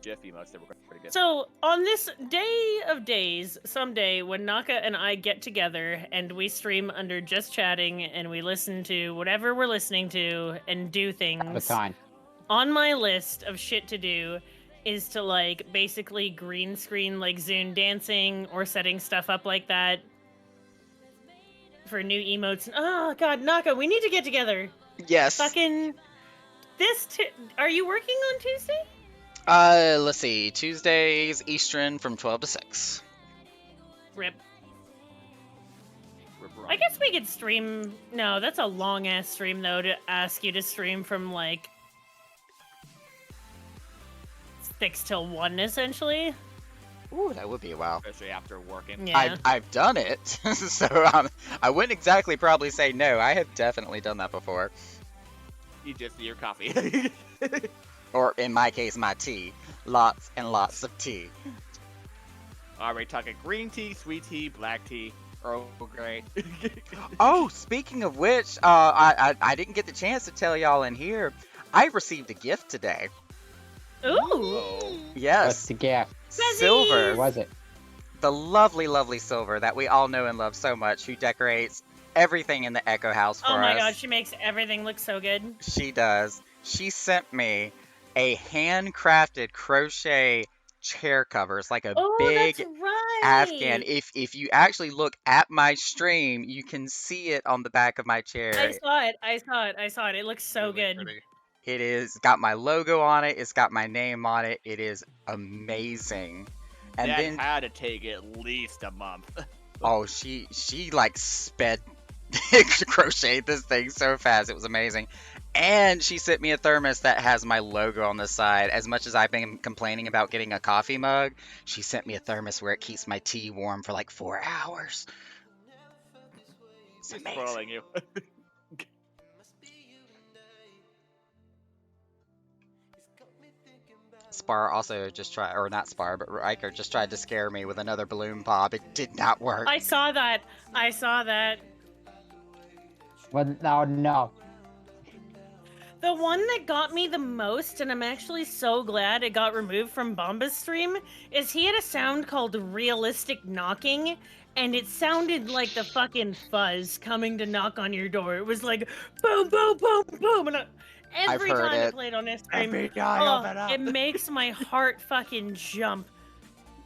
GIF emotes that were pretty good. So on this day of days, someday when Naka and I get together and we stream under just chatting and we listen to whatever we're listening to and do Have a things, time. on my list of shit to do is to like basically green screen like Zune dancing or setting stuff up like that for new emotes. Oh god, Naka, we need to get together. Yes. Fucking are you working on Tuesday? Let's see. Tuesdays Eastern from 12 to 6. Rip. Ripper I on. guess we could stream. No, that's a long ass stream though to ask you to stream from like 6 till 1 essentially. Ooh, that would be a while. Especially after working. Yeah. I've done it, so I wouldn't exactly probably say no. I have definitely done that before. You just need your coffee. Or in my case, my tea. Lots and lots of tea. Are we talking green tea, sweet tea, black tea, Earl Grey? Oh, speaking of which, I didn't get the chance to tell y'all in here. I received a gift today. Ooh. Oh. What's Yes, the gift? silver. What was it? The lovely, lovely Silver that we all know and love so much, who decorates everything in the Echo House for Oh my us. god, she makes everything look so good. She does. She sent me a handcrafted crochet chair cover. It's like a Oh, big that's right. Afghan. If you actually look at my stream, you can see it on the back of my chair. I saw it. I saw it. I saw it. It looks so Really good. pretty. It is got my logo on it. It's got my name on it. It is amazing. And That then had to take at least a month. oh, she like sped crocheted this thing so fast. It was amazing. And she sent me a thermos that has my logo on the side. As much as I've been complaining about getting a coffee mug, she sent me a thermos where it keeps my tea warm for like 4 hours. It's She's amazing. spoiling you. Spar also just tried, or not Spar, but Riker just tried to scare me with another balloon pop. It did not work. I saw that. I saw that. Well, no. The one that got me the most, and I'm actually so glad it got removed from Bomba's stream, is he had a sound called realistic knocking, and it sounded like the fucking fuzz coming to knock on your door. It was like boom, boom, boom, boom, and every heard time it. it played on this stream, FBI, oh, open up. it makes my heart fucking jump.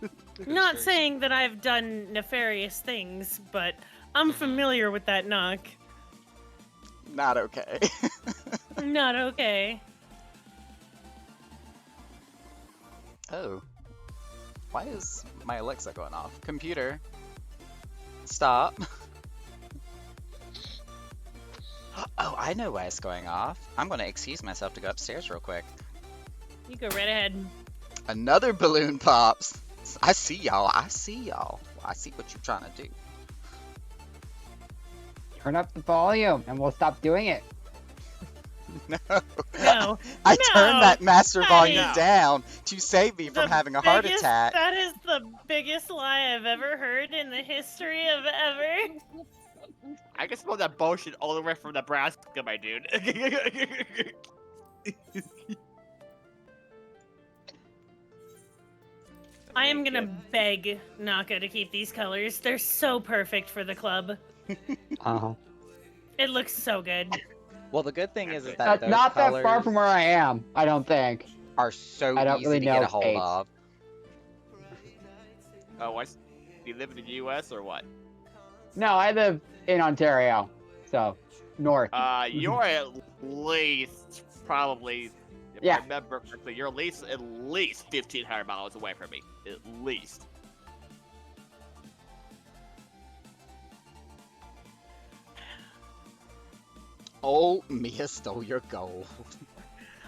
It's Not very- saying that I've done nefarious things, but I'm familiar with that knock. Not okay. Not okay. Oh. Why is my Alexa going off? Computer. Stop. Oh, I know why it's going off. I'm gonna excuse myself to go upstairs real quick. You go right ahead. Another balloon pops. I see y'all. I see y'all. I see what you're trying to do. Turn up the volume and we'll stop doing it. No. No. I No. turned that master That volume is- down to save me from The having a heart biggest- attack. That is the biggest lie I've ever heard in the history of ever. I can smell that bullshit all the way from Nebraska, my dude. I am gonna beg Naka to keep these colors. They're so perfect for the club. Uh-huh. It looks so good. Well, the good thing is that That's those not that far colors from where I am, I don't think. are so I don't easy really to get know a hold states. of. Oh, do you live in the U.S. or what? No, I live in Ontario, so north. You're at least probably, if Yeah. I remember correctly, you're at least 1,500 miles away from me. At least. Oh, Mia stole your gold.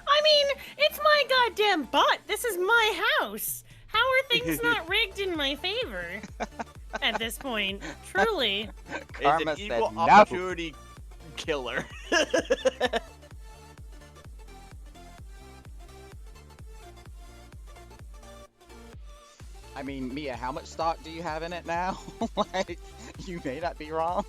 I mean, it's my goddamn butt. This is my house. How are things not rigged in my favor? At this point, truly. Karma It's an said equal no. opportunity killer. I mean, Mia, how much stock do you have in it now? Like, you may not be wrong.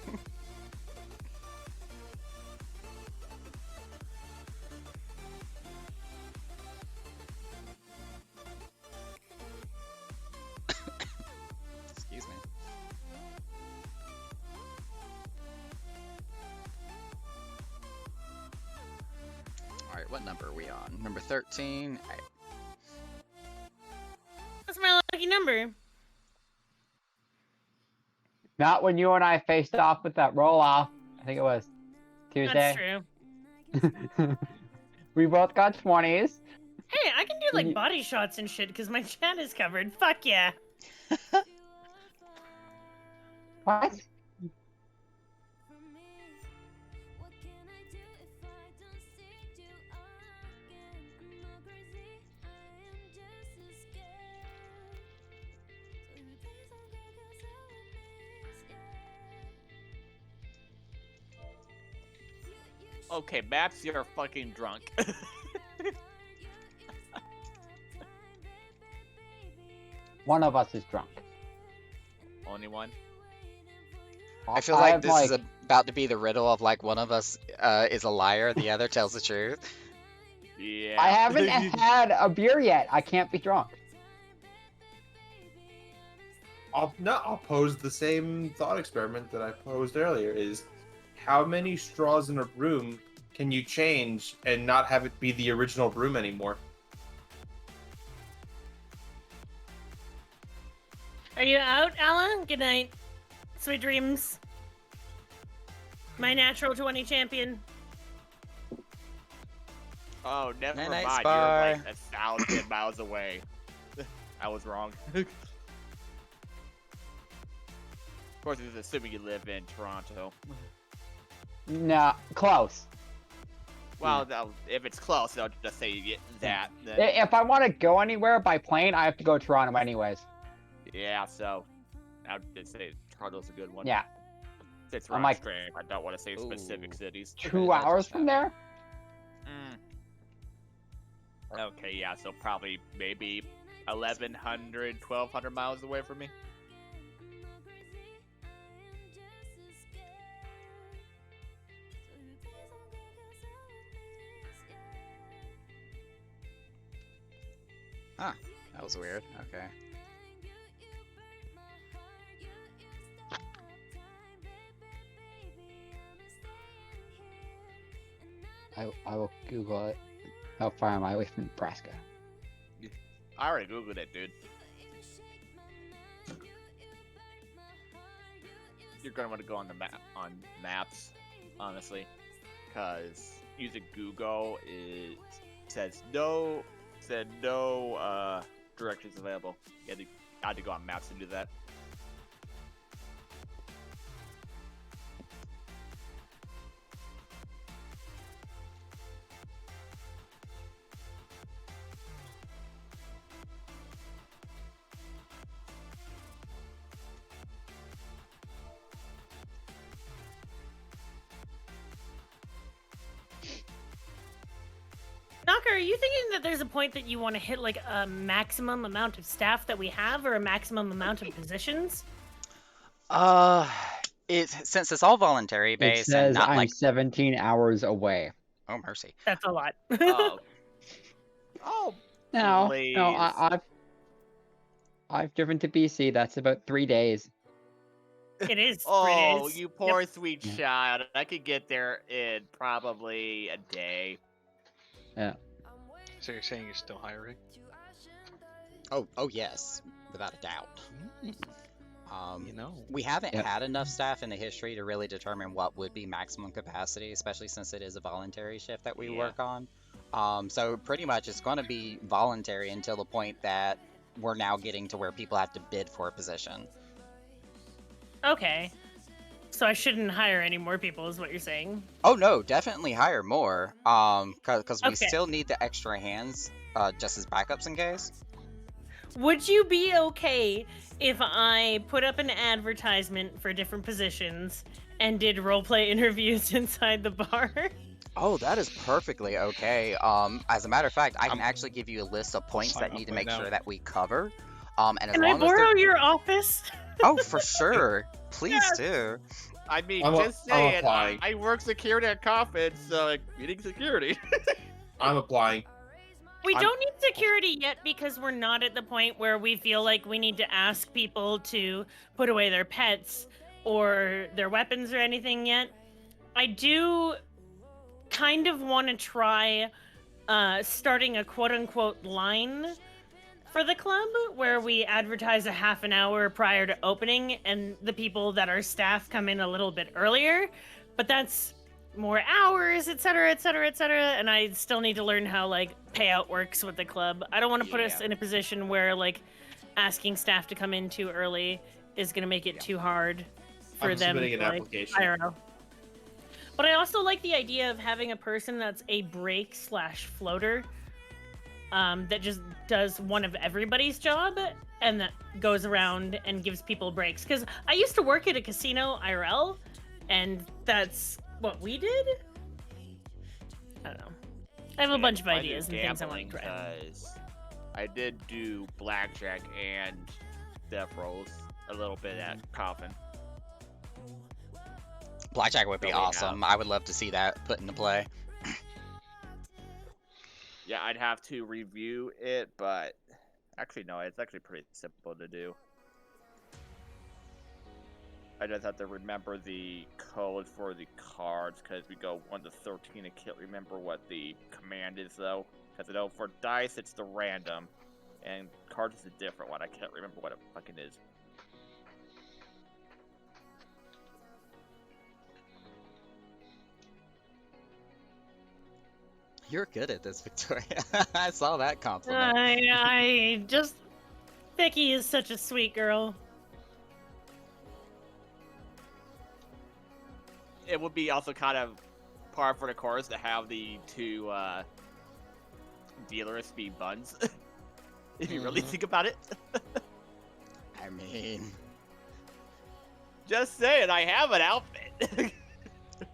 what number are we on? Number 13. That's my lucky number. Not when you and I faced off with that roll off. I think it was That's Tuesday. true. We both got 20s. Hey, I can do like body shots and shit because my chat is covered. Fuck yeah. What? Okay, Maps, you're fucking drunk. One of us is drunk. Only one? I feel like have, this is about to be the riddle of like one of us is a liar, the other tells the truth. Yeah. I haven't had a beer yet. I can't be drunk. I'll pose the same thought experiment that I posed earlier. Is how many straws in a broom can you change and not have it be the original broom anymore? Are you out, Alan? Good night. Sweet dreams. My natural 20 champion. Oh, never Night-night, mind. Spy. You're like 1,000 miles away. I was wrong. Of course, this is assuming you live in Toronto. Nah, close. Well, if it's close, I'll just say that. Then, If I want to go anywhere by plane, I have to go to Toronto anyways. yeah, so I would just say Toronto's a good one. Yeah, It's I'm around like- stream. I don't want to say specific Ooh. cities. 2 hours from there. Okay, yeah, so probably maybe 1,100, 1,200 miles away from me. That was weird. Okay. I will Google it. How far am I away from Nebraska? I already googled it, dude. You're gonna want to go on the maps, honestly, because using Google said no directions available. You had to go on maps to do that. Knocker, are you thinking that there's a point that you want to hit like a maximum amount of staff that we have or a maximum amount of positions? Since it's all voluntary It based says and not I'm like 17 hours away. oh mercy. That's a lot. Oh, oh, No, Please. no, I've driven to BC. That's about 3 days. It is. 3 oh, days. you Yep. poor sweet Yeah. child. I could get there in probably a day. So you're saying you're still hiring? Oh yes, without a doubt. You know. We haven't Yep. had enough staff in the history to really determine what would be maximum capacity, especially since it is a voluntary shift that we Yeah. work on. So pretty much it's going to be voluntary until the point that we're now getting to where people have to bid for a position. Okay. So I shouldn't hire any more people, is what you're saying? Oh no, definitely hire more. Because we Okay. still need the extra hands, just as backups in case. Would you be okay if I put up an advertisement for different positions and did roleplay interviews inside the bar? Oh, that is perfectly okay. As a matter of fact, I can actually give you a list of points sign that up need to right make now. sure that we cover. And as Can I long as borrow they're... your office? Oh, for sure. Please Yes. do. I mean, I'm just saying, applying. I work security at Coffin, so like, meeting security. I'm applying. We I'm- don't need security yet because we're not at the point where we feel like we need to ask people to put away their pets or their weapons or anything yet. I do kind of want to try starting a quote-unquote line for the club where we advertise a half an hour prior to opening, and the people that are staff come in a little bit earlier. But that's more hours, etc., etc., etc. And I still need to learn how like payout works with the club. I don't want to put us Yeah. in a position where like asking staff to come in too early is going to make it too hard for I'm them submitting to, an like, application. hire out. But I also like the idea of having a person that's a break/floater that just does one of everybody's job and that goes around and gives people breaks. Because I used to work at a casino IRL, and that's what we did. I don't know. I have a bunch of Mine is ideas and things I want to gambling, try. 'cause I did do blackjack and death rolls a little bit at Coffin. Blackjack would be Really awesome. I would love to see that put into play. Yeah, I'd have to review it, but actually no, it's actually pretty simple to do. I just have to remember the code for the cards because we go 1 to 13. I can't remember what the command is though, because I know for dice it's the random, and cards is a different one. I can't remember what it fucking is. You're good at this, Victoria. I saw that compliment. I just Vicky is such a sweet girl. It would be also kind of par for the course to have the two dealers be buns. If you really Mhm. think about it. I mean, Just saying, I have an outfit.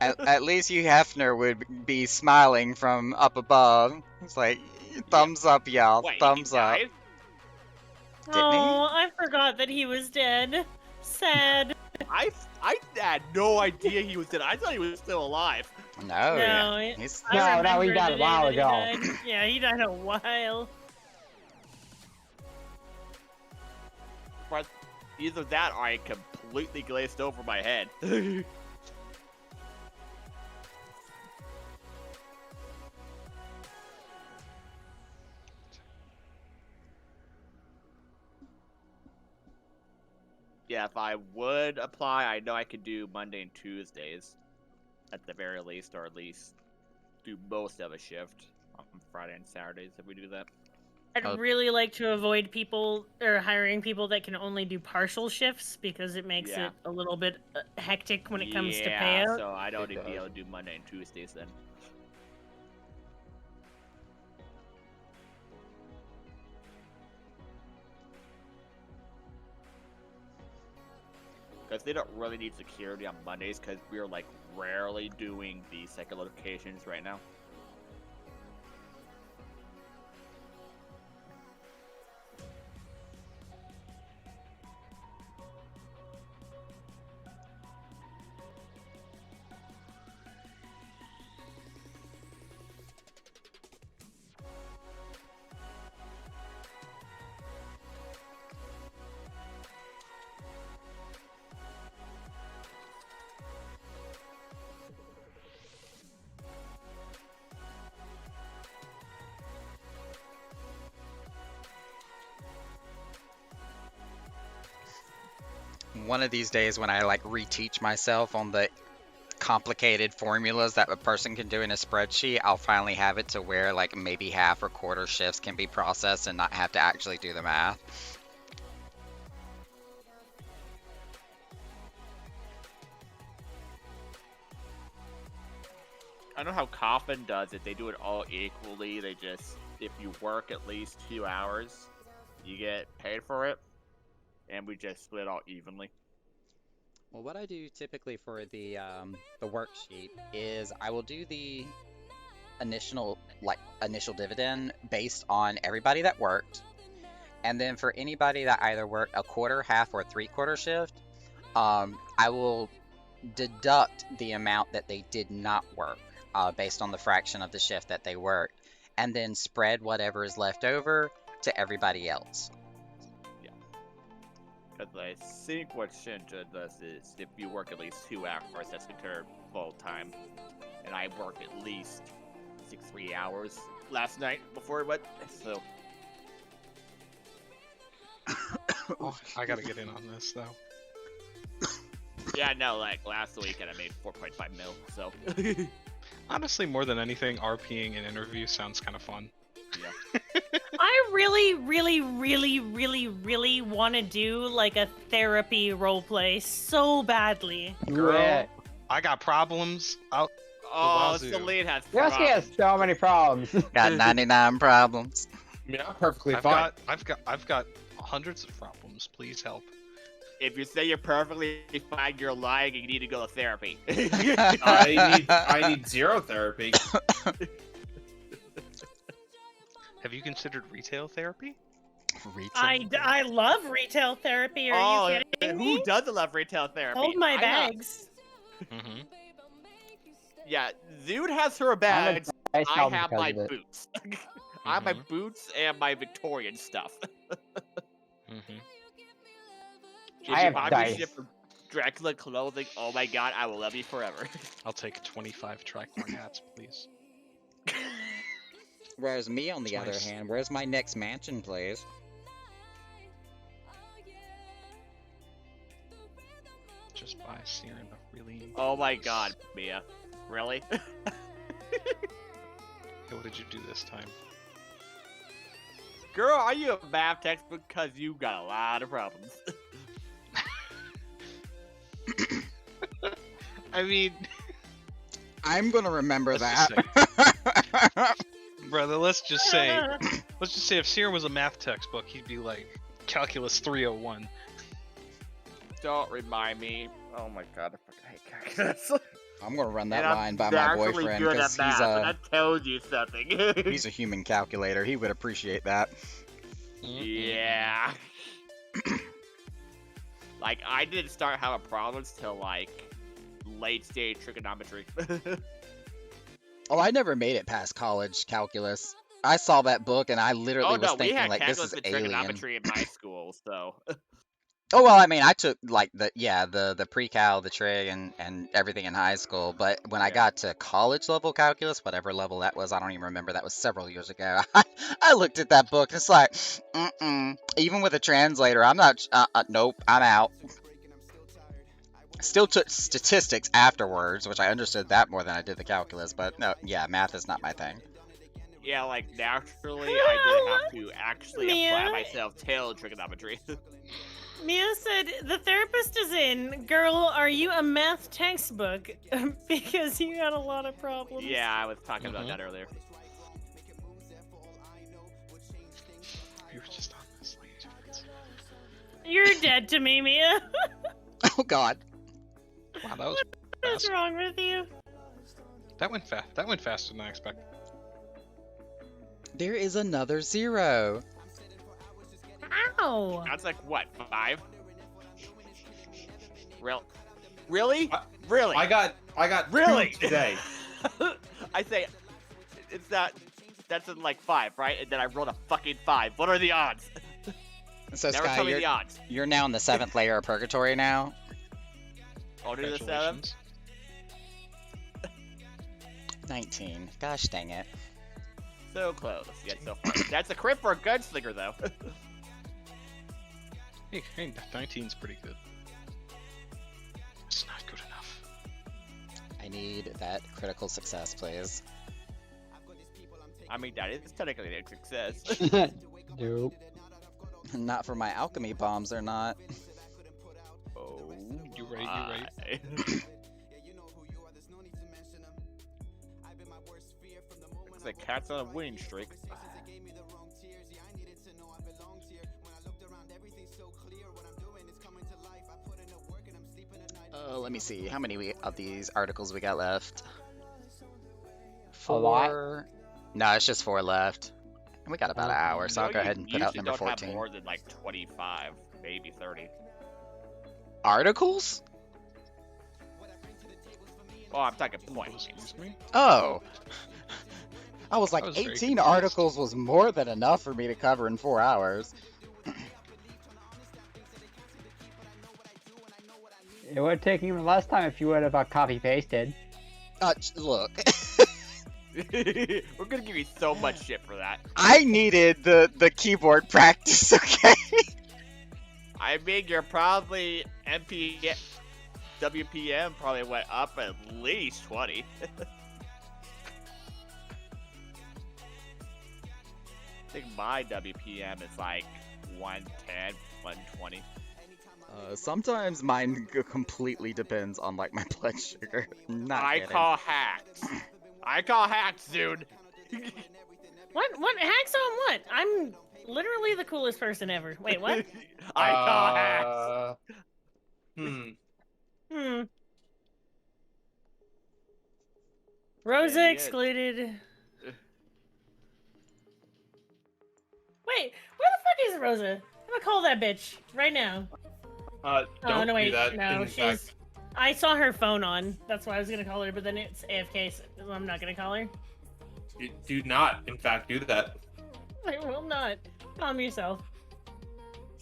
at least Hugh Hefner would be smiling from up above. It's like, thumbs up, y'all. Wait, Thumbs he up. died? Didn't he? Oh, I forgot that he was dead. Sad. I had no idea he was dead. I thought he was still alive. No, No, he's I No, remember he died the a day while that he ago. died. Yeah, he died a while. But either that or I completely glazed over my head. Yeah, if I would apply, I know I could do Monday and Tuesdays at the very least, or at least do most of a shift on Friday and Saturdays if we do that. I'd Oh. really like to avoid people or hiring people that can only do partial shifts because it makes Yeah. it a little bit hectic when it comes to Yeah, payout. so I'd only It be does. able to do Monday and Tuesdays then. Because they don't really need security on Mondays because we're like rarely doing the second locations right now. one of these days when I like reteach myself on the complicated formulas that a person can do in a spreadsheet, I'll finally have it to where like maybe half or quarter shifts can be processed and not have to actually do the math. I know how Coffin does it. They do it all equally. They just, if you work at least 2 hours, you get paid for it. And we just split it all evenly. Well, what I do typically for the worksheet is I will do the initial dividend based on everybody that worked, and then for anybody that either worked a quarter, half, or 3/4 shift, I will deduct the amount that they did not work based on the fraction of the shift that they worked, and then spread whatever is left over to everybody else. Because I think what Shinja does is if you work at least 2 hours, that's considered full time. And I work at least like 3 hours last night before it went. So Oh, I gotta get in on this though. yeah, no, like last weekend I made 4.5 mil. So Honestly, more than anything, RPing an interview sounds kind of fun. yeah. I really, really, really, really, really want to do like a therapy roleplay so badly. Girl. Yeah. I got problems. Oh, wazoo. Celine has Yosuke has so many problems. Got 99 problems. I mean, I'm perfectly I've fine. got hundreds of problems. Please help. If you say you're perfectly fine, you're lying and you need to go to therapy. I need zero therapy. Have you considered retail therapy? Retail. I love retail therapy. Are oh, you kidding me? who doesn't love retail therapy? Hold my I know. bags. Mm-hmm. Yeah, Zood has her bags. I myself have because my of it. boots. I have my boots and my Victorian stuff. Mm-hmm. If I you have buy me dice. shit from Dracula clothing, oh my god, I will love you forever. I'll take 25 Tricorn hats, please. Whereas me, on the It's other nice. hand, where's my next mansion, please? Just buy Siren a really. Oh my god, Mia. Really? Hey, what did you do this time? Girl, are you a math textbook? Because you got a lot of problems. I mean, I'm gonna remember Let's that. brother, let's just say if Siren was a math textbook, he'd be like Calculus 301. Don't remind me. Oh my god, I fucking hate calculus. I'm gonna run that And I'm line by my naturally boyfriend good because at he's math, and a that tells you something. he's a human calculator. He would appreciate that. Yeah. Like, I didn't start having problems till, like, late stage trigonometry. Oh, I never made it past college calculus. I saw that book and I literally oh, was no, we thinking had like this calculus is and alien. trigonometry in my school, so. Oh well, I mean, I took like the pre-cal, the trig, and everything in high school. But when I Yeah. got to college level calculus, whatever level that was, I don't even remember. That was several years ago. I looked at that book. And it's like, even with a translator, I'm not. Nope, I'm out. Still took statistics afterwards, which I understood that more than I did the calculus. But no, yeah, math is not my thing. Yeah, like, naturally, I didn't have to actually apply Mia? myself till trigonometry. Mia said, the therapist is in. Girl, are you a math textbook? Because you got a lot of problems. Yeah, I was talking about Mhm. that earlier. You were just on this lane. You're dead to me, Mia. Oh God. Wow, that was What's fast. wrong with you? That went fast. That went faster than I expected. There is another 0. Ow. That's like, what, 5? Really? Really? I got Really? 2 today. I say, it's not, that's in like 5, right? And then I rolled a fucking 5. What are the odds? So Never Sky, tell me the odds. you're now in the 7th layer of purgatory now. Order the 7? Congratulations. 19. Gosh dang it. So close, yet so far. That's a crit for a gunslinger, though. Hey, 19's pretty good. It's not good enough. I need that critical success, please. I mean, that is technically a success. Nope. Not for my alchemy bombs, they're not. Oh, You right, you right. my. Looks like cat's on a winning streak. Let me see. How many of these articles we got left? A lot. 4. No, it's just 4 left. And we got about an hour, so I'll go ahead and put out usually number don't have 14. more than like 25, maybe 30. Articles? Oh, I'm talking points. Excuse me? Oh. I was like, I was very 18 confused. articles was more than enough for me to cover in 4 hours. It would have taken you less time if you would have copy pasted. Look. We're gonna give you so much shit for that. I needed the keyboard practice, okay? I mean, you're probably WPM probably went up at least 20. I think my WPM is like 110, 120. Sometimes mine completely depends on like my blood sugar. Not I kidding. call hacks. I call hacks, dude. What? What? Hacks on what? I'm literally the coolest person ever. Wait, what? I call hacks. Hmm. Rosa Yeah, he is. excluded. Wait, where the fuck is Rosa? I'm gonna call that bitch right now. Don't no, wait, do that. no, In she's. fact, I saw her phone on. That's why I was gonna call her, but then it's AFK, so I'm not gonna call her. do not, in fact, do that. I will not. Calm yourself.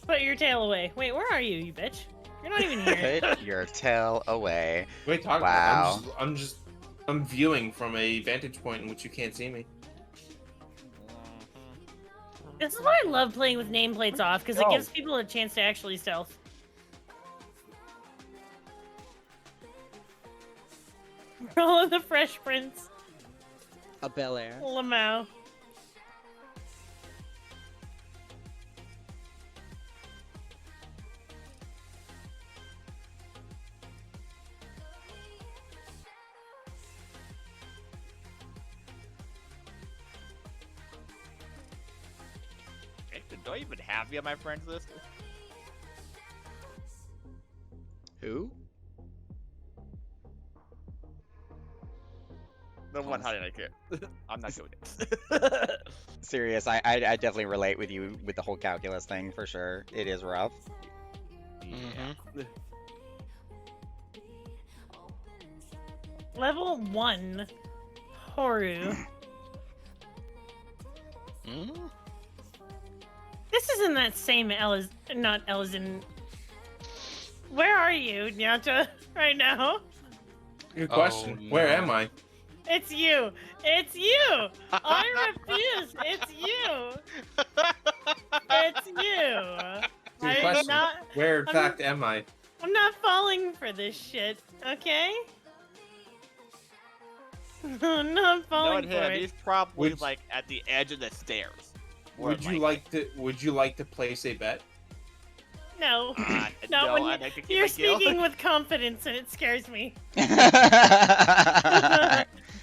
Put your tail away. Wait, where are you, you bitch? You're not even here. Put your tail away. Wait, talk Wow. about it. I'm viewing from a vantage point in which you can't see me. This is why I love playing with nameplates off, because it Oh. gives people a chance to actually stealth. All of the Fresh Prince. A Bel Air. Lamau. Do I even have you on my friends list? Who? The one hiding I care. I'm not doing it. Serious, I definitely relate with you with the whole calculus thing for sure. It is rough. Mhm. Level 1. Horu. Mm? This isn't that same not Elizin. Where are you, Nyata, right now? Good question. Oh, Where no. am I? It's you! It's you! I refuse! It's you! It's you! Good I'm question. not Where, in I'm- fact, am I? I'm not falling for this shit, okay? I'm not falling Knowing for him, it. he's probably Would- like at the edge of the stairs. More Would you like to place a bet? No. Not Not when I'd like to keep You're my guilt. speaking with confidence and it scares me.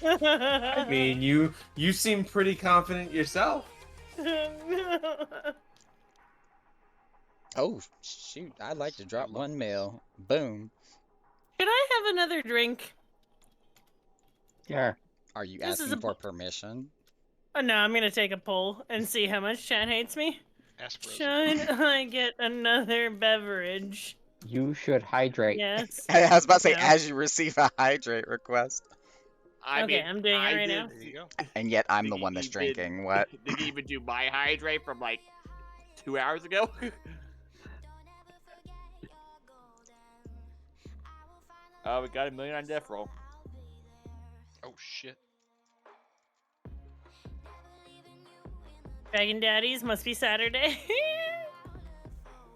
I mean, you seem pretty confident yourself. Oh shoot! I'd like to drop 1 mil. Boom. Should I have another drink? Yeah. Are you This is asking a for permission? Oh no, I'm gonna take a poll and see how much Chad hates me. Ask Rosa. Should I get another beverage? You should hydrate. Yes. I was about to say, No. as you receive a hydrate request, I Okay, mean, I'm doing it I right did- now. There you go. and yet I'm the He- one that's he did- drinking. What? Did you even do my hydrate from like 2 hours ago? Oh, we got $1 million on death roll. Oh shit. Dragon Daddies must be Saturday.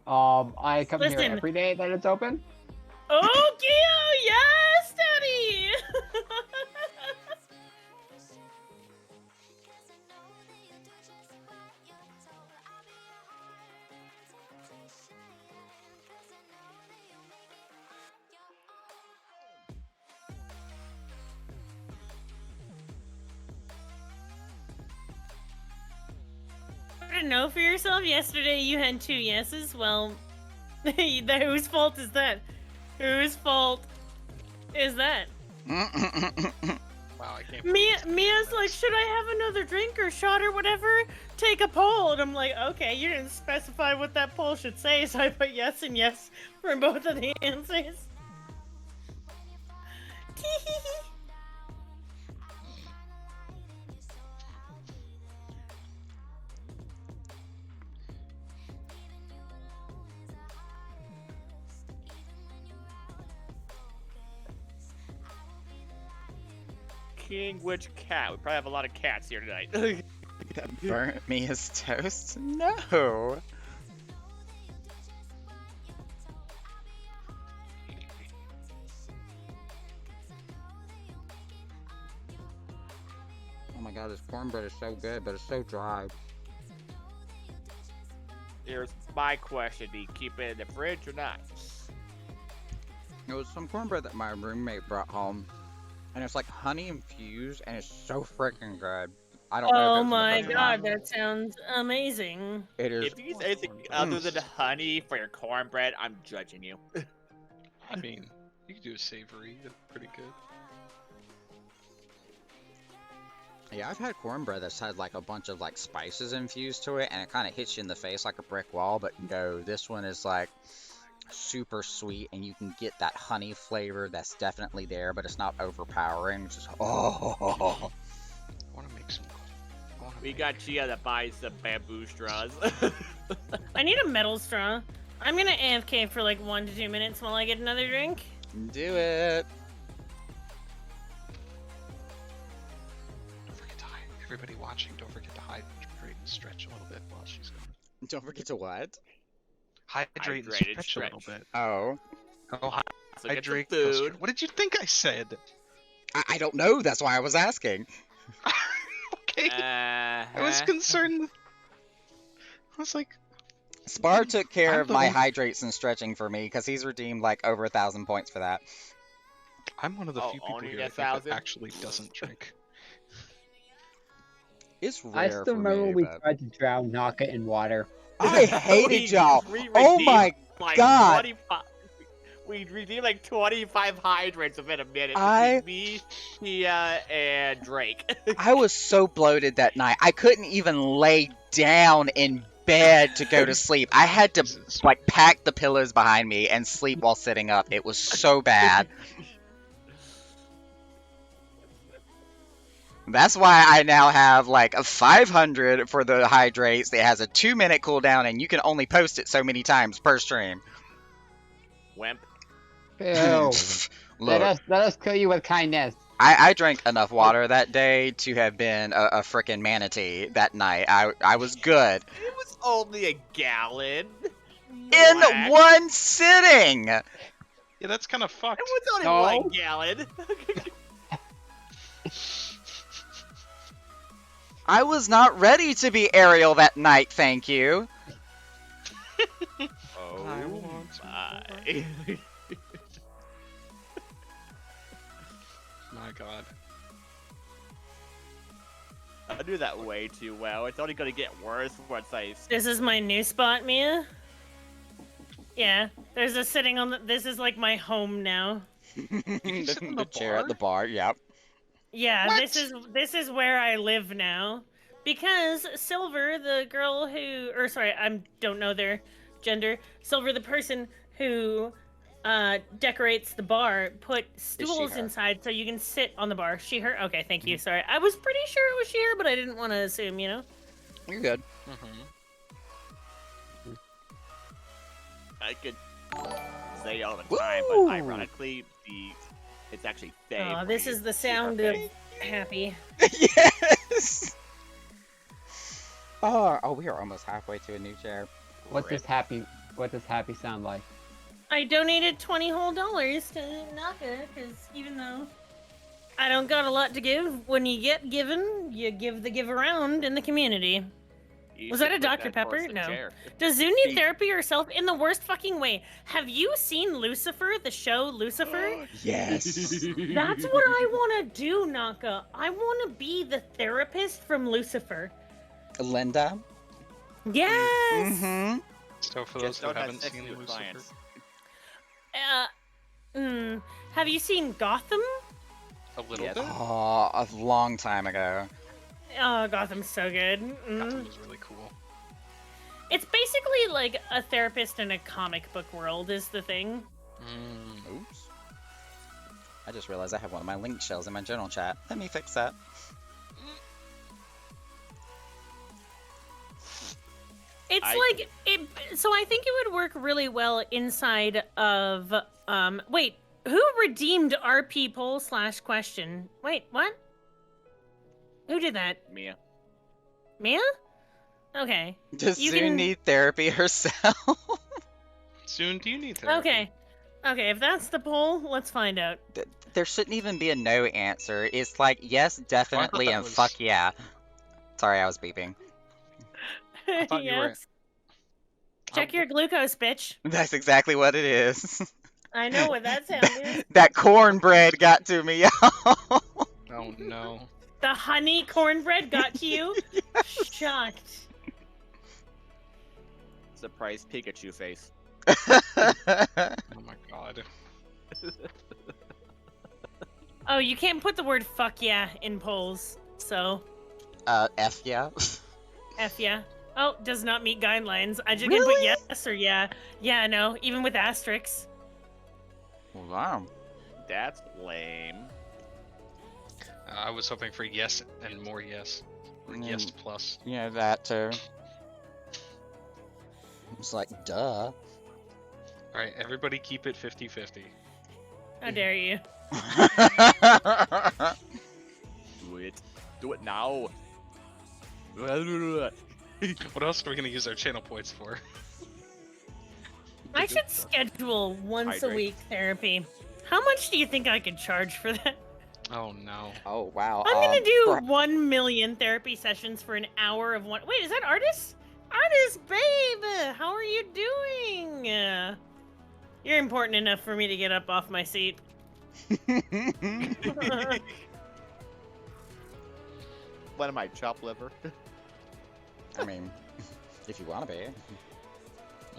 I come here Listen. every day that it's open. Oh, Gio, yes, Daddy. To know for yourself, yesterday you had 2 yeses. Well, whose fault is that? Whose fault is that? Wow, I can't. believe Mia's like, should I have another drink or shot or whatever? Take a poll. And I'm like, okay, you didn't specify what that poll should say, so I put yes and yes for both of the answers. king, which cat? We probably have a lot of cats here tonight. That burnt me as toast? No. Oh my god, this cornbread is so good, but it's so dry. Here's my question: do you keep it in the fridge or not? It was some cornbread that my roommate brought home, and it's like honey infused, and it's so freaking good. I don't know. Oh if it's my in the fridge or god, not. that sounds amazing. It is. If you use anything other than honey for your cornbread, I'm judging you. I mean, you could do a savory. That's pretty good. Yeah, I've had cornbread that's had like a bunch of like spices infused to it, and it kind of hits you in the face like a brick wall. But no, this one is like super sweet, and you can get that honey flavor that's definitely there, but it's not overpowering. It's just oh. I want to make some. We got Chia that buys some bamboo straws. I need a metal straw. I'm gonna AFK for like 1 to 2 minutes while I get another drink. Do it. Don't forget to hide. Everybody watching, don't forget to hydrate and stretch a little bit while she's gone. Don't forget to what? Hydrate and Hydrate and stretch a little stretch. bit. Oh, Oh, So get some hydrate. and food. stretch. What did you think I said? I don't know. That's why I was asking. Okay. I was Uh-huh. concerned. I was like, Spar took care I'm of the my one- hydrates and stretching for me because he's redeemed like over 1,000 points for that. I'm one of the Oh, few people only here I think 1,000? that actually doesn't drink. It's rare I still for remember me, we but tried to drown Naka in water. I hated We y'all. re- Oh redeemed, my like, God. 25 we redeemed like 25 hydrants within a minute. I- between me, Tia, and Drake. I was so bloated that night. I couldn't even lay down in bed to go to sleep. I had to Jesus. like pack the pillows behind me and sleep while sitting up. It was so bad. That's why I now have like a 500 for the hydrates. It has a 2-minute cooldown, and you can only post it so many times per stream. Wimp. Ew. Look, let us kill you with kindness. I drank enough water that day to have been a frickin' manatee that night. I was good. It was only a gallon. In Whack. one sitting! Yeah, that's kind of fucked. It was only No. 1 gallon. I was not ready to be Ariel that night, thank you. Oh I want my. My god. I do that way too well. It's only gonna get worse once I. This is my new spot, Mia. Yeah, there's a sitting on the. This is like my home now. sit on The the chair at bar? the bar, yep. Yeah, What? this is where I live now. Because Silver, the girl who, or sorry, I don't know their gender. Silver, the person who decorates the bar, put stools her? inside so you can sit on the bar. She, her? Okay, thank you. Sorry. I was pretty sure it was she, her, but I didn't want to assume, you know? You're good. Mm-hmm. I could say all the time, Woo! but ironically, it's actually Faye. Oh, this is the sound of happy. Yes! Oh, we are almost halfway to a new chair. What does happy sound like? I donated $20 whole to Naka, because even though I don't got a lot to give, when you get given, you give the give around in the community. Was that a Dr. Pepper? No. Does Zoo need therapy herself in the worst fucking way? Have you seen Lucifer, the show Lucifer? Yes. That's what I want to do, Naka. I want to be the therapist from Lucifer. Linda? Yes! Mm-hmm. So for those Just who don't have haven't sex seen with Lucifer, clients. Have you seen Gotham? a little Yes. bit. Oh, a long time ago. Oh, Gotham's so good. Gotham was really cool. It's basically like a therapist in a comic book world is the thing. Oops. I just realized I have one of my link shells in my general chat. Let me fix that. It's like it. So I think it would work really well inside of. Wait, who redeemed RP poll / question? Wait, what? Who did that? Mia. Mia? Okay. Does You Zoon can- need therapy herself? Soon, do you need therapy? Okay. Okay, if that's the poll, let's find out. There shouldn't even be a no answer. It's like yes, definitely, that and was- fuck yeah. Sorry, I was beeping. thought you were- Yes. Check your glucose, bitch. That's exactly what it is. I know what that sound is. That cornbread got to me, y'all. Oh no. The honey cornbread got to you? Shocked. Surprise Pikachu face. Oh my god. Oh, you can't put the word fuck yeah in polls, so F yeah. F yeah. Oh, does not meet guidelines. I just Really? put yes or yeah. Yeah, no, even with asterisks. Wow. That's lame. I was hoping for yes and more yes. Or yes plus. Yeah, that too. It's like, duh. Alright, everybody keep it 50-50. How dare you? Do it. Do it now. What else are we gonna use our channel points for? I should schedule once a Hydrate. week therapy. How much do you think I could charge for that? Oh no. Oh, wow. I'm gonna do for- 1 million therapy sessions for an hour of one. Wait, is that Artist? Artist, babe! How are you doing? You're important enough for me to get up off my seat. What am I, chop liver? I mean, if you want to be.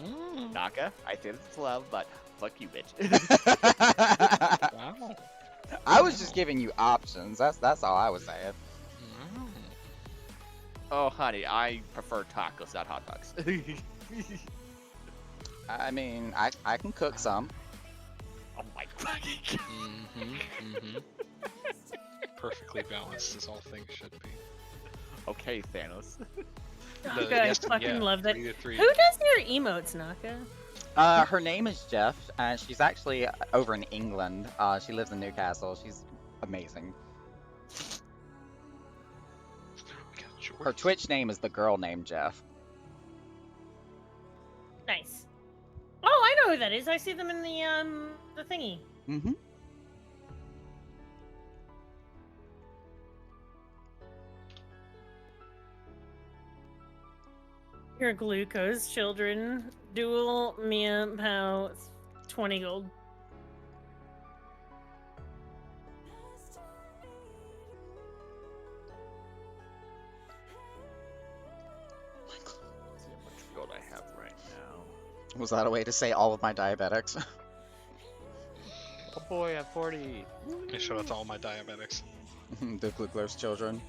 Mm, Naka, I say this is love, but fuck you, bitch. wow. I was just giving you options. That's all I was saying. Mm. Oh, honey, I prefer tacos, not hot dogs. I mean, I can cook some. Oh my god. Perfectly balanced as all things should be. Okay, Thanos. Naka, The I yes and fucking yeah, love that. 3-3. Who does your emotes, Naka? Her name is Jeff, and she's actually over in England. She lives in Newcastle. She's amazing. We got George. Her Twitch name is the girl named Jeff. Nice. Oh, I know who that is. I see them in the thingy. Mm-hmm. Your glucose children. Dual Mia Pow 20 gold. Let's see how much gold I have right now. Was that a way to say all of my diabetics? Oh boy, I'm 40. I shout out to all my diabetics. The glucose children.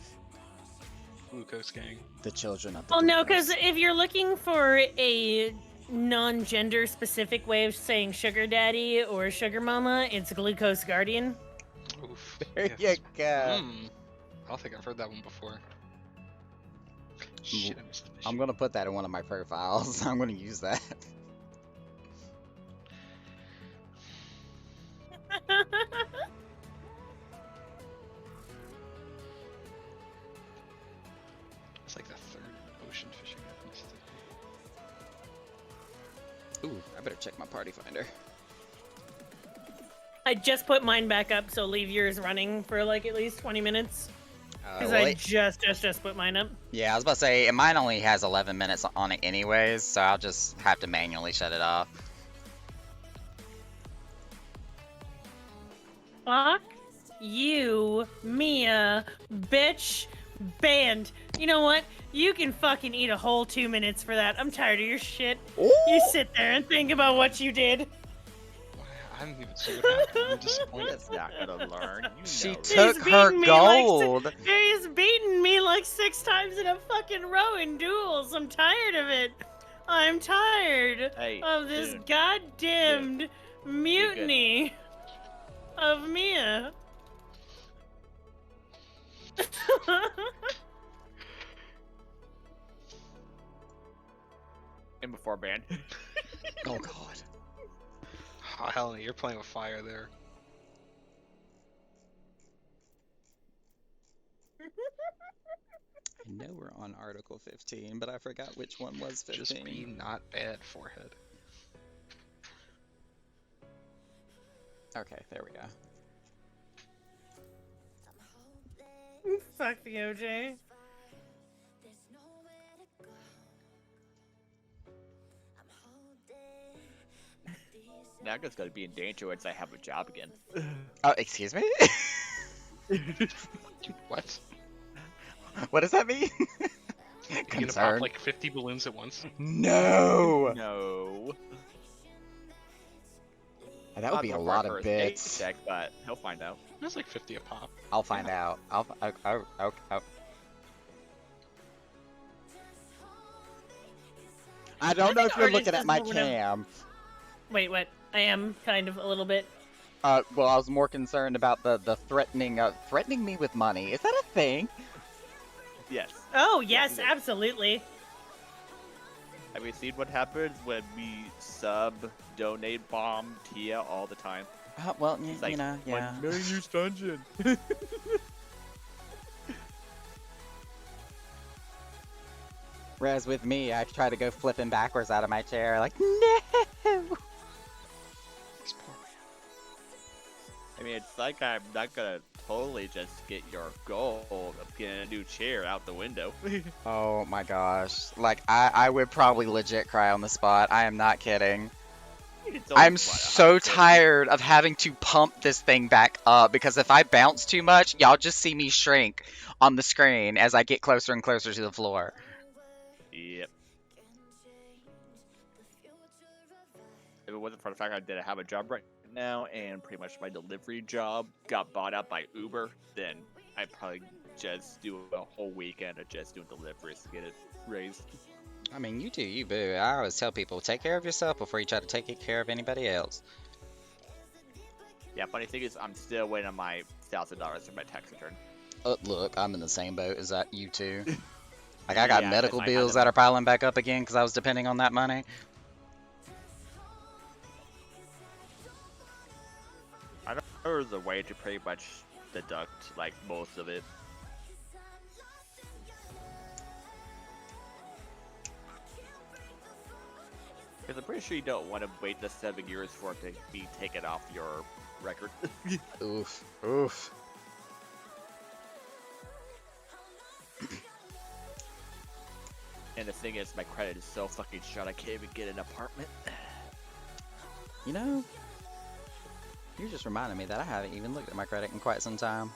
Glucose gang. The children of the Well, no, glucose. because if you're looking for a non-gender specific way of saying sugar daddy or sugar mama, it's glucose guardian. Oof. There yes. you go. I don't think I've heard that one before. Shit, I missed the I'm mission. gonna put that in one of my profiles. I'm gonna use that. It's like the third ocean fishing I've missed it. Ooh, I better check my party finder. I just put mine back up, so leave yours running for like at least 20 minutes. Because Well, I just put mine up. yeah, I was about to say, and mine only has 11 minutes on it anyways, so I'll just have to manually shut it off. Fuck you, Mia, bitch, banned. You know what? You can fucking eat a whole 2 minutes for that. I'm tired of your shit. You sit there and think about what you did. I didn't even see what happened. I'm disappointed. That's not gonna learn. You She know. took He's her beating me like gold. He's beaten me like 6 times in a fucking row in duels. I'm tired of it. I'm tired Hey, of this dude. goddamned mutiny of Mia. In before ban. Oh god. Oh, Helena, you're playing with fire there. know we're on Article 15, but I forgot which one was Just be 15. not bad, forehead. Okay, there we go. Fuck the OJ. Naga's gonna be in danger once I have a job again. Oh, excuse me? What? What does that mean? You're gonna pop Concerned? like 50 balloons at once? No! No. That would be a lot of bits. Check, but he'll find out. That's like 50 a pop. I'll find out. I'll. I don't know if you're Artist looking at my doesn't wanna- cam. Wait, what? I am kind of a little bit. Well, I was more concerned about the threatening me with money. Is that a thing? Yes. Oh yes, it is. absolutely. Have you seen what happens when we donate bomb Tia all the time? Well, It's like, you know, yeah. 1 million use dungeon. Whereas with me, I try to go flipping backwards out of my chair, like, no! This poor man. I mean, it's like I'm not gonna totally just get your goal of getting a new chair out the window. Oh my gosh. Like, I would probably legit cry on the spot. I am not kidding. It's only, I'm what, so 150? tired of having to pump this thing back up because if I bounce too much, y'all just see me shrink on the screen as I get closer and closer to the floor. Yep. If it wasn't for the fact I didn't have a job right now and pretty much my delivery job got bought out by Uber, then I'd probably just do a whole weekend of just doing deliveries to get it raised. I mean, you do you, boo. I always tell people, take care of yourself before you try to take care of anybody else. Yeah, funny thing is, I'm still waiting on my $1,000 for my tax return. Look, I'm in the same boat as that you two. Like, I got Yeah, medical I had bills them. that are piling back up again because I was depending on that money. I know there's a way to pretty much deduct, like, most of it. Because I'm pretty sure you don't want to wait the 7 years for it to be taken off your record. Oof. Oof. And the thing is, my credit is so fucking short, I can't even get an apartment. You know, you just reminded me that I haven't even looked at my credit in quite some time.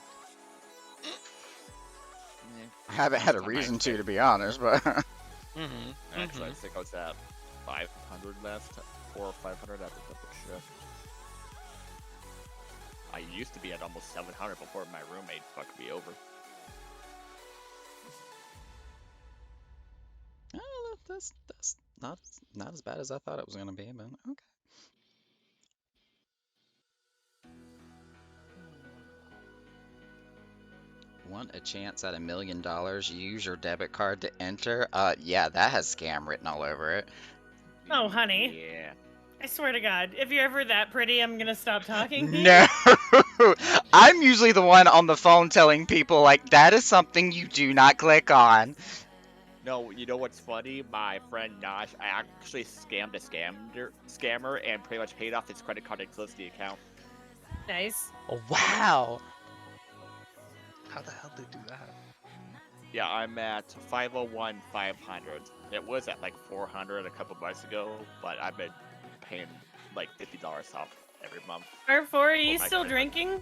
I haven't had a reason to be honest, but... Actually, I think I was at 500 last time, 400 or 500 at the double check. I used to be at almost 700 before my roommate fucked me over. Oh, that's not as bad as I thought it was gonna be, but okay. Want a chance at $1 million? Use your debit card to enter. Yeah, that has scam written all over it. Oh, honey. Yeah. I swear to God, if you're ever that pretty, I'm gonna stop talking to you. No, I'm usually the one on the phone telling people like that is something you do not click on. No, you know what's funny? My friend Nash actually scammed a scammer and pretty much paid off his credit card and closed the account. Nice. Wow. How the hell did they do that? Yeah, I'm at 501 500. It was at like 400 a couple months ago, but I've been paying like $50 off every month. R4, are you my still credit card. drinking?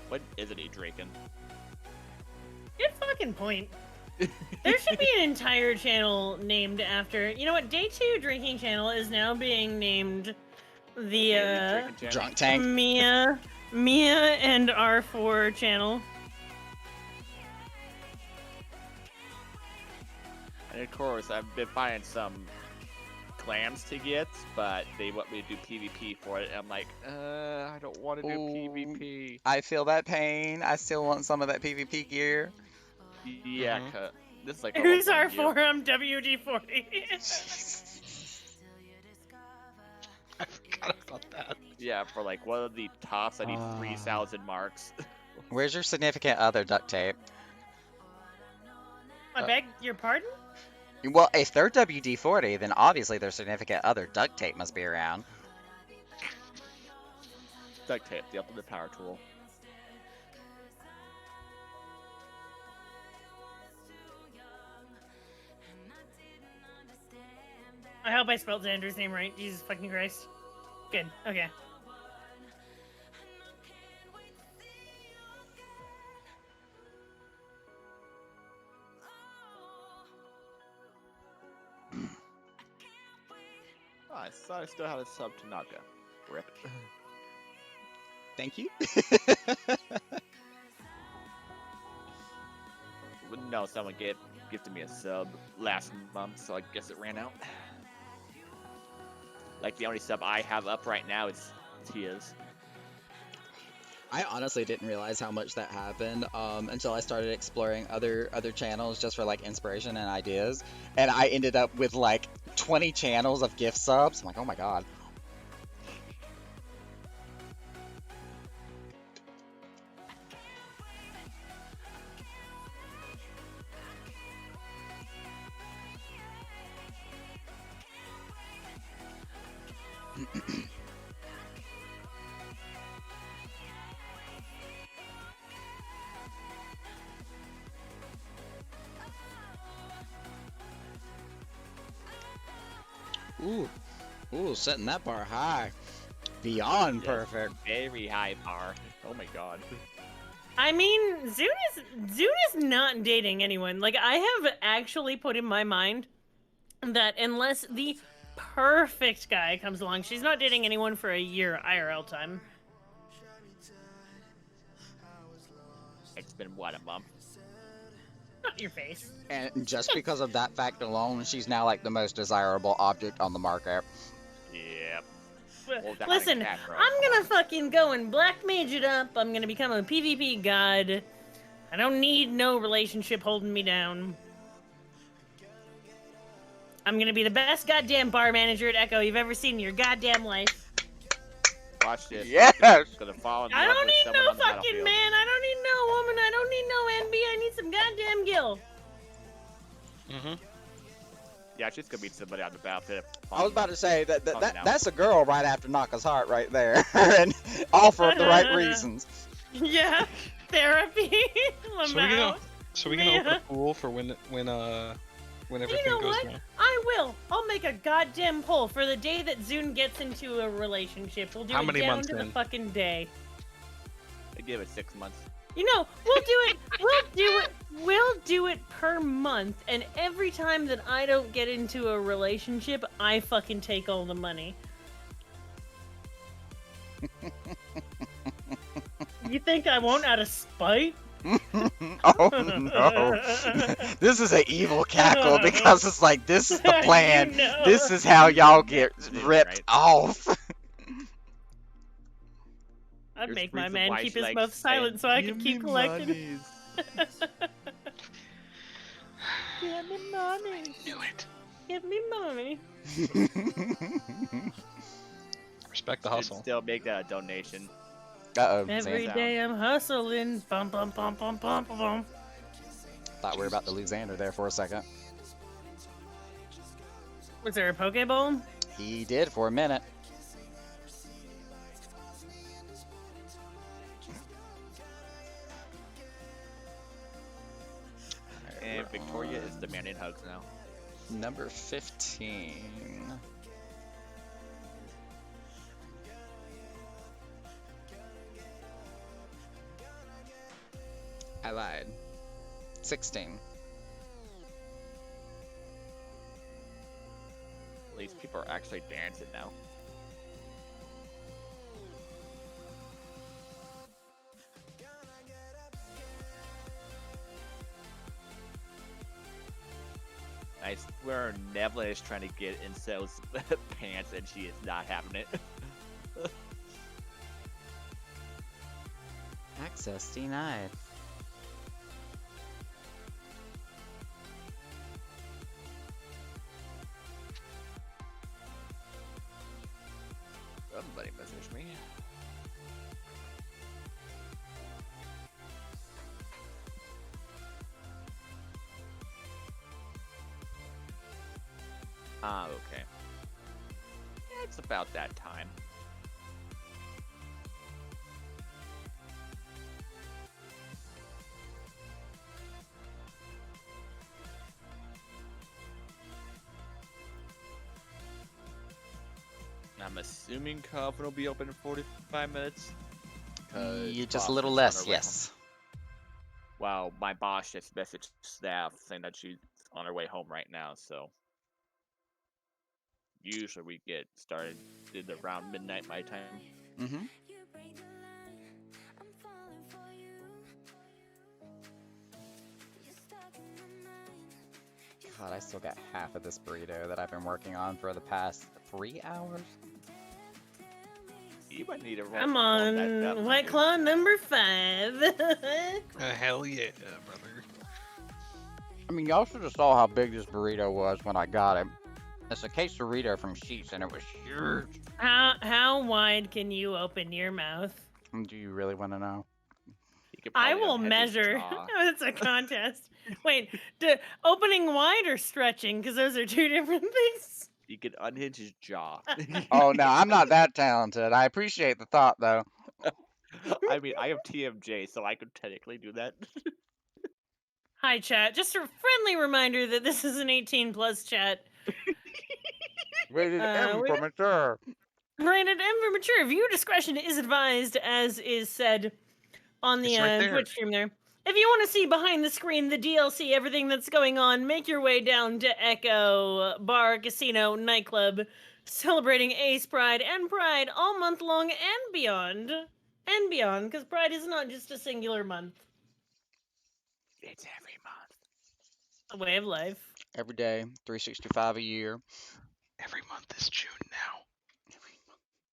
What isn't he drinking? Good fucking point. There should be an entire channel named after. You know what? Day 2 drinking channel is now being named the Drinking channel? Drunk tank. Mia and R4 channel. And of course, I've been finding some clans to get, but they want me to do PvP for it. And I'm like, I don't want to do Ooh. PvP. I feel that pain. I still want some of that PvP gear. Yeah, Mhm. this is like Who's almost 1 year. R4? I'm WD40. I forgot about that. Yeah, for like one of the tops, I need Ah. 3,000 marks. Where's your significant other, duct tape? I beg your pardon? Well, if they're WD-40, then obviously their significant other duct tape must be around. Duct tape, the ultimate power tool. I hope I spelled Xander's name right. Jesus fucking Christ. Good. Okay. Oh, I thought I still had a sub to Naga. Rip. Thank you. No, someone gifted me a sub last month, so I guess it ran out. Like, the only sub I have up right now is Tia's. I honestly didn't realize how much that happened until I started exploring other channels just for like inspiration and ideas, and I ended up with like 20 channels of gift subs. I'm like, oh my god. Ooh, setting that bar high. Beyond Yes. perfect. Very high bar. Oh my god. I mean, Zune is not dating anyone. Like, I have actually put in my mind that unless the perfect guy comes along, she's not dating anyone for a year IRL time. It's been, what, a month? Not your face. And just because of that fact alone, she's now like the most desirable object on the market. Yep. Well, Well, that listen, cat, bro. I'm gonna fucking go and black mage it up. I'm gonna become a PvP god. I don't need no relationship holding me down. I'm gonna be the best goddamn bar manager at Echo you've ever seen in your goddamn life. Watch this. Yes! Gonna fall in I love don't with need someone no on the fucking battlefield. man. I don't need no woman. I don't need no NB. I need some goddamn gil. Mm-hmm. Yeah, she's gonna meet somebody on the battlefield. I was about to say that, Calm down. that's a girl right after Naka's heart right there, and all for the right reasons. Yeah, therapy. So we Lamau. gonna open Yeah. a pool for when everything You know goes what? down. I will. I'll make a goddamn poll for the day that Zune gets into a relationship. We'll do How it many down months to the in? fucking day. I give it 6 months. You know, we'll do it. We'll do it per month. And every time that I don't get into a relationship, I fucking take all the money. You think I won't out of spite? Oh no. This is an evil cackle because it's like, this is the plan. You know. This is how y'all get ripped Right. off. I'd Here's make my reason man why keep she his likes mouth saying, silent so I "Give can keep me collecting. monies." Give me money. Knew it. Give me money. Respect the Should hustle. still make that a donation. Uh-oh, Every Xander. day I'm hustling. Bum bum bum bum bum bum bum. Thought we were about to lose Xander there for a second. Was there a Pokeball? He did for a minute. And Victoria is demanding hugs now. Number 15. I lied. 16. At least people are actually dancing now. I swear Nevlin is trying to get in Cell's pants and she is not having it. Access denied. Somebody messaged me. Ah, okay. Yeah, it's about that time. I'm assuming Coffin will be open in 45 minutes. 'cause Yeah, just a boss little is on less, her way home. yes. Well, my boss just messaged staff saying that she's on her way home right now, so usually we get started at around midnight my time. Mm-hmm. God, I still got half of this burrito that I've been working on for the past 3 hours. You might need to roll. I'm roll that up, on White dude. Claw number 5. Hell yeah, brother. I mean, y'all should have saw how big this burrito was when I got it. It's a quesarito from Sheets, and it was huge. How wide can you open your mouth? Do you really want to know? You could I probably will unhinge his measure. jaw. It's a contest. Wait, opening wide or stretching? Because those are two different things. You could unhinge his jaw. Oh, no, I'm not that talented. I appreciate the thought, though. I mean, I have TMJ, so I could technically do that. Hi, chat. Just a friendly reminder that this is an 18 plus chat. Rated M we- for mature. Rated M for mature. Viewer discretion is advised, as is said on the It's right there. Twitch stream there. If you want to see behind the screen, the DLC, everything that's going on, make your way down to Echo Bar, Casino, Nightclub, celebrating Ace Pride and Pride all month long and beyond. And beyond, because Pride is not just a singular month. It's every month. A way of life. Every day, 365 a year. Every month is June now.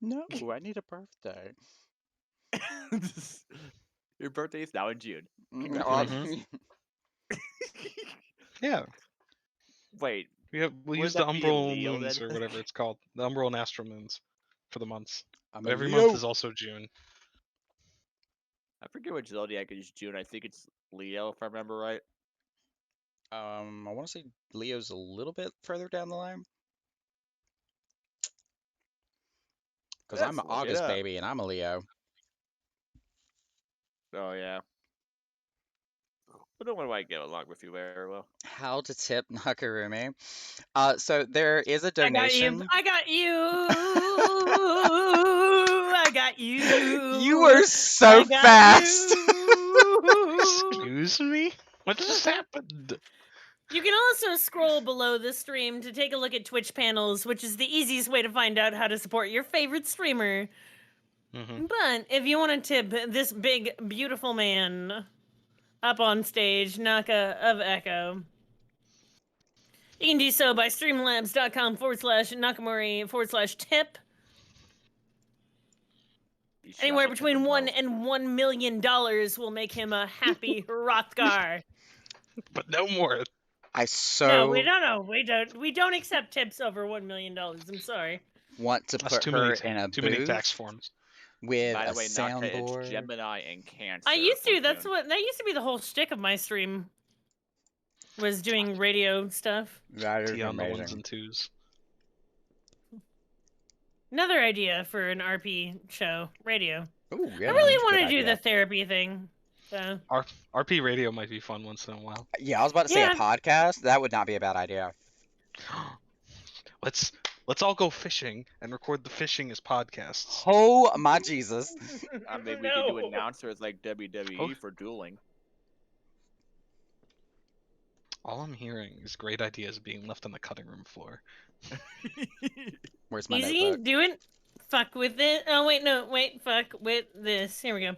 No, I need a birthday. Your birthday is now in June. Congratulations. Yeah, Wait, we'll Wouldn't use the that be a umbral Leo moons then? or whatever it's called, the umbral and astral moons for the months. I'm But a every Leo. month is also June. I forget which zodiac is June. I think it's Leo, if I remember right. I want to say Leo's a little bit further down the line. Because I'm Let's an look it August up. baby and I'm a Leo. Oh yeah. But no one might get along with you very well. How to tip Nakarumi. So there is a I got you. donation. I got you. I got you. You were so I got fast. you. Excuse me? What just happened? You can also scroll below the stream to take a look at Twitch panels, which is the easiest way to find out how to support your favorite streamer. Mm-hmm. But if you want to tip this big, beautiful man up on stage, Naka of Echo, you can do so by streamlabs.com/Nakamori/tip. You shot Anywhere the between tip $1 above. and $1 million will make him a happy Rothgar. But no more. I so No, we don't know. We don't accept tips over $1 million. I'm sorry. want to That's put too her many, in a too many booth tax forms. with By a the way, Naka, it's soundboard. Gemini and Cancer. I used to. for That June. used to be the whole shtick of my stream. Was doing radio stuff. That is T on the ones amazing. and twos. Another idea for an RP show, radio. Ooh, yeah, I really that's a want good to do idea. the therapy thing. So. RP radio might be fun once in a while. Yeah, I was about to say Yeah. a podcast. That would not be a bad idea. Let's all go fishing and record the fishing as podcasts. Oh my Jesus. I mean, we could do announcers like WWE Oh. for dueling. All I'm hearing is great ideas being left on the cutting room floor. Where's my Easy, notebook? do it. Fuck with it. Oh wait, no, wait. Fuck with this. Here we go.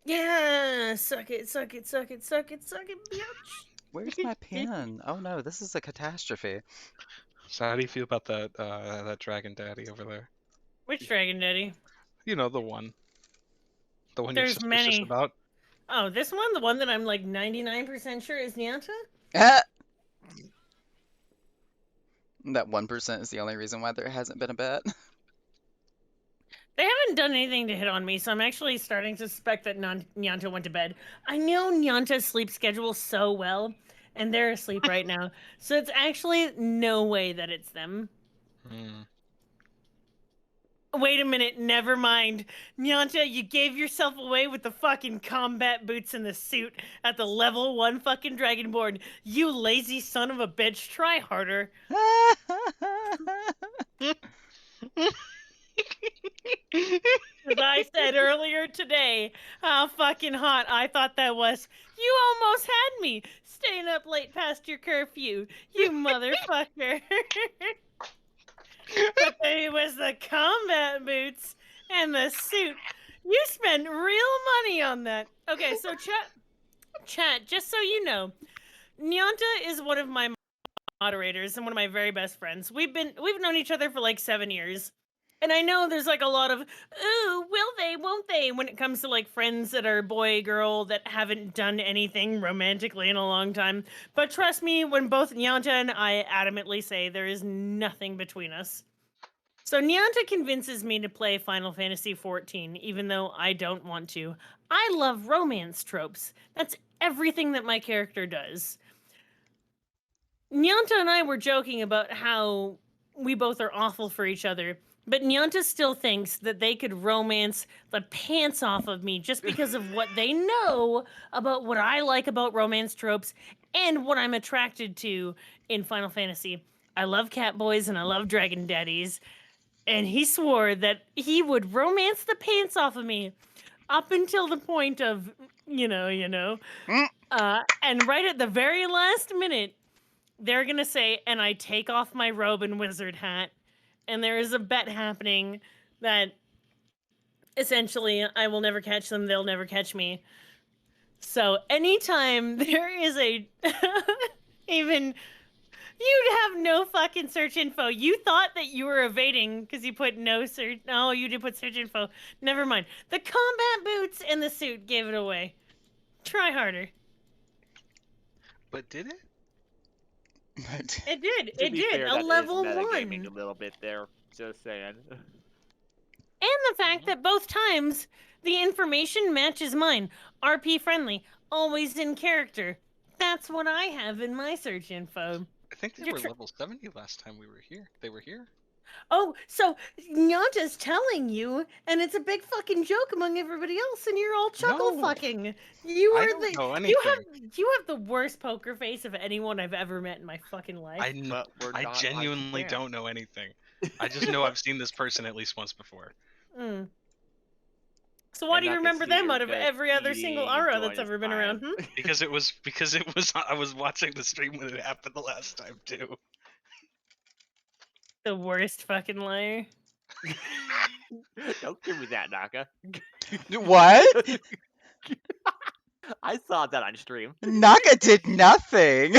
Yeah, suck it, suck it, suck it, suck it, suck it, bitch. Where's my pen? Oh no, this is a catastrophe. So how do you feel about that that dragon daddy over there? Which Dragon Daddy? You know, the one. The one There's you're suspicious many. about? Oh, this one, the one that I'm like 99% sure is Nyanta. That 1% is the only reason why there hasn't been a bet. They haven't done anything to hit on me, so I'm actually starting to suspect that Nyanta went to bed. I know Nyanta's sleep schedule so well and they're asleep right now. So it's actually no way that it's them. Hmm. Wait a minute, never mind. Nyanja, you gave yourself away with the fucking combat boots and the suit at the level 1 fucking Dragonborn. You lazy son of a bitch, try harder. As I said earlier today, how fucking hot I thought that was. You almost had me, staying up late past your curfew, you motherfucker. But it was the combat boots and the suit. You spent real money on that. Okay, so chat, just so you know, Nyanta is one of my moderators and one of my very best friends. We've known each other for like 7 years. And I know there's like a lot of, ooh, will they, won't they, when it comes to like friends that are boy, girl, that haven't done anything romantically in a long time. But trust me, when both Nyanta and I adamantly say there is nothing between us. So Nyanta convinces me to play Final Fantasy XIV, even though I don't want to. I love romance tropes. That's everything that my character does. Nyanta and I were joking about how we both are awful for each other, but Nyanta still thinks that they could romance the pants off of me just because of what they know about what I like about romance tropes and what I'm attracted to in Final Fantasy. I love cat boys and I love dragon daddies, and he swore that he would romance the pants off of me up until the point of, you know. And right at the very last minute, they're gonna say, and I take off my robe and wizard hat, and there is a bet happening that essentially I will never catch them, they'll never catch me. So anytime there is a even you'd have no fucking search info. You thought that you were evading because you put no search. No, you did put search info. Never mind. The combat boots and the suit gave it away. Try harder. But did it? It did. To It be did. fair, A that is level metagaming 1. a little bit there. Just saying. And the fact that both times the information matches mine. RP friendly. Always in character. That's what I have in my search info. I think they You're were tr- level 70 last time we were here. They were here. Oh, so Nyanta's telling you, and it's a big fucking joke among everybody else, and you're all chuckle No. fucking. You I are don't know you anything. have the worst poker face of anyone I've ever met in my fucking life. But we're I not on genuinely cam. don't know anything. I just know I've seen this person at least once before. Mm. So why And do you not to remember see them you're out of just every other single eating, aura enjoying that's his ever been time. around? Because it was I was watching the stream when it happened the last time too. The worst fucking liar. Don't give me that, Naka. What? I saw that on stream. Naga did nothing.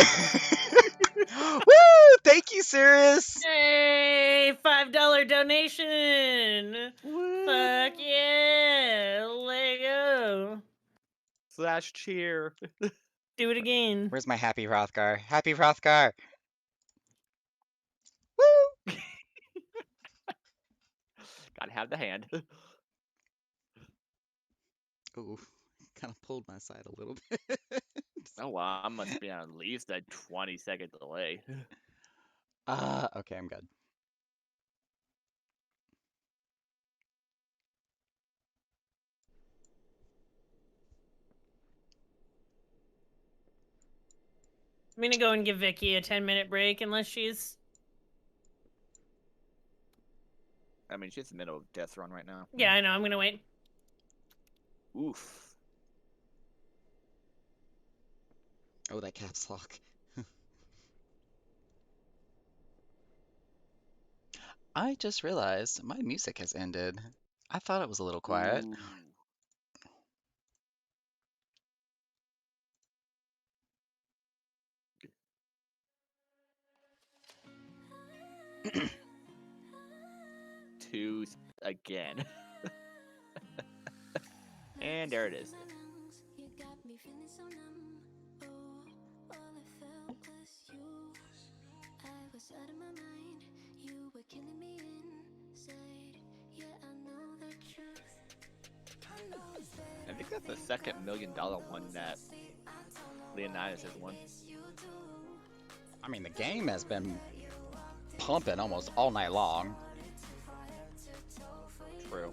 Woo! Thank you, Sirius. Hey, $5 donation. Fuck yeah, Lego. Slash cheer. Do it again. Where's my happy Hrothgar? Happy Hrothgar. Woo! Gotta have the hand. Ooh, kind of pulled my side a little bit. Oh wow, I must be on at least a 20-second delay. Okay, I'm good. I'm gonna go and give Vicky a 10-minute break unless she's. I mean, she's in the middle of death run right now. Yeah, I know. I'm gonna wait. Oof. Oh, that caps lock. I just realized my music has ended. I thought it was a little quiet. Ooh. Two again. And there it is. I think that's the second $1 million one that Leonidas has won. I mean, the game has been pumping almost all night long. True.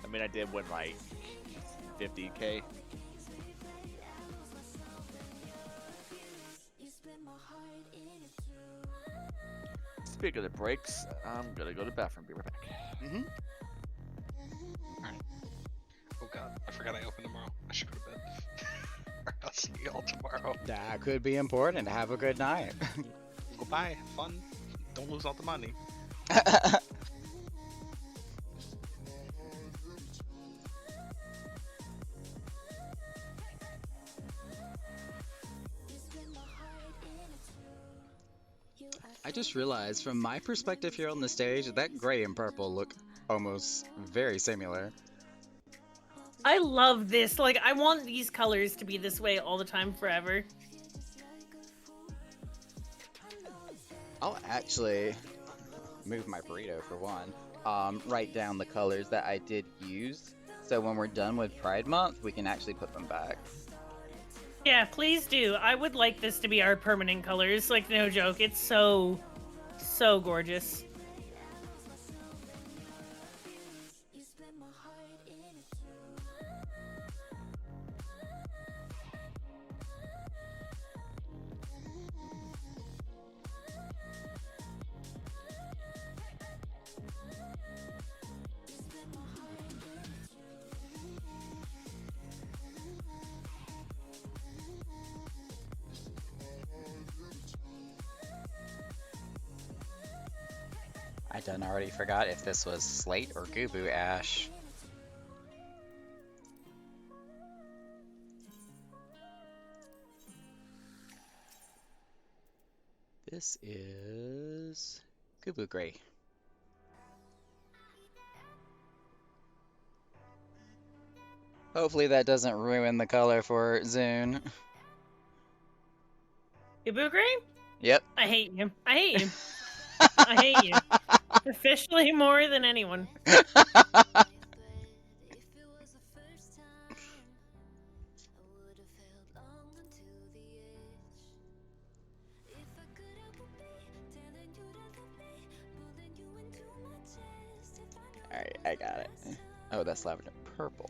I mean, I did win like 50K. Speaking of the breaks, I'm gonna go to the bathroom. Be right back. Mm-hmm. Oh god, I forgot I opened tomorrow. I should go to bed. I'll see y'all tomorrow. That could be important. Have a good night. Goodbye, have fun. Don't lose all the money. I just realized, from my perspective here on the stage, that gray and purple look almost very similar. I love this. Like, I want these colors to be this way all the time, forever. I'll actually move my burrito for one. Write down the colors that I did use, so when we're done with Pride Month, we can actually put them back. Yeah, please do. I would like this to be our permanent colors. Like, no joke. It's so gorgeous. I done already forgot if this was Slate or Gubu Ash. This is Gubu Gray. Hopefully that doesn't ruin the color for Zune. Ibu Gray? Yep. I hate you. I hate you. I hate you. Officially more than anyone. Alright, I got it. Oh, that's lavender purple.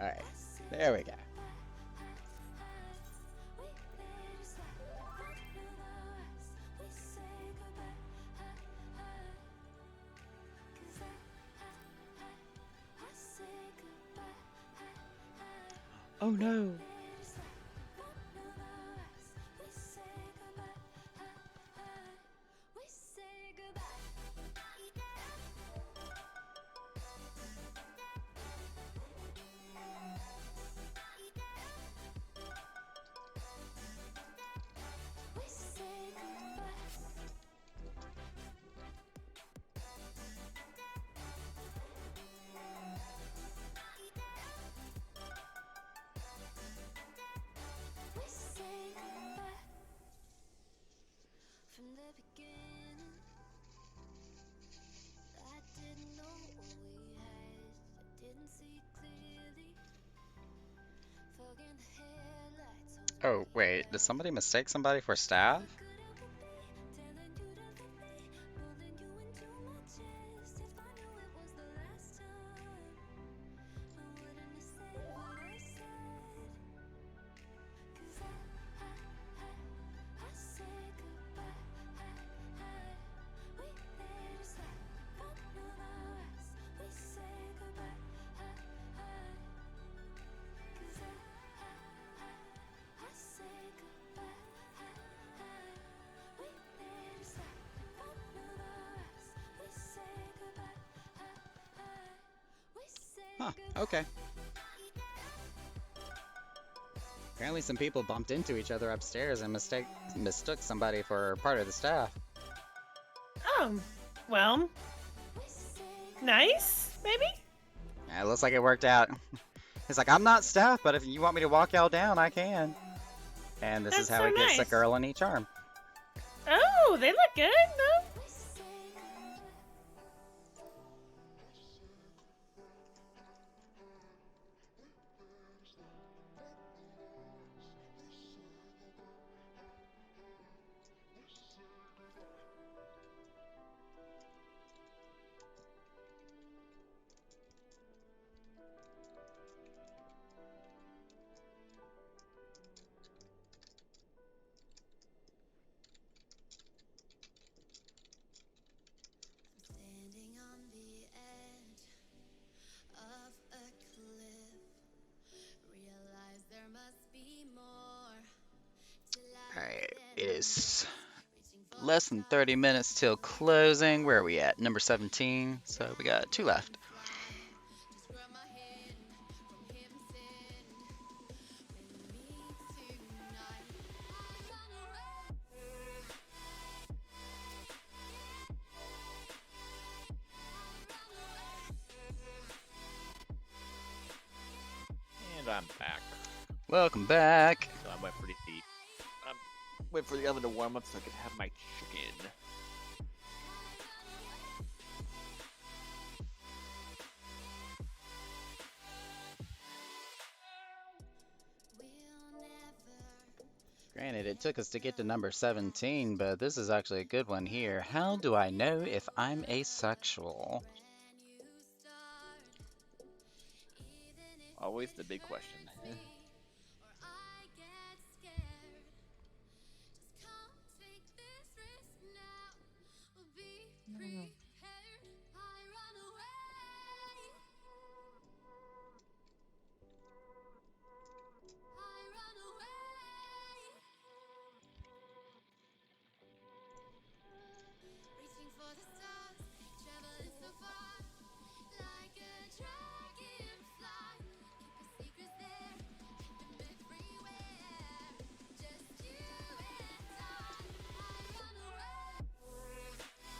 Alright, there we go. Oh no! Oh, wait, did somebody mistake somebody for staff? Huh, okay. Apparently some people bumped into each other upstairs and mistook somebody for part of the staff. Oh, well. Nice, maybe? Yeah, it looks like it worked out. He's like, I'm not staff, but if you want me to walk y'all down, I can. And this is That's how so it gets a nice. girl in each arm. Oh, they look good, no? boys. Less than 30 minutes till closing. Where are we at? Number 17. So we got 2 left. And I'm back. Welcome back. So I went pretty deep. Wait for the oven to warm up so I can have my chicken. Granted, it took us to get to number 17, but this is actually a good one here. How do I know if I'm asexual? Always the big question.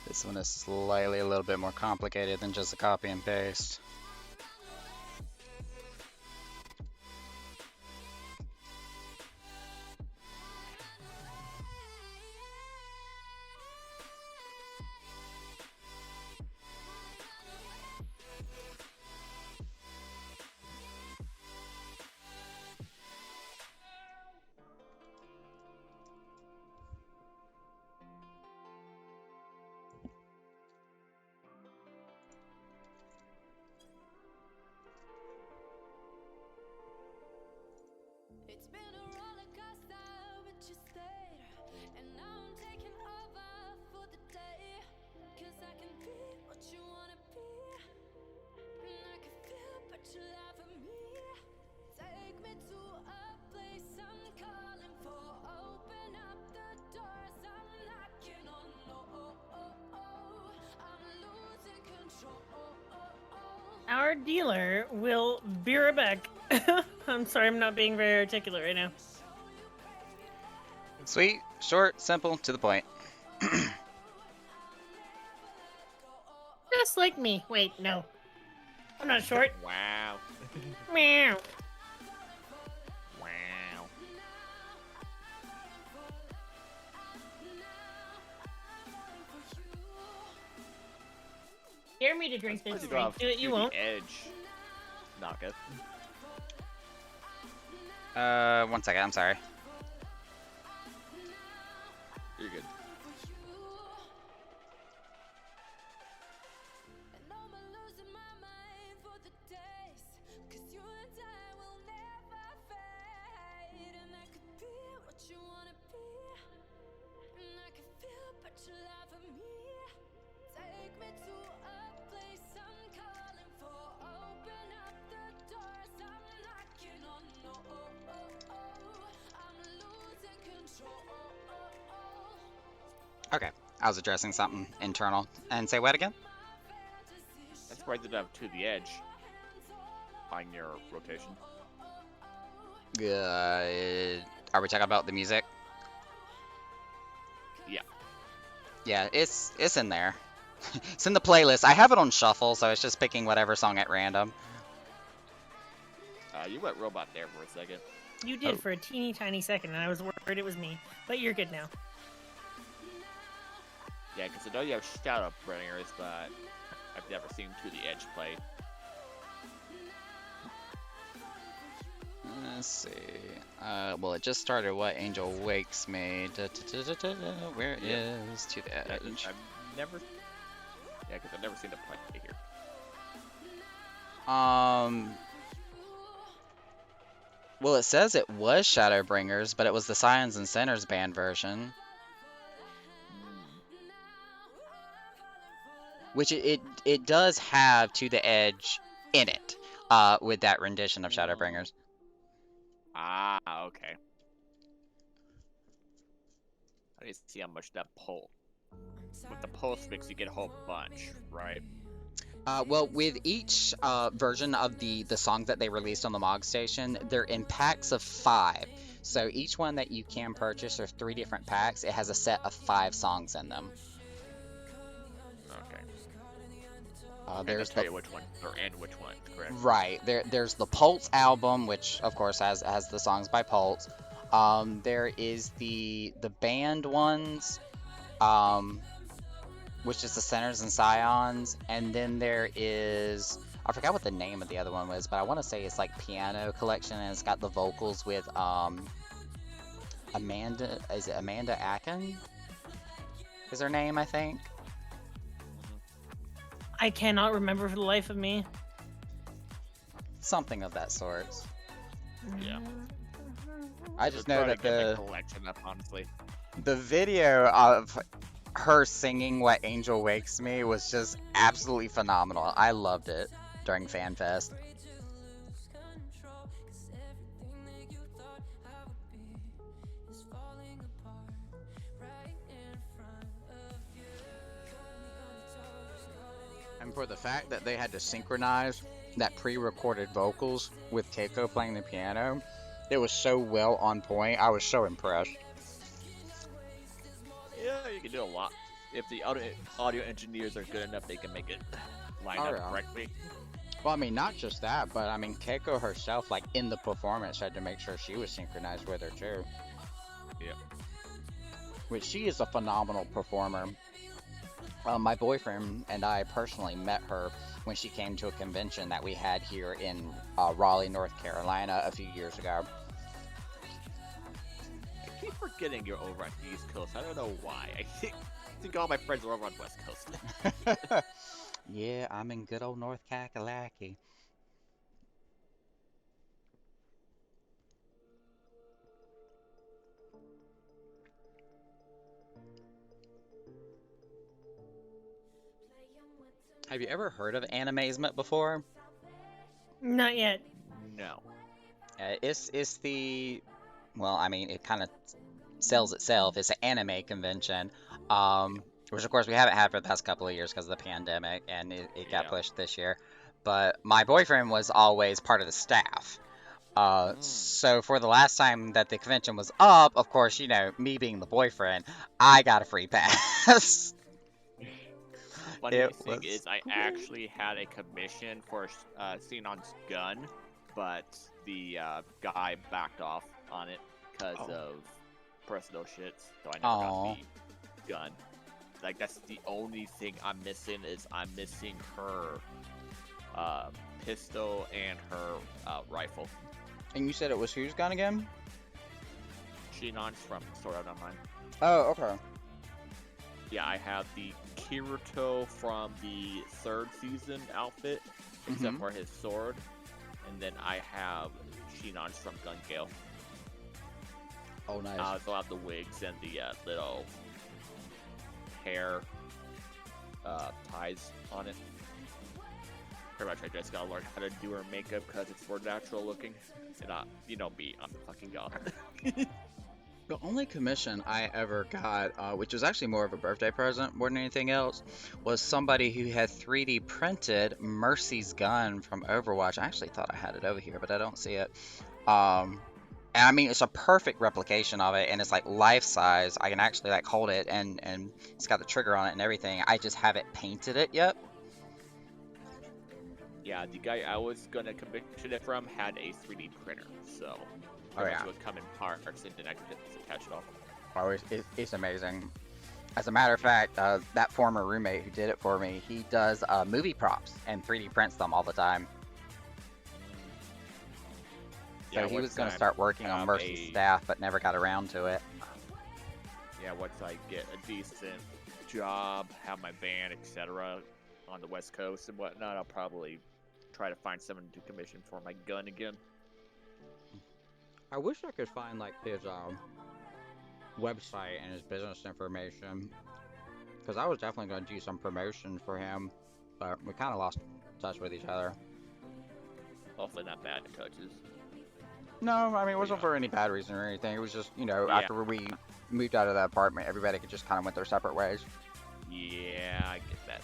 This one is slightly a little bit more complicated than just a copy and paste. It's been a roller coaster, but you stayed. And now I'm taking over for the day. 'Cause I can be what you wanna be. And I can feel but you laugh at me. Take me to a place I'm calling for. Open up the doors I'm knocking on. I'm losing control. Our dealer will be right back. I'm sorry, I'm not being very articulate right now. Sweet, short, simple, to the point. Just like me. Wait, no. I'm not short. Wow. Meow. Wow. Dare me to drink Let's this go drink. off Do it, to you the won't. Edge. Knock it. 1 second, I'm sorry. You're good. And I'm losing my mind for the days. 'Cause you and I will never fade. And I could be what you wanna be. And I can feel but you laugh at me. Take me to a place I'm calling for. Open up the doors I'm knocking on. I'm losing control. Okay, I was addressing something internal. And say what again? That's right up to the edge. On your rotation. Are we talking about the music? Yeah. Yeah, it's in there. It's in the playlist. I have it on shuffle, so it's just picking whatever song at random. You went robot there for a second. You did Oh. for a teeny tiny second, and I was worried it was me. But you're good now. Yeah, because I know you have Shadow Bringers, but I've never seen To the Edge play. Let's see. Well, it just started What Angel Wakes Me. Where is To the Yeah, Edge? I've never. Yeah, because I've never seen it play here. Well, it says it was Shadowbringers, but it was the Scions and Sinners band version. Which it does have To the Edge in it, with that rendition of Shadowbringers. Ah, okay. I need to see how much that pulse. With the pulse mix, you get a whole bunch, right? Well, with each version of the song that they released on the Mog Station, they're in packs of 5. So each one that you can purchase, there's 3 different packs. It has a set of 5 songs in them. Okay. There's tell the you which one or and which one, correct? right there's the Pulse album, which of course has the songs by Pulse. There is the band ones, which is the Centers and Scions, and then there is, I forgot what the name of the other one was, but I want to say it's like Piano Collection, and it's got the vocals with Amanda, is it Amanda Akin? Is her name, I think? I cannot remember for the life of me. Something of that sort. Yeah. I just know that the collection up, honestly. the video of her singing What Angel Wakes Me was just absolutely phenomenal. I loved it during FanFest. And for the fact that they had to synchronize that pre-recorded vocals with Keiko playing the piano, it was so well on point. I was so impressed. Yeah, you can do a lot. If the audio engineers are good enough, they can make it line Oh, up yeah. correctly. Well, I mean, not just that, but I mean, Keiko herself, like in the performance, had to make sure she was synchronized with her too. Yeah. Which she is a phenomenal performer. My boyfriend and I personally met her when she came to a convention that we had here in Raleigh, North Carolina a few years ago. I keep forgetting you're over on the East Coast. I don't know why. I think all my friends are over on the West Coast. Yeah, I'm in good old North Kakalaki. Have you ever heard of Animazement before? Not yet. No. It's the, well, I mean, it kind of sells itself. It's an anime convention, which of course we haven't had for the past couple of years because of the pandemic, and it got Yeah. pushed this year. But my boyfriend was always part of the staff. So for the last time that the convention was up, of course, you know, me being the boyfriend, I got a free pass. Funny It thing was is, I actually had a commission for Xenon's gun, but the guy backed off on it because Oh. of personal shit, so I never Aw. got the gun. Like, that's the only thing I'm missing is I'm missing her pistol and her rifle. And you said it was whose gun again? Xenon's from Sword Art Online. Oh, okay. Yeah, I have the Kirito from the 3rd season outfit, except Mhm. for his sword, and then I have Xenon's from Gun Gale. Oh, nice. I also have the wigs and the little hair ties on it. Pretty much, I just gotta learn how to do her makeup because it's more natural looking. And you know me, I'm the fucking god. The only commission I ever got, which was actually more of a birthday present more than anything else, was somebody who had 3D printed Mercy's gun from Overwatch. I actually thought I had it over here, but I don't see it. And I mean, it's a perfect replication of it, and it's like life size. I can actually like hold it, and it's got the trigger on it and everything. I just haven't painted it yet. Yeah, the guy I was gonna commission it from had a 3D printer, so pretty much yeah. it would come in parts, and then I could just attach it all. Oh, it's amazing. As a matter of fact, that former roommate who did it for me, he does movie props and 3D prints them all the time. So Yeah, he once was going to I start working on have Mercy's a- staff, but never got around to it. Yeah, once I get a decent job, have my band, etc., on the West Coast and whatnot, I'll probably try to find someone to commission for my gun again. I wish I could find like his website and his business information, because I was definitely going to do some promotion for him, but we kind of lost touch with each other. Hopefully not bad touches. No, I mean, it wasn't Yeah. for any bad reason or anything. It was just, you know, Yeah. after we moved out of that apartment, everybody could just kind of went their separate ways. Yeah, I get that.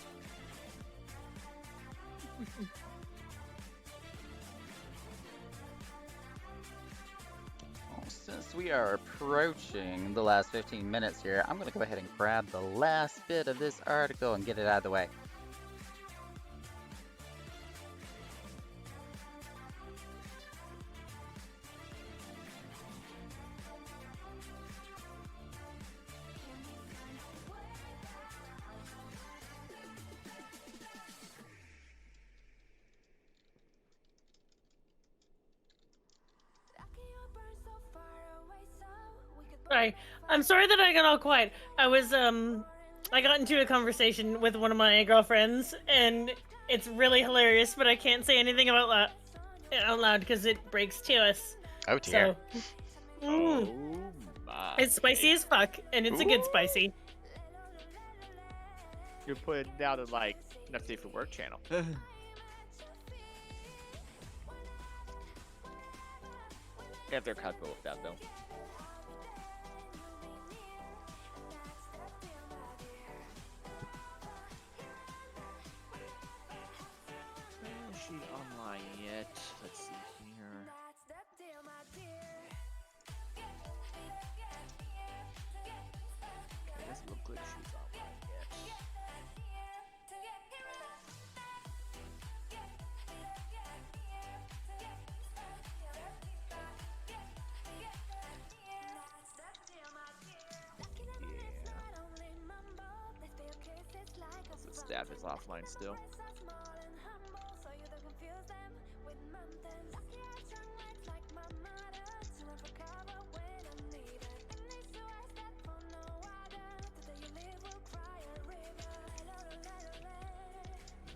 Well, since we are approaching the last 15 minutes here, I'm gonna go ahead and grab the last bit of this article and get it out of the way. Sorry. I'm sorry that I got all quiet. I got into a conversation with one of my girlfriends, and it's really hilarious, but I can't say anything about out loud because it breaks to us. Oh dear. So, Oh my. it's spicy as fuck, and it's a good spicy. You're putting it down to like not safe for work channel. If they're comfortable with that though. Is she online yet? Let's see here. Okay, doesn't look like she's online yet. The staff is offline still.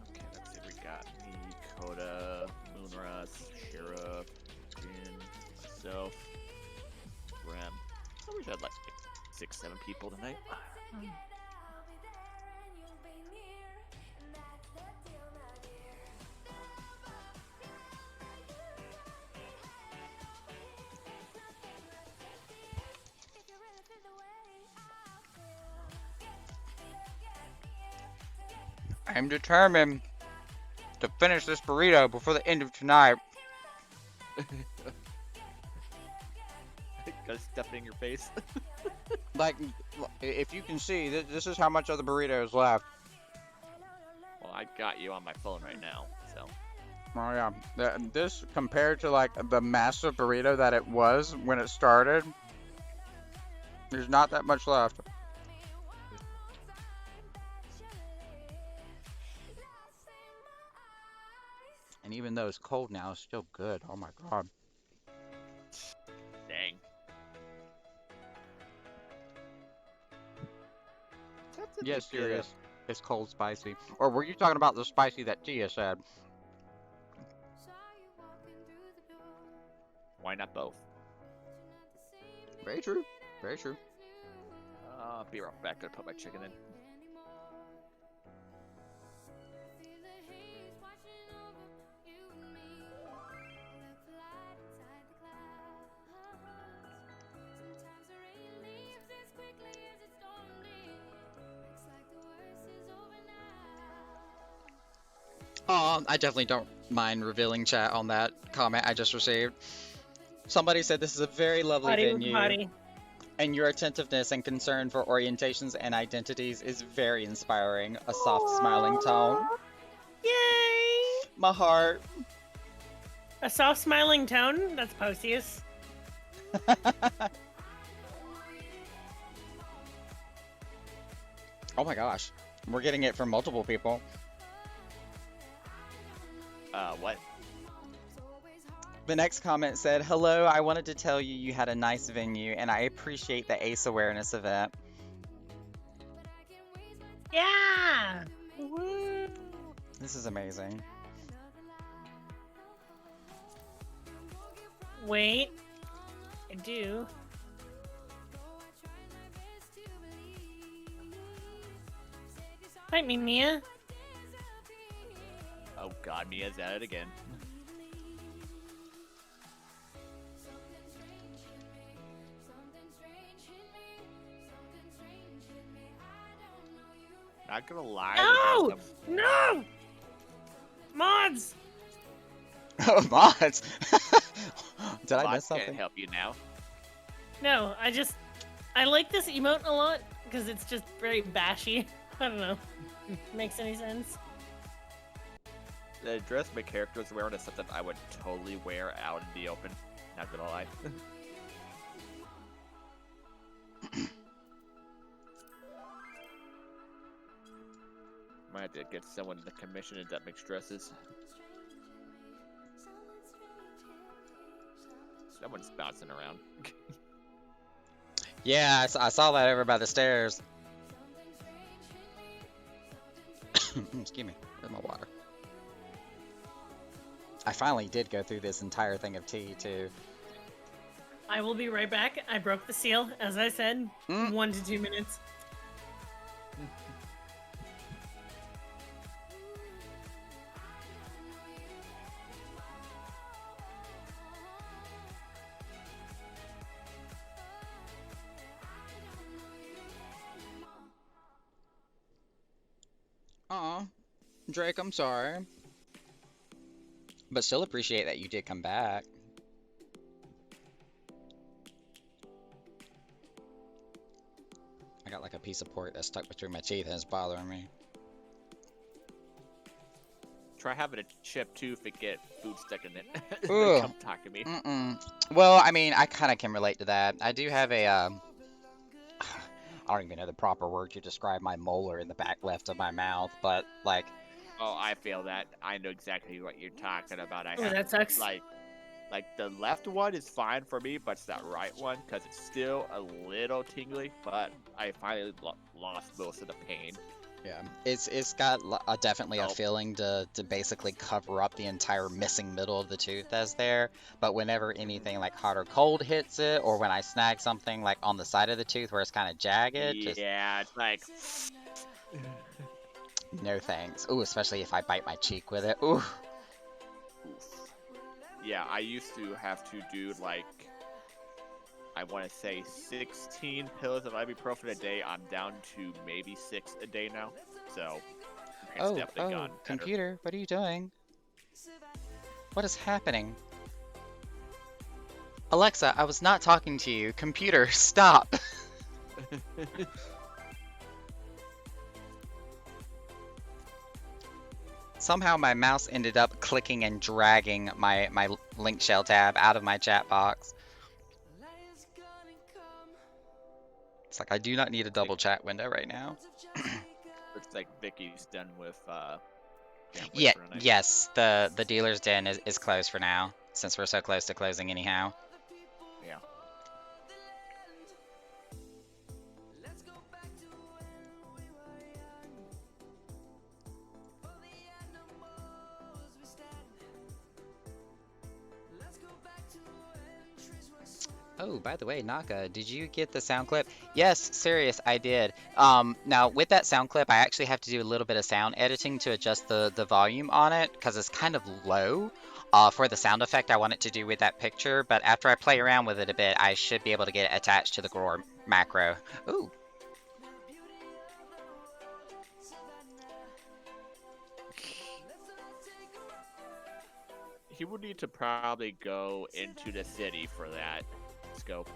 Okay, let's see. We got me, Coda, Moonrush, Sheriff, Jin, myself, Rem. I wish I had like 6-7 people tonight. I'm determined to finish this burrito before the end of tonight. Gotta stuff it in your face. Like, if you can see, this is how much of the burrito is left. Well, I got you on my phone right now, so. Oh yeah, this compared to like the massive burrito that it was when it started, there's not that much left. And even though it's cold now, it's still good. Oh my god. Dang. Yes, serious. It's cold spicy. Or were you talking about the spicy that Tia said? Why not both? Very true. Very true. Be right back. Gotta put my chicken in. I definitely don't mind revealing chat on that comment I just received. Somebody said this is a very lovely venue, and your attentiveness and concern for orientations and identities is very inspiring. A soft, smiling tone. Yay! My heart. A soft smiling tone? That's Postius. Oh my gosh. We're getting it from multiple people. What? The next comment said, "Hello, I wanted to tell you you had a nice venue, and I appreciate the ACE awareness event." Yeah! This is amazing. Wait. I do. Fight me, Mia. Oh god, Mia's at it again. Not gonna lie. No! there's some- No! Mods! Oh, mods! Did I Mods miss something? can't help you now. No, I like this emote a lot because it's just very bashy. I don't know. Makes any sense? The dress my character is wearing is something I would totally wear out in the open. Not gonna lie. Might have to get someone to commission that makes dresses. Someone's bouncing around. Yeah, I saw that over by the stairs. Excuse me, where's my water? I finally did go through this entire thing of tea, too. I will be right back. I broke the seal, as I said. Mm. 1 to 2 minutes. Aw, Drake, I'm sorry. But still appreciate that you did come back. I got like a piece of pork that's stuck between my teeth and it's bothering me. Try having a chip too if it get food stuck in it. Ooh. Come talk to me. Well, I mean, I kind of can relate to that. I do have a, I don't even know the proper word to describe my molar in the back left of my mouth, but like, Oh, I feel that. I know exactly what you're talking about. I Oh, have that sucks. like the left one is fine for me, but it's that right one because it's still a little tingly. But I finally lost most of the pain. yeah, it's got definitely a Nope. feeling to basically cover up the entire missing middle of the tooth that's there. But whenever anything like hot or cold hits it, or when I snag something like on the side of the tooth where it's kind of jagged, just Yeah, it's like no thanks. Ooh, especially if I bite my cheek with it. Ooh. oof. Yeah, I used to have to do like I want to say 16 pills of ibuprofen a day. I'm down to maybe 6 a day now. So it's definitely gone better. Computer, what are you doing? What is happening? Alexa, I was not talking to you. Computer, stop. Somehow my mouse ended up clicking and dragging my link shell tab out of my chat box. It's like I do not need a double chat window right now. Looks like Vicky's done with gambling Yeah, for the night. yes, the dealer's den is closed for now, since we're so close to closing anyhow. Yeah. Oh, by the way, Naka, did you get the sound clip? Yes, serious, I did. Now with that sound clip, I actually have to do a little bit of sound editing to adjust the volume on it because it's kind of low. For the sound effect I want it to do with that picture, but after I play around with it a bit, I should be able to get it attached to the Grower macro. Ooh. He would need to probably go into the city for that scope.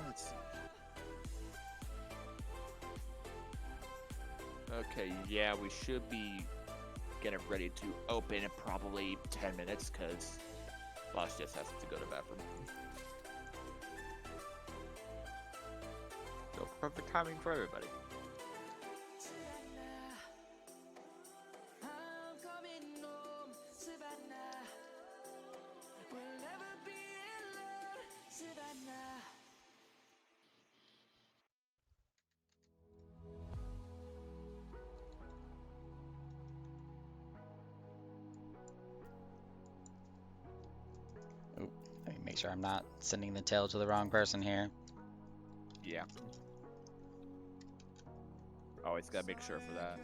Let's see. Okay, yeah, we should be getting ready to open in probably 10 minutes because Boss just has to go to the bathroom. So perfect timing for everybody. Let me make sure I'm not sending the tail to the wrong person here. Yeah. Always gotta make sure for that.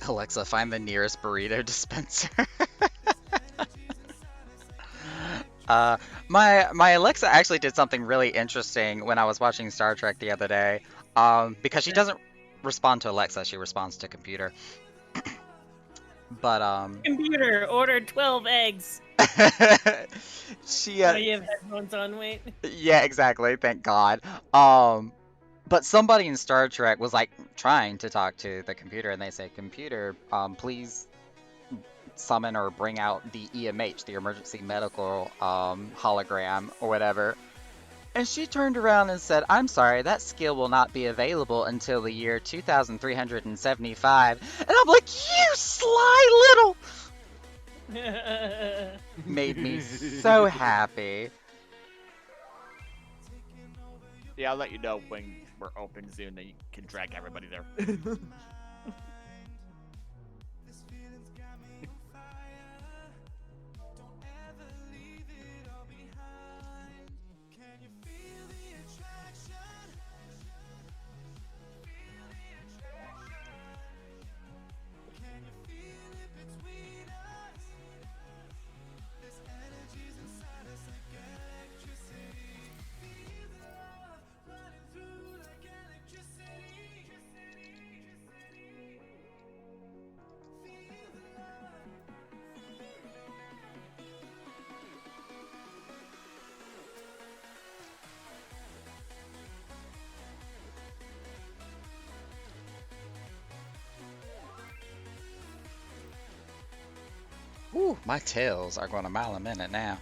Alexa, find the nearest burrito dispenser. My Alexa actually did something really interesting when I was watching Star Trek the other day. Because she doesn't respond to Alexa, she responds to computer. But Computer, order 12 eggs. she Oh, you have headphones on, wait. yeah, exactly. Thank God. But somebody in Star Trek was like trying to talk to the computer, and they say, "Computer, please summon or bring out the EMH, the emergency medical hologram or whatever." And she turned around and said, "I'm sorry, that skill will not be available until the year 2375." And I'm like, "You sly little!" Made me so happy. Yeah, I'll let you know when we're open soon, then you can drag everybody there. Whew, my tails are going a mile a minute now.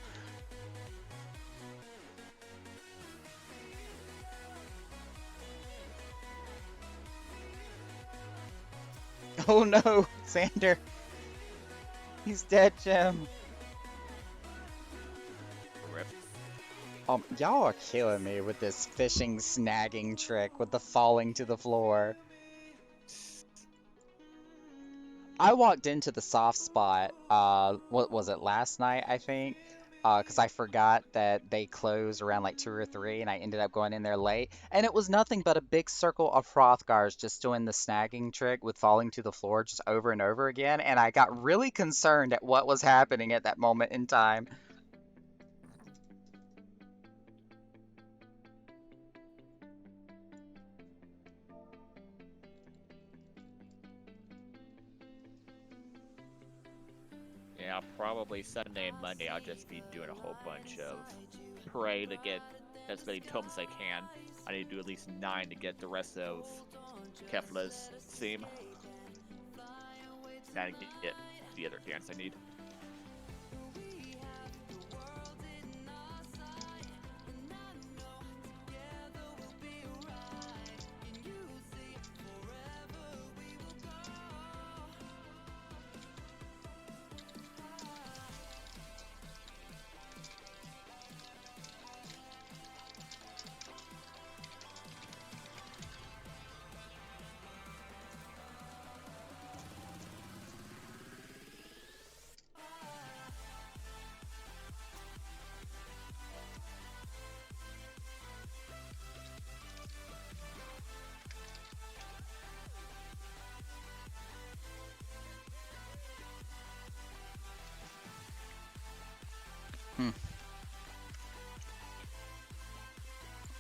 Oh no, Xander. He's dead, Jim. Rip. Y'all are killing me with this fishing snagging trick with the falling to the floor. I walked into the soft spot, what was it, last night, I think? Because I forgot that they closed around like 2 or 3, and I ended up going in there late. And it was nothing but a big circle of Hrothgars just doing the snagging trick with falling to the floor just over and over again. And I got really concerned at what was happening at that moment in time. Yeah, probably Sunday and Monday I'll just be doing a whole bunch of pray to get as many tomes as I can. I need to do at least 9 to get the rest of Kefla's theme. And get the other dance I need.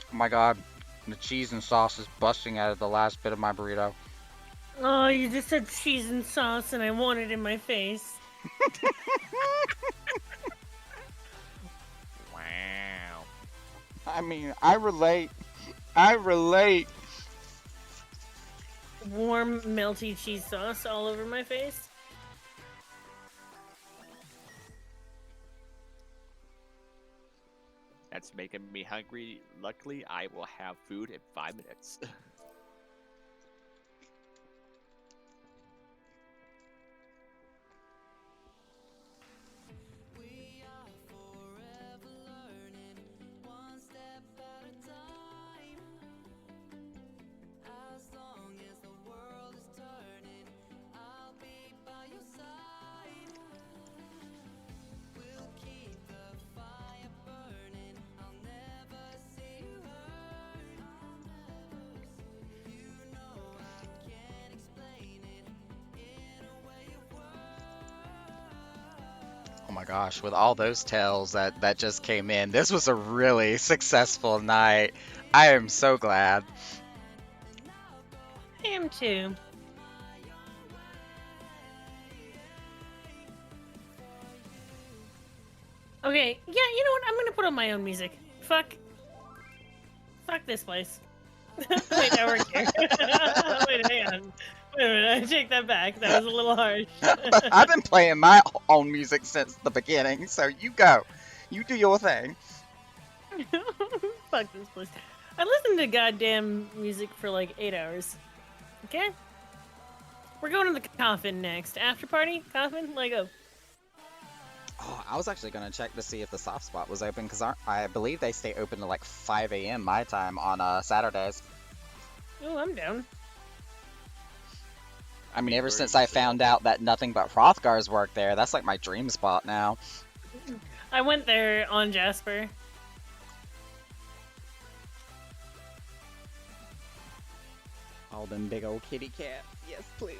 Oh my god, the cheese and sauce is busting out of the last bit of my burrito. Oh, you just said cheese and sauce and I want it in my face. Wow. I mean, I relate. I relate. Warm, melty cheese sauce all over my face. That's making me hungry. Luckily, I will have food in 5 minutes. my gosh, with all those tales that just came in, this was a really successful night. I am so glad. I am too. Okay, yeah, you know what? I'm gonna put on my own music. Fuck this place. Wait, I work here. Wait, hang on. Wait a minute, I take that back. That was a little harsh. I've been playing my own music since the beginning, so you go. You do your thing. Fuck this place. I listened to goddamn music for like 8 hours. Okay? We're going to the coffin next. After party? Coffin? Lego. Oh, I was actually gonna check to see if the soft spot was open because I believe they stay open to like 5 a.m. my time on Saturdays. Oh, I'm down. I mean, ever since I found out that nothing but Hrothgars work there, that's like my dream spot now. I went there on Jasper. All them big old kitty cats. Yes, please.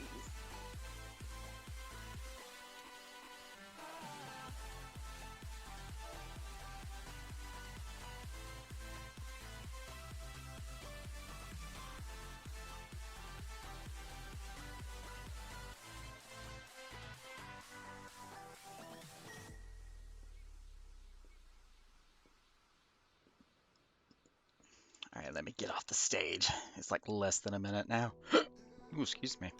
Alright, let me get off the stage. It's like less than a minute now. Ooh, excuse me.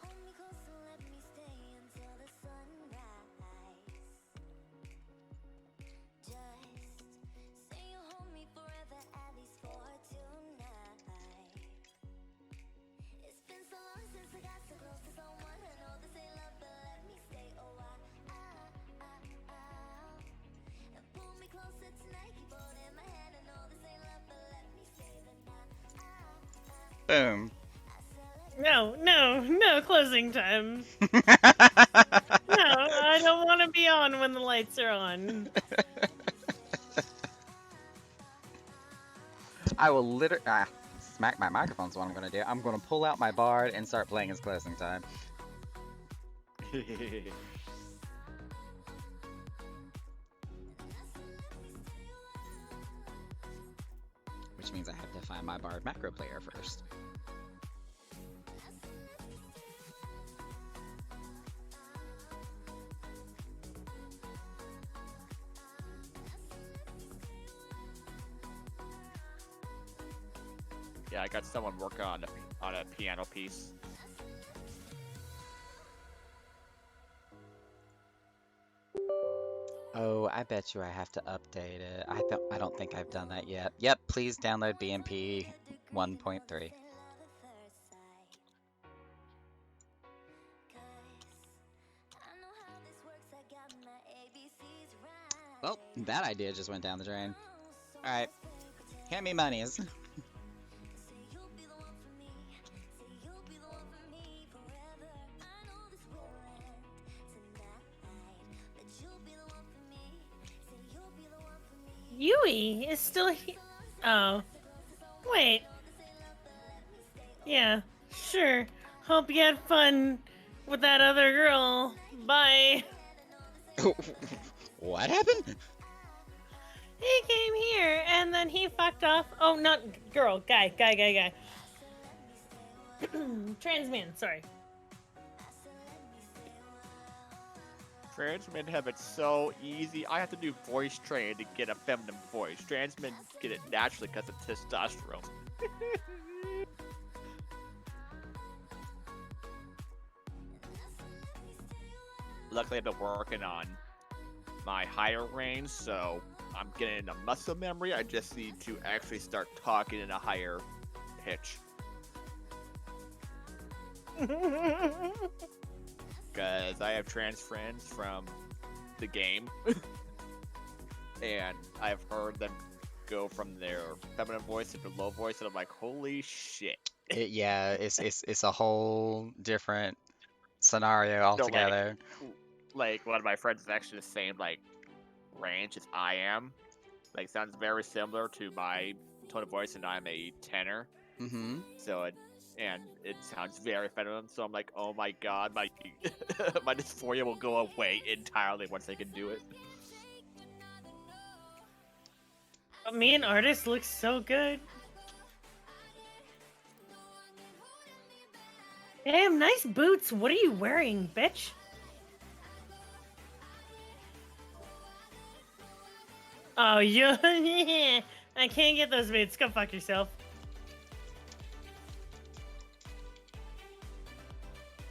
Hold me close and let me stay until the sunrise. Just say you'll hold me forever, at least for tonight. It's been so long since I got so close to someone. I know this ain't love, but let me stay a while. And pull me closer tonight, keep holding my hand. I know this ain't love, but let me stay the night. Boom. No, closing time. No, I don't want to be on when the lights are on. I will literally smack my microphone's what I'm gonna do. I'm gonna pull out my bard and start playing his closing time. Which means I have to find my bard macro player first. Yeah, I got someone working on a piano piece. Oh, I bet you I have to update it. I don't think I've done that yet. Yep, please download BMP 1.3. Well, that idea just went down the drain. Alright, hand me monies. Yui is still here. Oh. Wait. Yeah, sure. Hope you had fun with that other girl. Bye. What happened? He came here and then he fucked off. Oh, not girl. Guy. Trans man, sorry. Trans men have it so easy. I have to do voice training to get a feminine voice. Trans men get it naturally because of testosterone. Luckily, I've been working on my higher range, so I'm getting a muscle memory. I just need to actually start talking in a higher pitch. Because I have trans friends from the game, and I've heard them go from their feminine voice to their low voice, and I'm like, holy shit. Yeah, it's a whole different scenario altogether. Like one of my friends is actually the same like range as I am. Like sounds very similar to my tone of voice, and I'm a tenor. Mm-hmm. So and it sounds very feminine. So I'm like, oh my god, my my dysphoria will go away entirely once I can do it. But me and Artist looks so good. Damn, nice boots. What are you wearing, bitch? Oh, you. I can't get those boots. Go fuck yourself.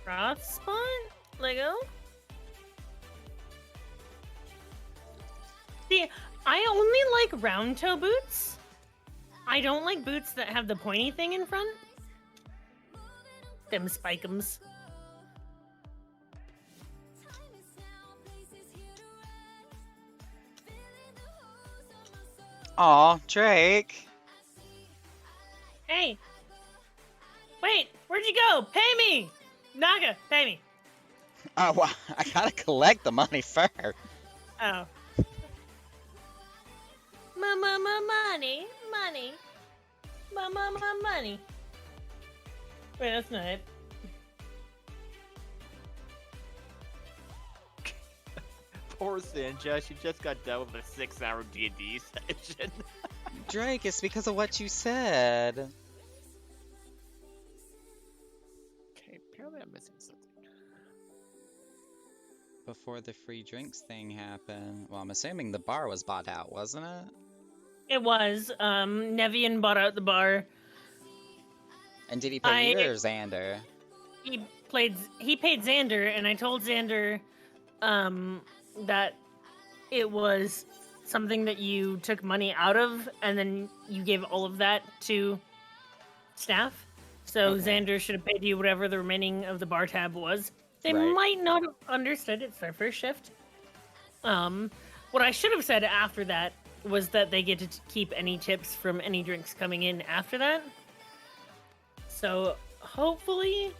Froth spawn? Lego? See, I only like round toe boots. I don't like boots that have the pointy thing in front. Them spike'ems. Aw, Drake. Hey! Wait, where'd you go? Pay me! Naga, pay me. Oh, well, I gotta collect the money first. Oh. Money, money. Money. Wait, that's not it. Poor Sinja, she just got done with a 6-hour D&D session. Drake, it's because of what you said. Okay, apparently I'm missing something. Before the free drinks thing happened. Well, I'm assuming the bar was bought out, wasn't it? It was. Nevian bought out the bar. And did he pay you or Xander? He paid Xander, and I told Xander that it was something that you took money out of, and then you gave all of that to staff. So Okay. Xander should have paid you whatever the remaining of the bar tab was. They Right. might not have understood it's their first shift. What I should have said after that was that they get to keep any tips from any drinks coming in after that. So hopefully.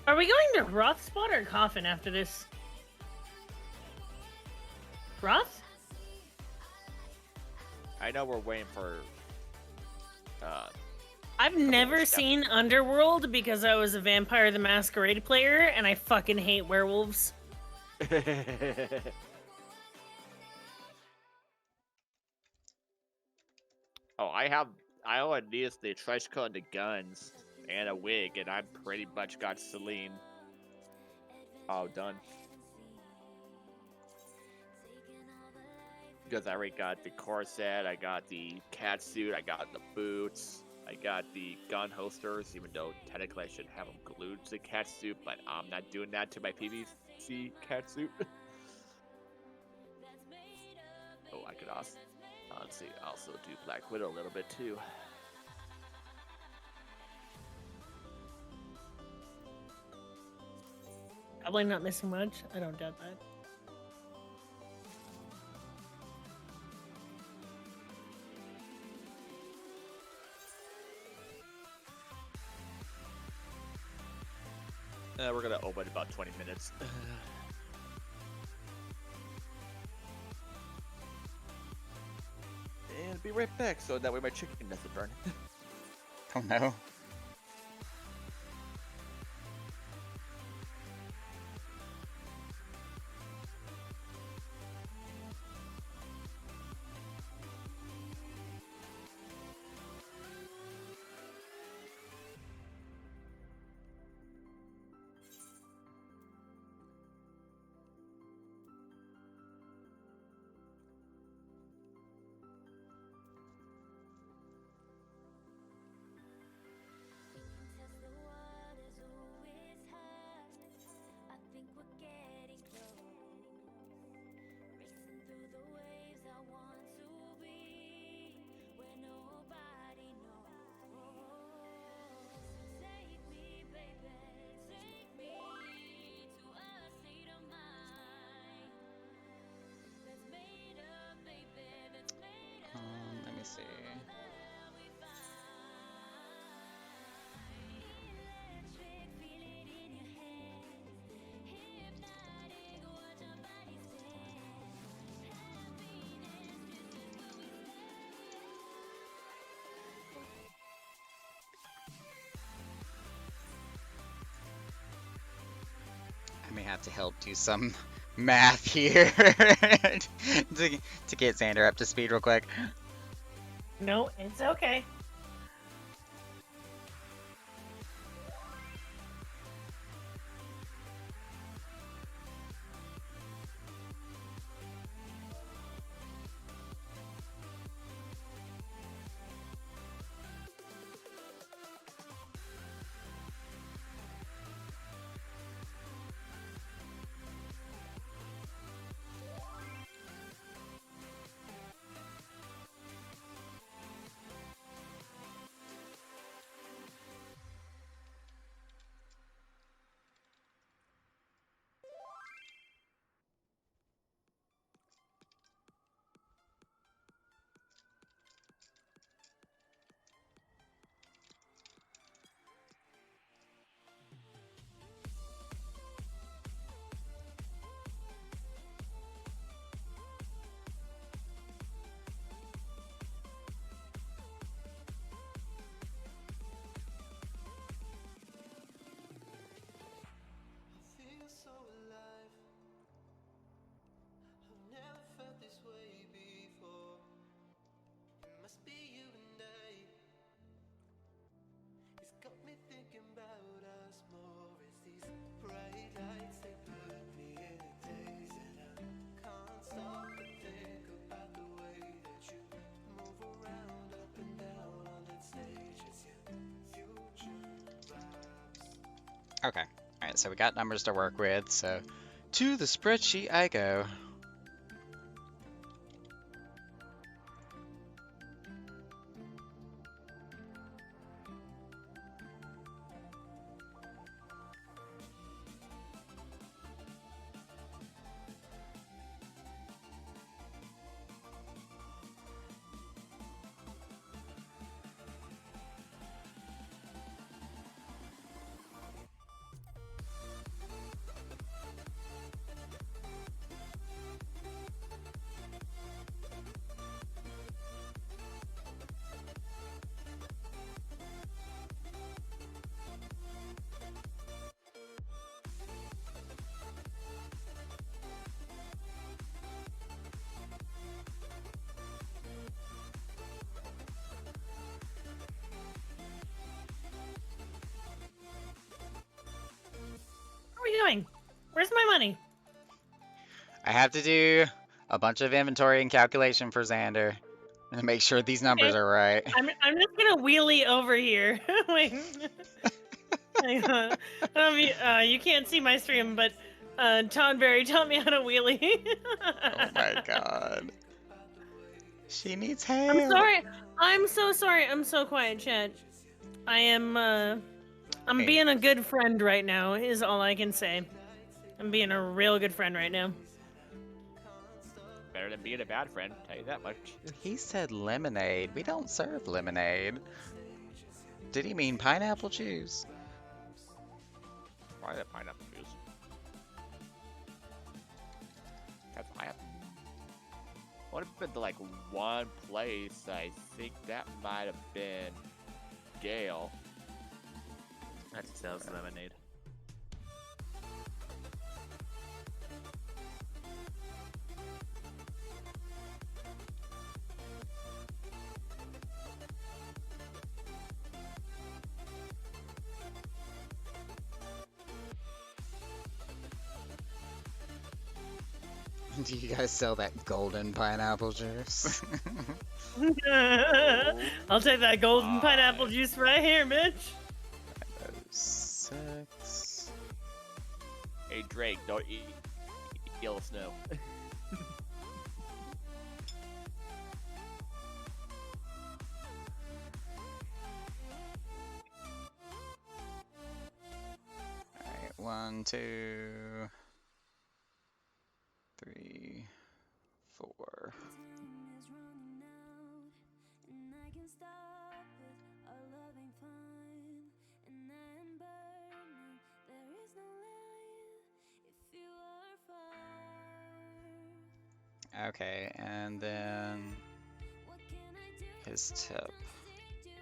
Are we going to Roth spot or Coffin after this? Roth? I know we're waiting for. I've never seen Underworld because I was a Vampire the Masquerade player and I fucking hate werewolves. Oh, I only need the trench coat and the guns and a wig, and I pretty much got Celine all done. Because I already got the corset, I got the cat suit, I got the boots, I got the gun holsters, even though technically I should have them glued to the cat suit, but I'm not doing that to my PVC cat suit. Oh, I could also, let's see, also do Black Widow a little bit too. Probably not missing much. I don't doubt that. We're gonna open in about 20 minutes. And be right back so that way my chicken doesn't burn. Oh no. may have to help do some math here to get Xander up to speed real quick. No, it's okay. feel so alive. I've never felt this way before. It must be you and I. It's got me thinking about us more. It's these bright lights, they put me in a daze, and I can't stop but think about the way that you move around up and down on that stage. It's your future vibes. Okay. Alright, so we got numbers to work with, so to the spreadsheet I go. What are we doing? Where's my money? I have to do a bunch of inventory and calculation for Xander and make sure these numbers Okay. are right. I'm just gonna wheelie over here. Wait. Hang on. I don't know if you can't see my stream, but Todd Berry taught me how to wheelie. Oh my god. She needs help. I'm sorry. I'm so sorry. I'm so quiet, chat. I am I'm Hey. being a good friend right now, is all I can say. I'm being a real good friend right now. Better than being a bad friend, tell you that much. He said lemonade. We don't serve lemonade. Did he mean pineapple juice? Why that pineapple juice? That's pineapple. What have been the like one place I think that might have been Gale. That sells lemonade. Do you guys sell that golden pineapple juice? I'll take that golden pineapple juice right here, bitch. 6. Hey Drake, don't eat yellow snow. Alright, 1, 2, 3, 4. Time is running out, and I can stop it. Our love ain't fine, and I am burning. There is no light if you are far. Okay, and then What can I do? his tip. Contact you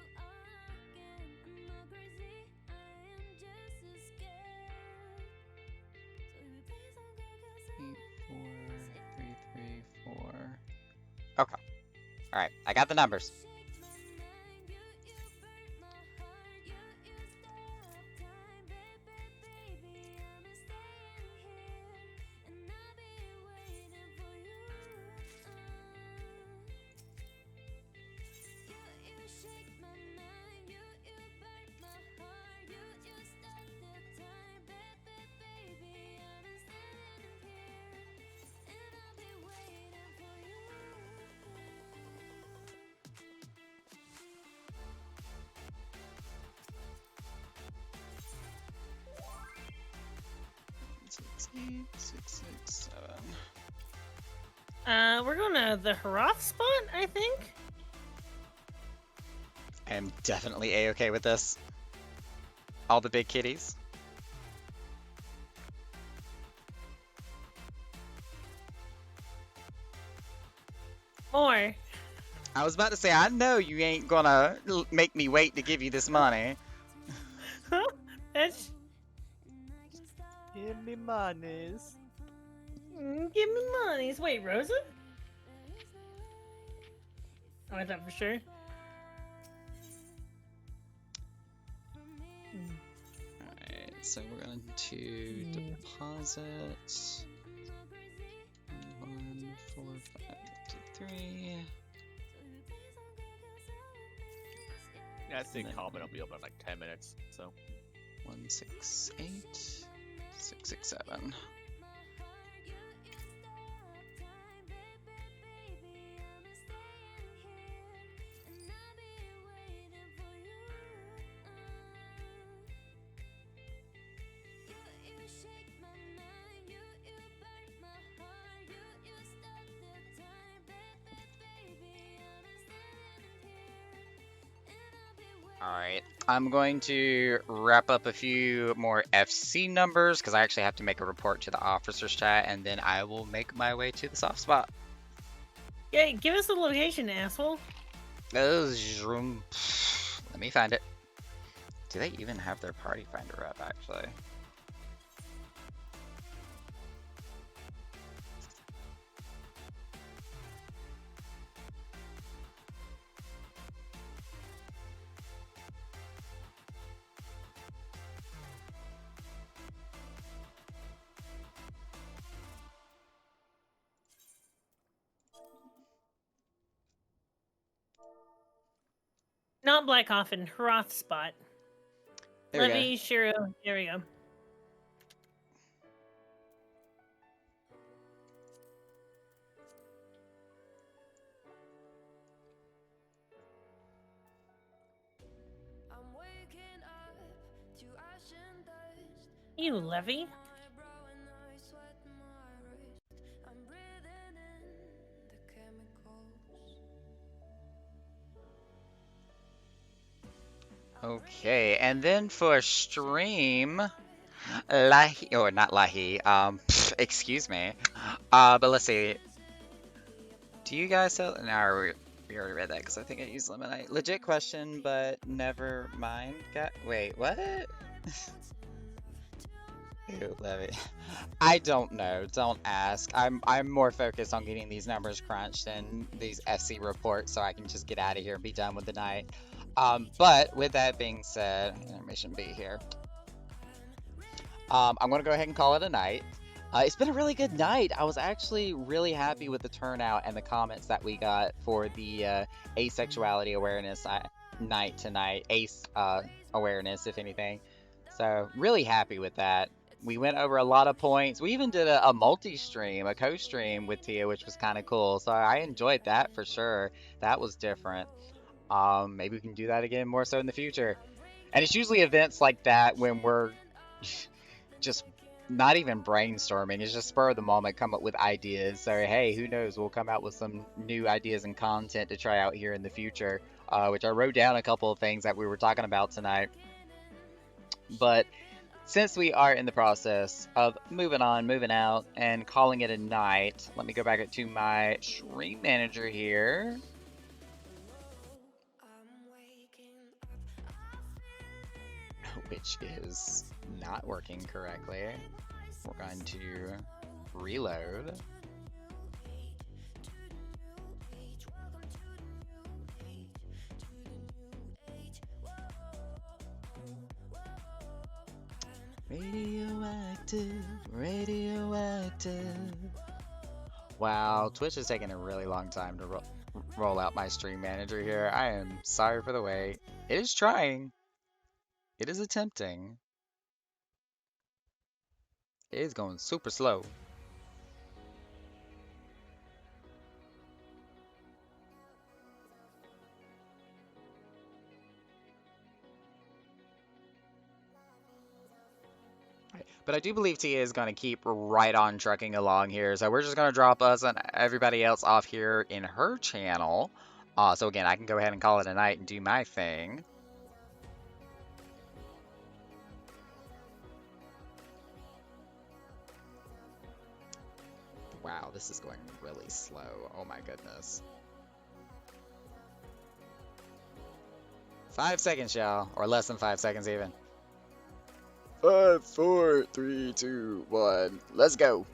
again. I'm not crazy, I am just as scared. So got the numbers. Six, seven. We're going to the Hroth spot, I think. I am definitely a-okay with this. All the big kitties. More. I was about to say, I know you ain't gonna make me wait to give you this money. That's... Give me monies. Give me monies. Wait, Rosa? Oh, I thought for sure. Alright, so we're going to deposit 1, 4, 5, 2, 3. Yeah, I think And then- Common will be open in like 10 minutes. So 1, 6, 8, 6, 6, 7. Alright, I'm going to wrap up a few more FC numbers because I actually have to make a report to the officers chat, and then I will make my way to the soft spot. Yeah, give us the location, asshole. Oh, zoom. Let me find it. Do they even have their party finder up, actually? Not Black Coffin, Hroth spot. There we go. Levy, Shiro. There we go. You, Levy. Okay, and then for stream, Lahi, or not Lahi, excuse me. But let's see. Do you guys sell? No, we already read that because I think I used Lemonite. Legit question, but never mind. Wait, what? Ew, Levy. I don't know. Don't ask. I'm more focused on getting these numbers crunched and these FC reports so I can just get out of here and be done with the night. But with that being said, intermission B here. I'm gonna go ahead and call it a night. It's been a really good night. I was actually really happy with the turnout and the comments that we got for the asexuality awareness night tonight. Ace awareness, if anything. So really happy with that. We went over a lot of points. We even did a multi-stream, a co-stream with Tia, which was kind of cool. So I enjoyed that for sure. That was different. Maybe we can do that again more so in the future. And it's usually events like that when we're just not even brainstorming. It's just spur of the moment, come up with ideas. So hey, who knows? We'll come out with some new ideas and content to try out here in the future. Which I wrote down a couple of things that we were talking about tonight. But since we are in the process of moving on, moving out, and calling it a night, let me go back to my stream manager here. Which is not working correctly. We're going to reload. Radioactive, radioactive. Wow, Twitch is taking a really long time to roll out my stream manager here. I am sorry for the wait. It is trying. It is attempting. It is going super slow. But I do believe Tia is going to keep right on trucking along here. So we're just going to drop us and everybody else off here in her channel. So again, I can go ahead and call it a night and do my thing. Wow, this is going really slow. Oh my goodness. 5 seconds, y'all. Or less than 5 seconds even. 5, 4, 3, 2, 1. Let's go.